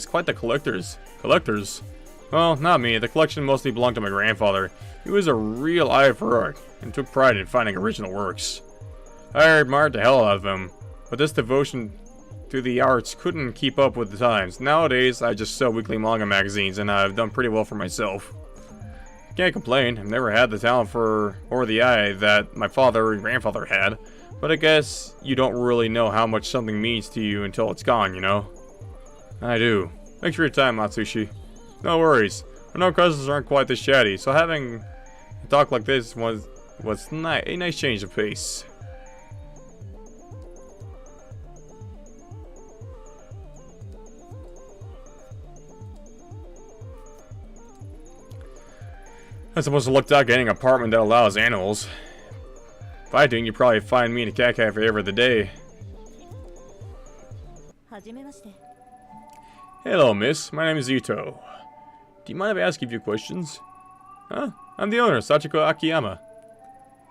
quite the collectors. Collectors? Well, not me. The collection mostly belonged to my grandfather. He was a real eye for art and took pride in finding original works. I admired the hell out of him, but this devotion to the arts couldn't keep up with the times. Nowadays, I just sell weekly manga magazines, and I've done pretty well for myself. Can't complain. I've never had the talent or the eye that my father and grandfather had, but I guess you don't really know how much something means to you until it's gone, you know? I do. Thanks for your time, Matsushi. No worries. I know cousins aren't quite this chatty, so having a talk like this was a nice change of pace. I'm supposed to look out getting an apartment that allows animals. If I didn't, you'd probably find me in a cat cafe every other day. Hello, miss. My name is Ito. Do you mind if I ask you a few questions? Huh? I'm the owner, Sachiko Akiyama.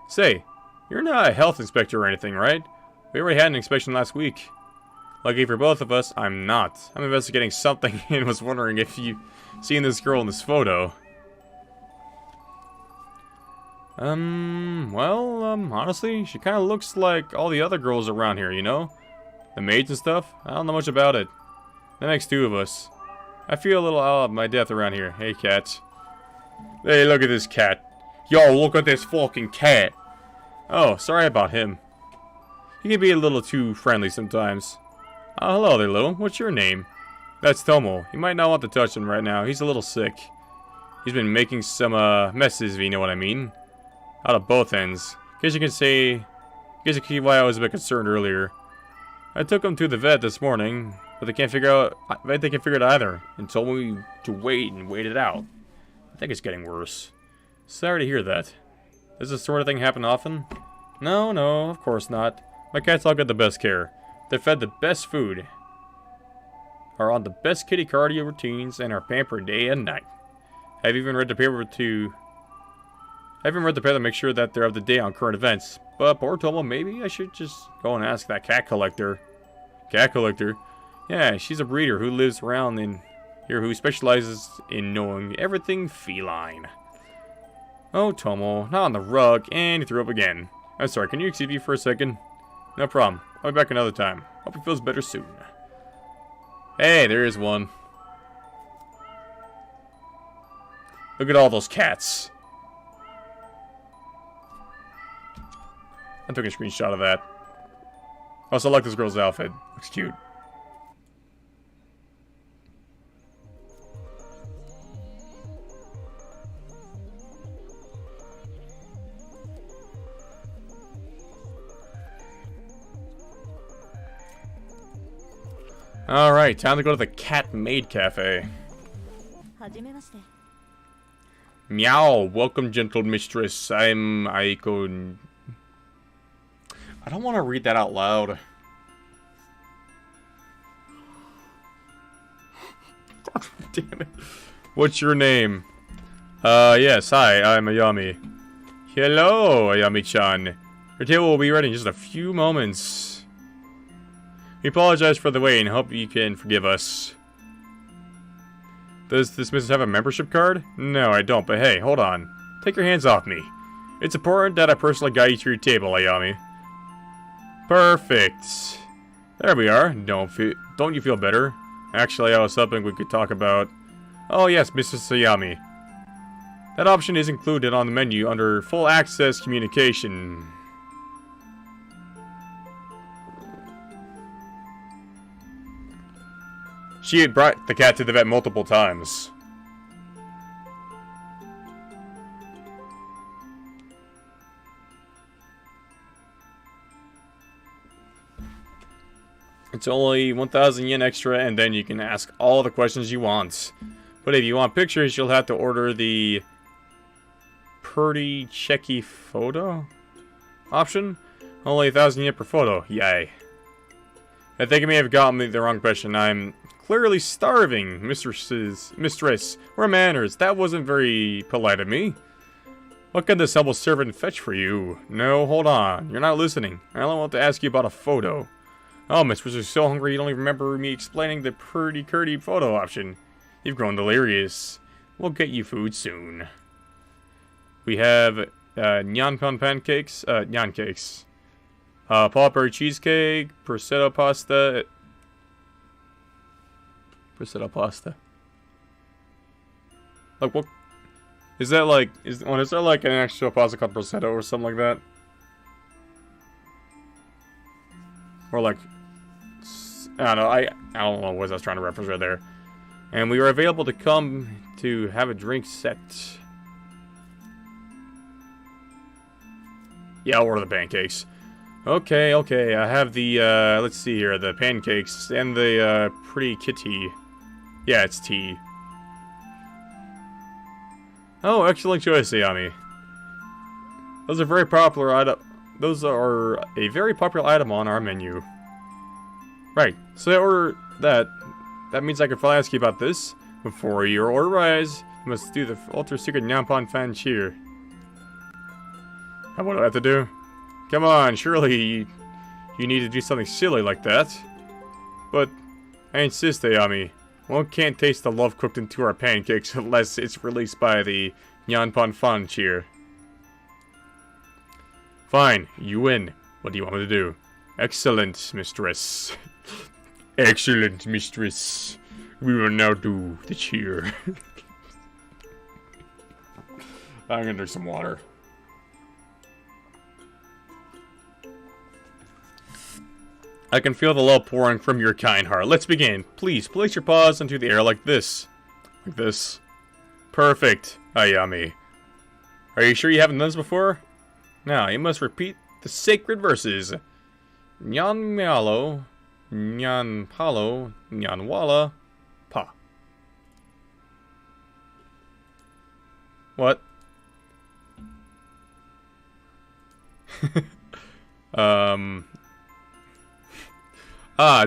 Say, you're not a health inspector or anything, right? We already had an inspection last week. Lucky for both of us, I'm not. I'm investigating something and was wondering if you've seen this girl in this photo. Honestly, she kind of looks like all the other girls around here, you know? The maids and stuff? I don't know much about it. That makes two of us. I feel a little out of my depth around here. Hey, cat. Hey, look at this cat. Yo, look at this fucking cat. Oh, sorry about him. He can be a little too friendly sometimes. Oh, hello there, little. What's your name? That's Tomo. You might not want to touch him right now. He's a little sick. He's been making some, messes, if you know what I mean. Out of both ends. Guess you can see why I was a bit concerned earlier. I took him to the vet this morning, but they can't figure it either, and told me to wait and wait it out. I think it's getting worse. Sorry to hear that. Does this sort of thing happen often? No, of course not. My cats all get the best care. They're fed the best food, are on the best kitty cardio routines, and are pampered day and night. I've even read the paper to make sure that they're up to date on current events. But poor Tomo, maybe I should just go and ask that cat collector. Cat collector? Yeah, she's a breeder who lives around in here who specializes in knowing everything feline. Oh, Tomo, not on the rug, and he threw up again. I'm sorry, can you excuse me for a second? No problem. I'll be back another time. Hope he feels better soon. Hey, there is one. Look at all those cats. I took a screenshot of that. Also, I like this girl's outfit. Looks cute. Alright, time to go to the Cat Maid Cafe. Meow, welcome gentle mistress. I'm Aiko. I don't want to read that out loud. Damn it. What's your name? Yes, hi, I'm Ayami. Hello, Ayami-chan. Your table will be ready in just a few moments. We apologize for the wait and hope you can forgive us. Does this business have a membership card? No, I don't, but hey, hold on. Take your hands off me. It's important that I personally guide you to your table, Ayami. Perfect. There we are. Don't you feel better? Actually, I was hoping we could talk about... Oh yes, Mrs. Ayami. That option is included on the menu under Full Access Communication. She had brought the cat to the vet multiple times. It's only 1,000 yen extra, and then you can ask all the questions you want. But if you want pictures, you'll have to order the Pretty Checky Photo option. Only 1,000 yen per photo. Yay. I think I may have gotten the wrong question. I'm clearly starving, mistress. Where manners? That wasn't very polite of me. What can this humble servant fetch for you? No, hold on. You're not listening. I only want to ask you about a photo. Oh, mistress, you're so hungry you don't even remember me explaining the pretty curdy photo option. You've grown delirious. We'll get you food soon. We have nyan pancakes, nyan cakes. Pawberry cheesecake, prosciutto pasta. Prosciutto pasta. Like what? Is that like is there like an actual pasta called prosciutto or something like that? Or like I don't know. I don't know what I was trying to reference right there. And we were available to come to have a drink set. Yeah, I'll order the pancakes. Okay. I have the, let's see here, the pancakes and the, pretty kitty. Yeah, it's tea. Oh, excellent choice, Ayami. Those are a very popular item on our menu. Right, so I order that. That means I can finally ask you about this. Before your order arrives, you must do the ultra secret Nyampon fan cheer. What do I have to do? Come on, surely you need to do something silly like that. But I insist, Ayami. One can't taste the love cooked into our pancakes unless it's released by the Nyampon fan cheer. Fine, you win. What do you want me to do? Excellent, mistress. Excellent, mistress. We will now do the cheer. I'm gonna drink some water. I can feel the love pouring from your kind heart. Let's begin. Please, place your paws into the air like this. Like this. Perfect, Ayami. Are you sure you haven't done this before? Now, you must repeat the sacred verses. Nyan Mialo, Nyan Palo, Nyan Wala, Pa. What?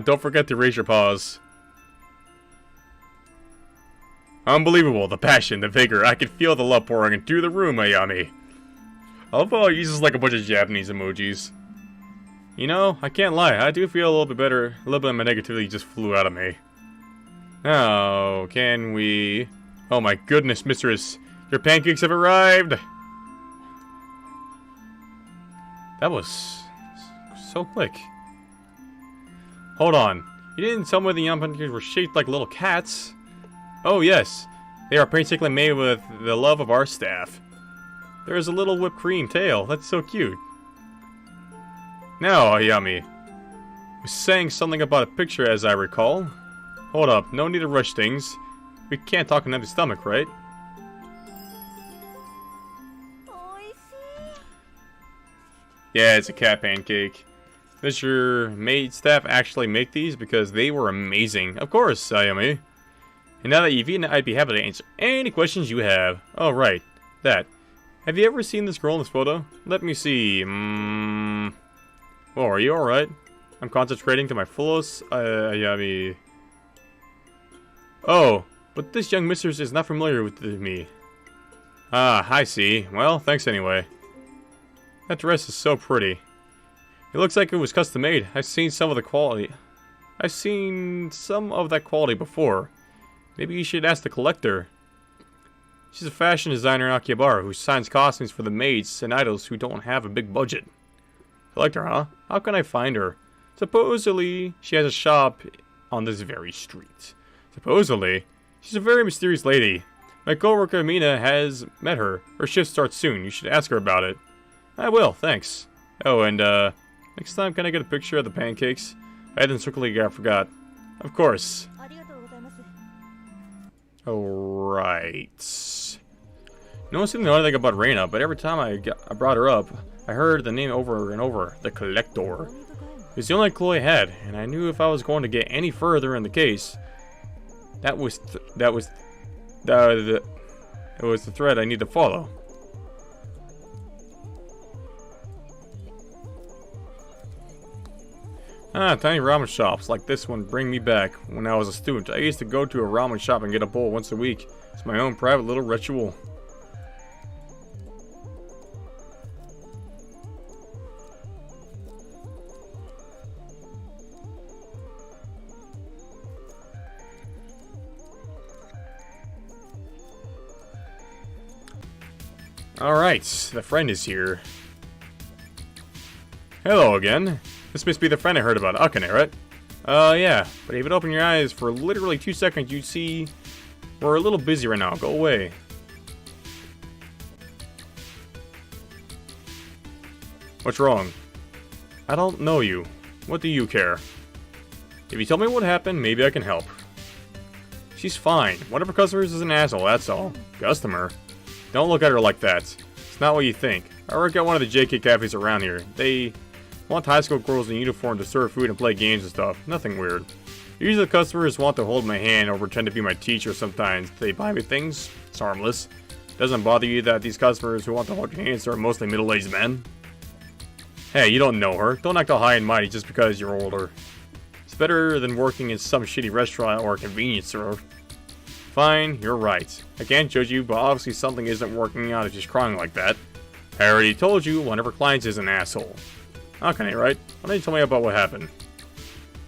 Don't forget to raise your paws. Unbelievable, the passion, the vigor. I can feel the love pouring into the room, Ayami. I love how it uses like a bunch of Japanese emojis. You know, I can't lie, I do feel a little bit better. A little bit of my negativity just flew out of me. Now, can we... Oh my goodness, mistress. Your pancakes have arrived! That was... so quick. Hold on. You didn't tell me the young pancakes were shaped like little cats. Oh yes. They are painstakingly made with the love of our staff. There is a little whipped cream tail. That's so cute. Now, Ayami. Was saying something about a picture as I recall. Hold up. No need to rush things. We can't talk on an empty stomach, right? Yeah, it's a cat pancake. Does your maid staff actually make these? Because they were amazing. Of course, Ayami. And now that you've eaten it, I'd be happy to answer any questions you have. Oh, right. That. Have you ever seen this girl in this photo? Let me see. Oh, are you alright? I'm concentrating to my fullest. Ayami. Oh, But this young mistress is not familiar with me. Ah, I see. Well, thanks anyway. That dress is so pretty. It looks like it was custom made. I've seen some of that quality before. Maybe you should ask the collector. She's a fashion designer in Akihabara who designs costumes for the maids and idols who don't have a big budget. Collector, huh? How can I find her? Supposedly, she has a shop on this very street. Supposedly, she's a very mysterious lady. My coworker Mina has met her. Her shift starts soon. You should ask her about it. I will, thanks. Oh, and next time can I get a picture of the pancakes? I didn't quickly, I forgot. Of course. Alright. No one seemed to know anything about Reina, but every time I brought her up, I heard the name over and over. The Collector. It was the only clue I had, and I knew if I was going to get any further in the case, it was the thread I need to follow. Ah, tiny ramen shops like this one bring me back. When I was a student, I used to go to a ramen shop and get a bowl once a week. It's my own private little ritual. Alright, the friend is here. Hello again. This must be the friend I heard about, Akane, right? Yeah, but if you open your eyes for literally 2 seconds, you'd see we're a little busy right now. Go away. What's wrong? I don't know you. What do you care? If you tell me what happened, maybe I can help. She's fine. One of her customers is an asshole, that's all. Customer? Don't look at her like that. It's not what you think. I work at one of the JK cafes around here. They want high school girls in uniform to serve food and play games and stuff. Nothing weird. Usually the customers want to hold my hand or pretend to be my teacher sometimes. They buy me things. It's harmless. Doesn't bother you that these customers who want to hold your hands are mostly middle-aged men? Hey, you don't know her. Don't act all high and mighty just because you're older. It's better than working in some shitty restaurant or a convenience store. Fine, you're right. I can't judge you, but obviously something isn't working out if she's crying like that. I already told you, one of her clients is an asshole. Okay, right? Why don't you tell me about what happened?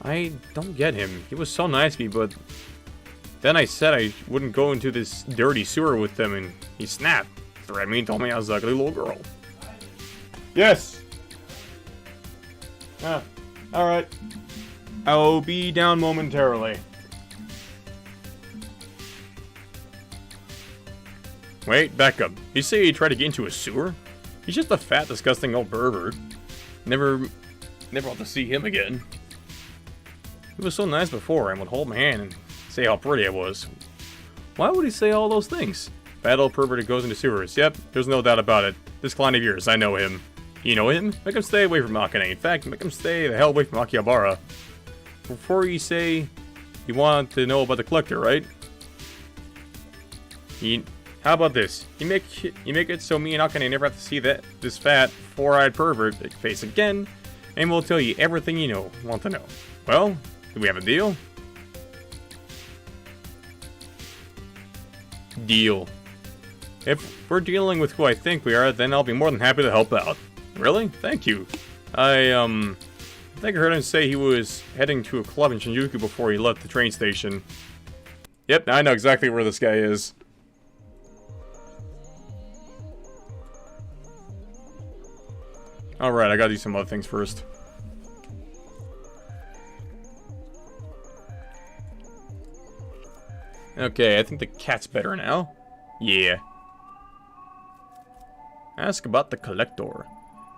I don't get him. He was so nice to me, but then I said I wouldn't go into this dirty sewer with them, and he snapped. Threatened me and told me I was an ugly little girl. Yes! Ah, alright. I'll be down momentarily. Wait, back up. You say he tried to get into a sewer? He's just a fat, disgusting old pervert. Never want to see him again. He was so nice before and would hold my hand and say how pretty I was. Why would he say all those things? Bad old pervert who goes into sewers. Yep, there's no doubt about it. This client of yours, I know him. You know him? Make him stay away from Akane. In fact, make him stay the hell away from Akihabara. Before you say you want to know about the collector, right? How about this? You make it so me and Akane never have to see this fat, four-eyed pervert face again, and we'll tell you everything you want to know. Well, do we have a deal? Deal. If we're dealing with who I think we are, then I'll be more than happy to help out. Really? Thank you. I think I heard him say he was heading to a club in Shinjuku before he left the train station. Yep, I know exactly where this guy is. Alright, I gotta do some other things first. Okay, I think the cat's better now. Yeah. Ask about the collector.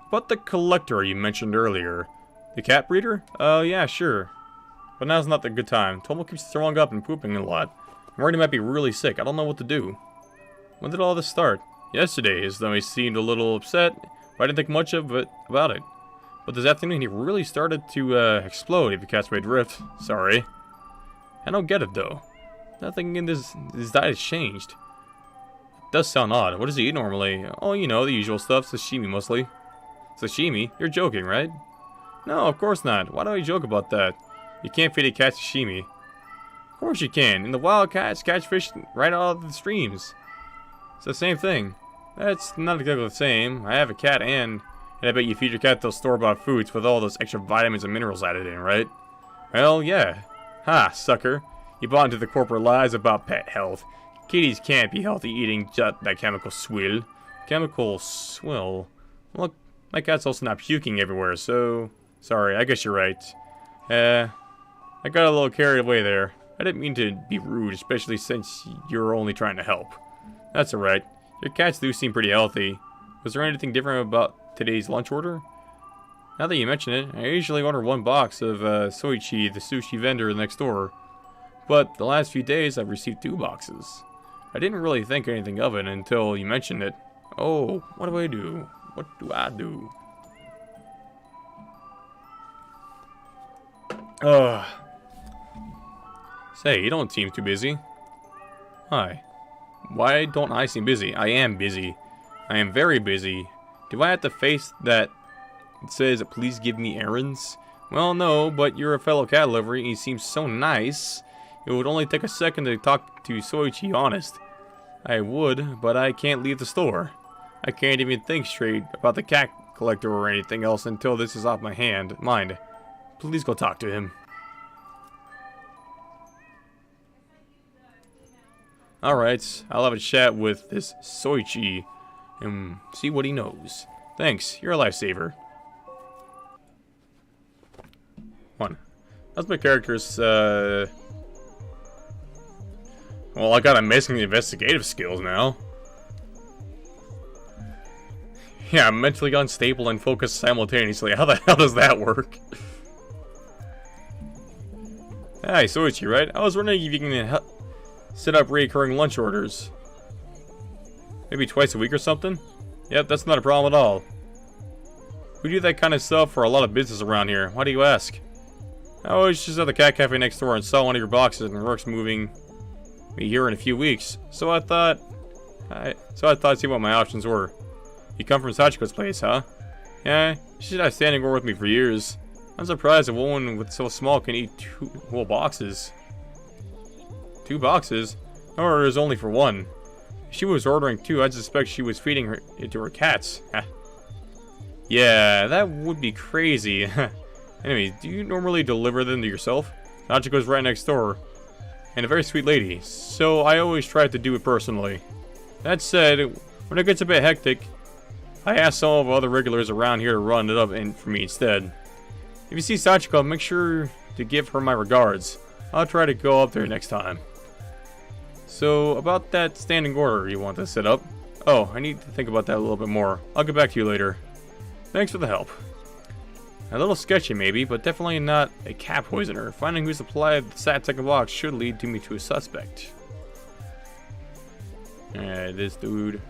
About the collector you mentioned earlier. The cat breeder? Yeah, sure. But now's not the good time. Tomo keeps throwing up and pooping a lot. I'm worried he might be really sick. I don't know what to do. When did all this start? Yesterday, as though he seemed a little upset. I didn't think much of it about it. But this afternoon he really started to explode, if you catch my drift. Sorry. I don't get it though. Nothing in his diet has changed. It does sound odd. What does he eat normally? Oh, you know, the usual stuff. Sashimi mostly. Sashimi? You're joking, right? No, of course not. Why do I joke about that? You can't feed a cat sashimi. Of course you can. In the wild, cats catch fish right out of the streams. It's the same thing. That's not exactly the same. I have a cat and I bet you feed your cat those store-bought foods with all those extra vitamins and minerals added in, right? Well, yeah. Ha, sucker. You bought into the corporate lies about pet health. Kitties can't be healthy eating just that chemical swill. Chemical swill? Look, my cat's also not puking everywhere, so... Sorry, I guess you're right. I got a little carried away there. I didn't mean to be rude, especially since you're only trying to help. That's alright. Your cats do seem pretty healthy. Was there anything different about today's lunch order? Now that you mention it, I usually order one box of Soichi, the sushi vendor next door. But the last few days I've received 2 boxes. I didn't really think anything of it until you mentioned it. Oh, what do I do? What do I do? Say, you don't seem too busy. Hi. Why don't I seem busy? I am busy. I am very busy. Do I have to face that it says, please give me errands? Well, no, but you're a fellow cat lover and you seem so nice. It would only take a second to talk to Soichi honest. I would, but I can't leave the store. I can't even think straight about the cat collector or anything else until this is off my mind. Please go talk to him. Alright, I'll have a chat with this Soichi and see what he knows. Thanks, you're a lifesaver. 1. How's my character's, well, I got amazing investigative skills now. Yeah, I'm mentally unstable and focused simultaneously. How the hell does that work? Hi, Soichi, right? I was wondering if you can set up recurring lunch orders. Maybe twice a week or something? Yep, that's not a problem at all. We do that kind of stuff for a lot of business around here. Why do you ask? I was just at the cat cafe next door and saw one of your boxes and works moving me here in a few weeks. So I thought I'd see what my options were. You come from Sachiko's place, huh? Yeah, she's had a standing order with me for years. I'm surprised a woman with so small can eat 2 whole boxes. 2 boxes? Her order is only for 1. If she was ordering 2, I'd suspect she was feeding it to her cats. Yeah, that would be crazy. Anyways, do you normally deliver them to yourself? Nachiko's right next door. And a very sweet lady, so I always try to do it personally. That said, when it gets a bit hectic, I ask some of the other regulars around here to run it up for me instead. If you see Sachiko, make sure to give her my regards. I'll try to go up there next time. So, about that standing order you want to set up. Oh, I need to think about that a little bit more. I'll get back to you later. Thanks for the help. A little sketchy maybe, but definitely not a cat poisoner. Finding who supplied the second box should lead me to a suspect. This dude.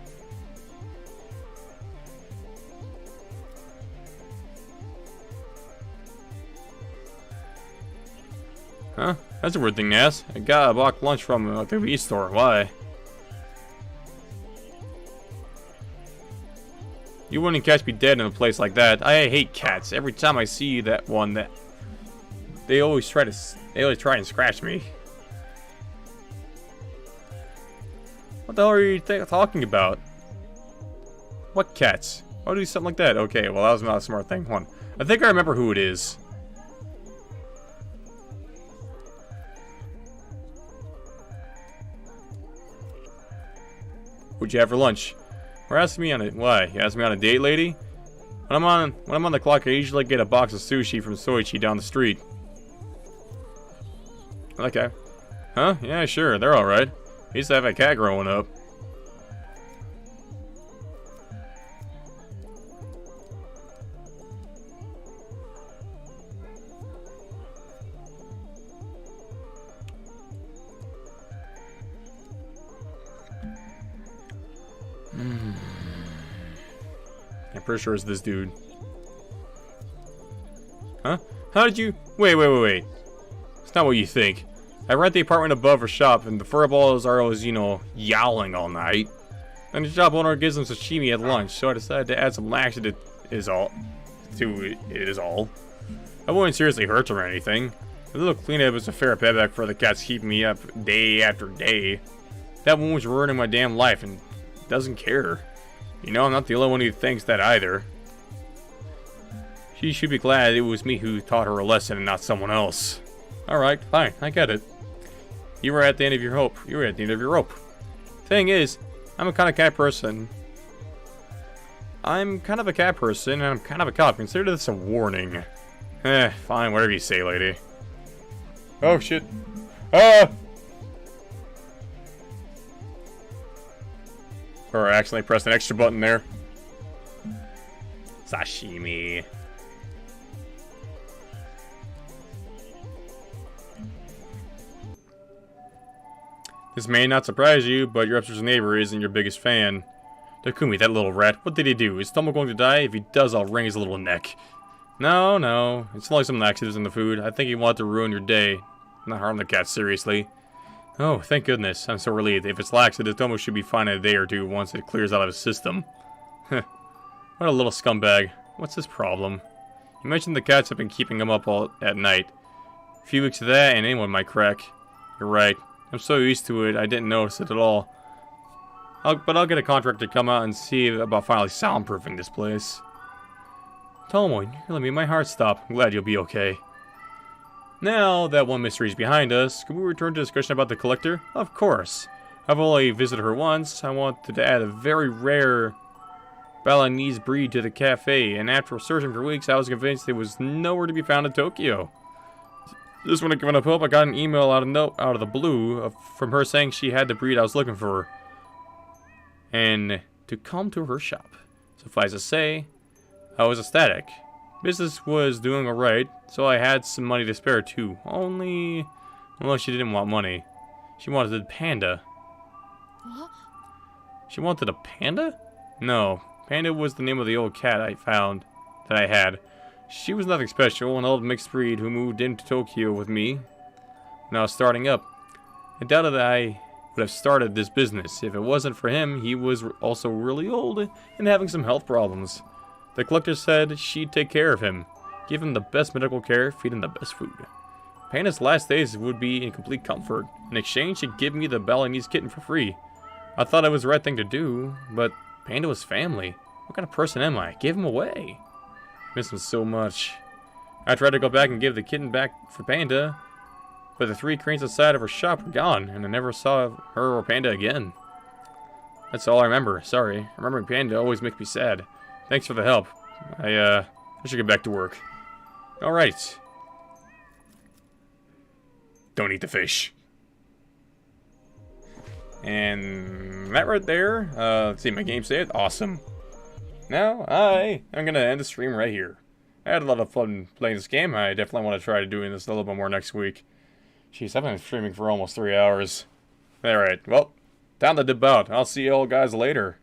Huh? That's a weird thing to ask. I got a box lunch from the convenience store. Why? You wouldn't catch me dead in a place like that. I hate cats. Every time I see that one, they always try and scratch me. What the hell are you talking about? What cats? Why would do something like that? Okay, well that was not a smart thing. One. I think I remember who it is. What'd you have for lunch? Or ask me on a why? You asked me on a date, lady? When I'm on the clock, I usually get a box of sushi from Soichi down the street. Okay. Huh? Yeah, sure. They're all right. I used to have a cat growing up. I'm pretty sure it's this dude. Huh? How did you... Wait. It's not what you think. I rent the apartment above her shop, and the furballs are always, you know, yowling all night. And the shop owner gives them sashimi at lunch, so I decided to add some laxative to it is all. I wouldn't seriously hurt her or anything. A little cleanup is a fair payback for the cats keeping me up day after day. That one was ruining my damn life and doesn't care. You know, I'm not the only one who thinks that either. She should be glad it was me who taught her a lesson and not someone else. Alright, fine, I get it. You were at the end of your rope. You were at the end of your rope. Thing is, I'm a kind of cat person. I'm kind of a cat person, and I'm kind of a cop. Consider this a warning. Fine, whatever you say, lady. Oh, shit. Ah! Or I accidentally pressed an extra button there. Sashimi. This may not surprise you, but your upstairs neighbor isn't your biggest fan. Takumi, that little rat, what did he do? Is Tomo going to die? If he does, I'll wring his little neck. No. It's only some laxatives in the food. I think he wanted to ruin your day. Not harm the cat, seriously. Oh, thank goodness. I'm so relieved. If it's laxative, Tomo should be fine in a day or two once it clears out of his system. What a little scumbag. What's his problem? You mentioned the cats have been keeping him up all at night. A few weeks of that and anyone might crack. You're right. I'm so used to it, I didn't notice it at all. But I'll get a contractor to come out and see about finally soundproofing this place. Tomo, you're letting my heart stop. I'm glad you'll be okay. Now that one mystery is behind us, can we return to discussion about the collector? Of course. I've only visited her once. I wanted to add a very rare Balinese breed to the cafe, and after searching for weeks, I was convinced it was nowhere to be found in Tokyo. Just when I given up hope, I got an email out of the blue from her saying she had the breed I was looking for, and to come to her shop. Suffice to say, I was ecstatic. Business was doing alright, so I had some money to spare too. Only, well, she didn't want money. She wanted a panda. What? She wanted a panda? No, Panda was the name of the old cat I found that I had. She was nothing special, an old mixed breed who moved into Tokyo with me when I was starting up. I doubted that I would have started this business. If it wasn't for him, he was also really old and having some health problems. The collector said she'd take care of him, give him the best medical care, feed him the best food. Panda's last days would be in complete comfort. In exchange, she'd give me the Balinese kitten for free. I thought it was the right thing to do, but Panda was family. What kind of person am I? Give him away. Miss him so much. I tried to go back and give the kitten back for Panda, but the 3 cranes outside of her shop were gone, and I never saw her or Panda again. That's all I remember. Sorry. Remembering Panda always makes me sad. Thanks for the help. I should get back to work. Alright. Don't eat the fish. And that right there, let's see, my game saved. Awesome. Now, I'm going to end the stream right here. I had a lot of fun playing this game. I definitely want to try doing this a little bit more next week. Jeez, I've been streaming for almost 3 hours. Alright, well, time to dip out. I'll see you all guys later.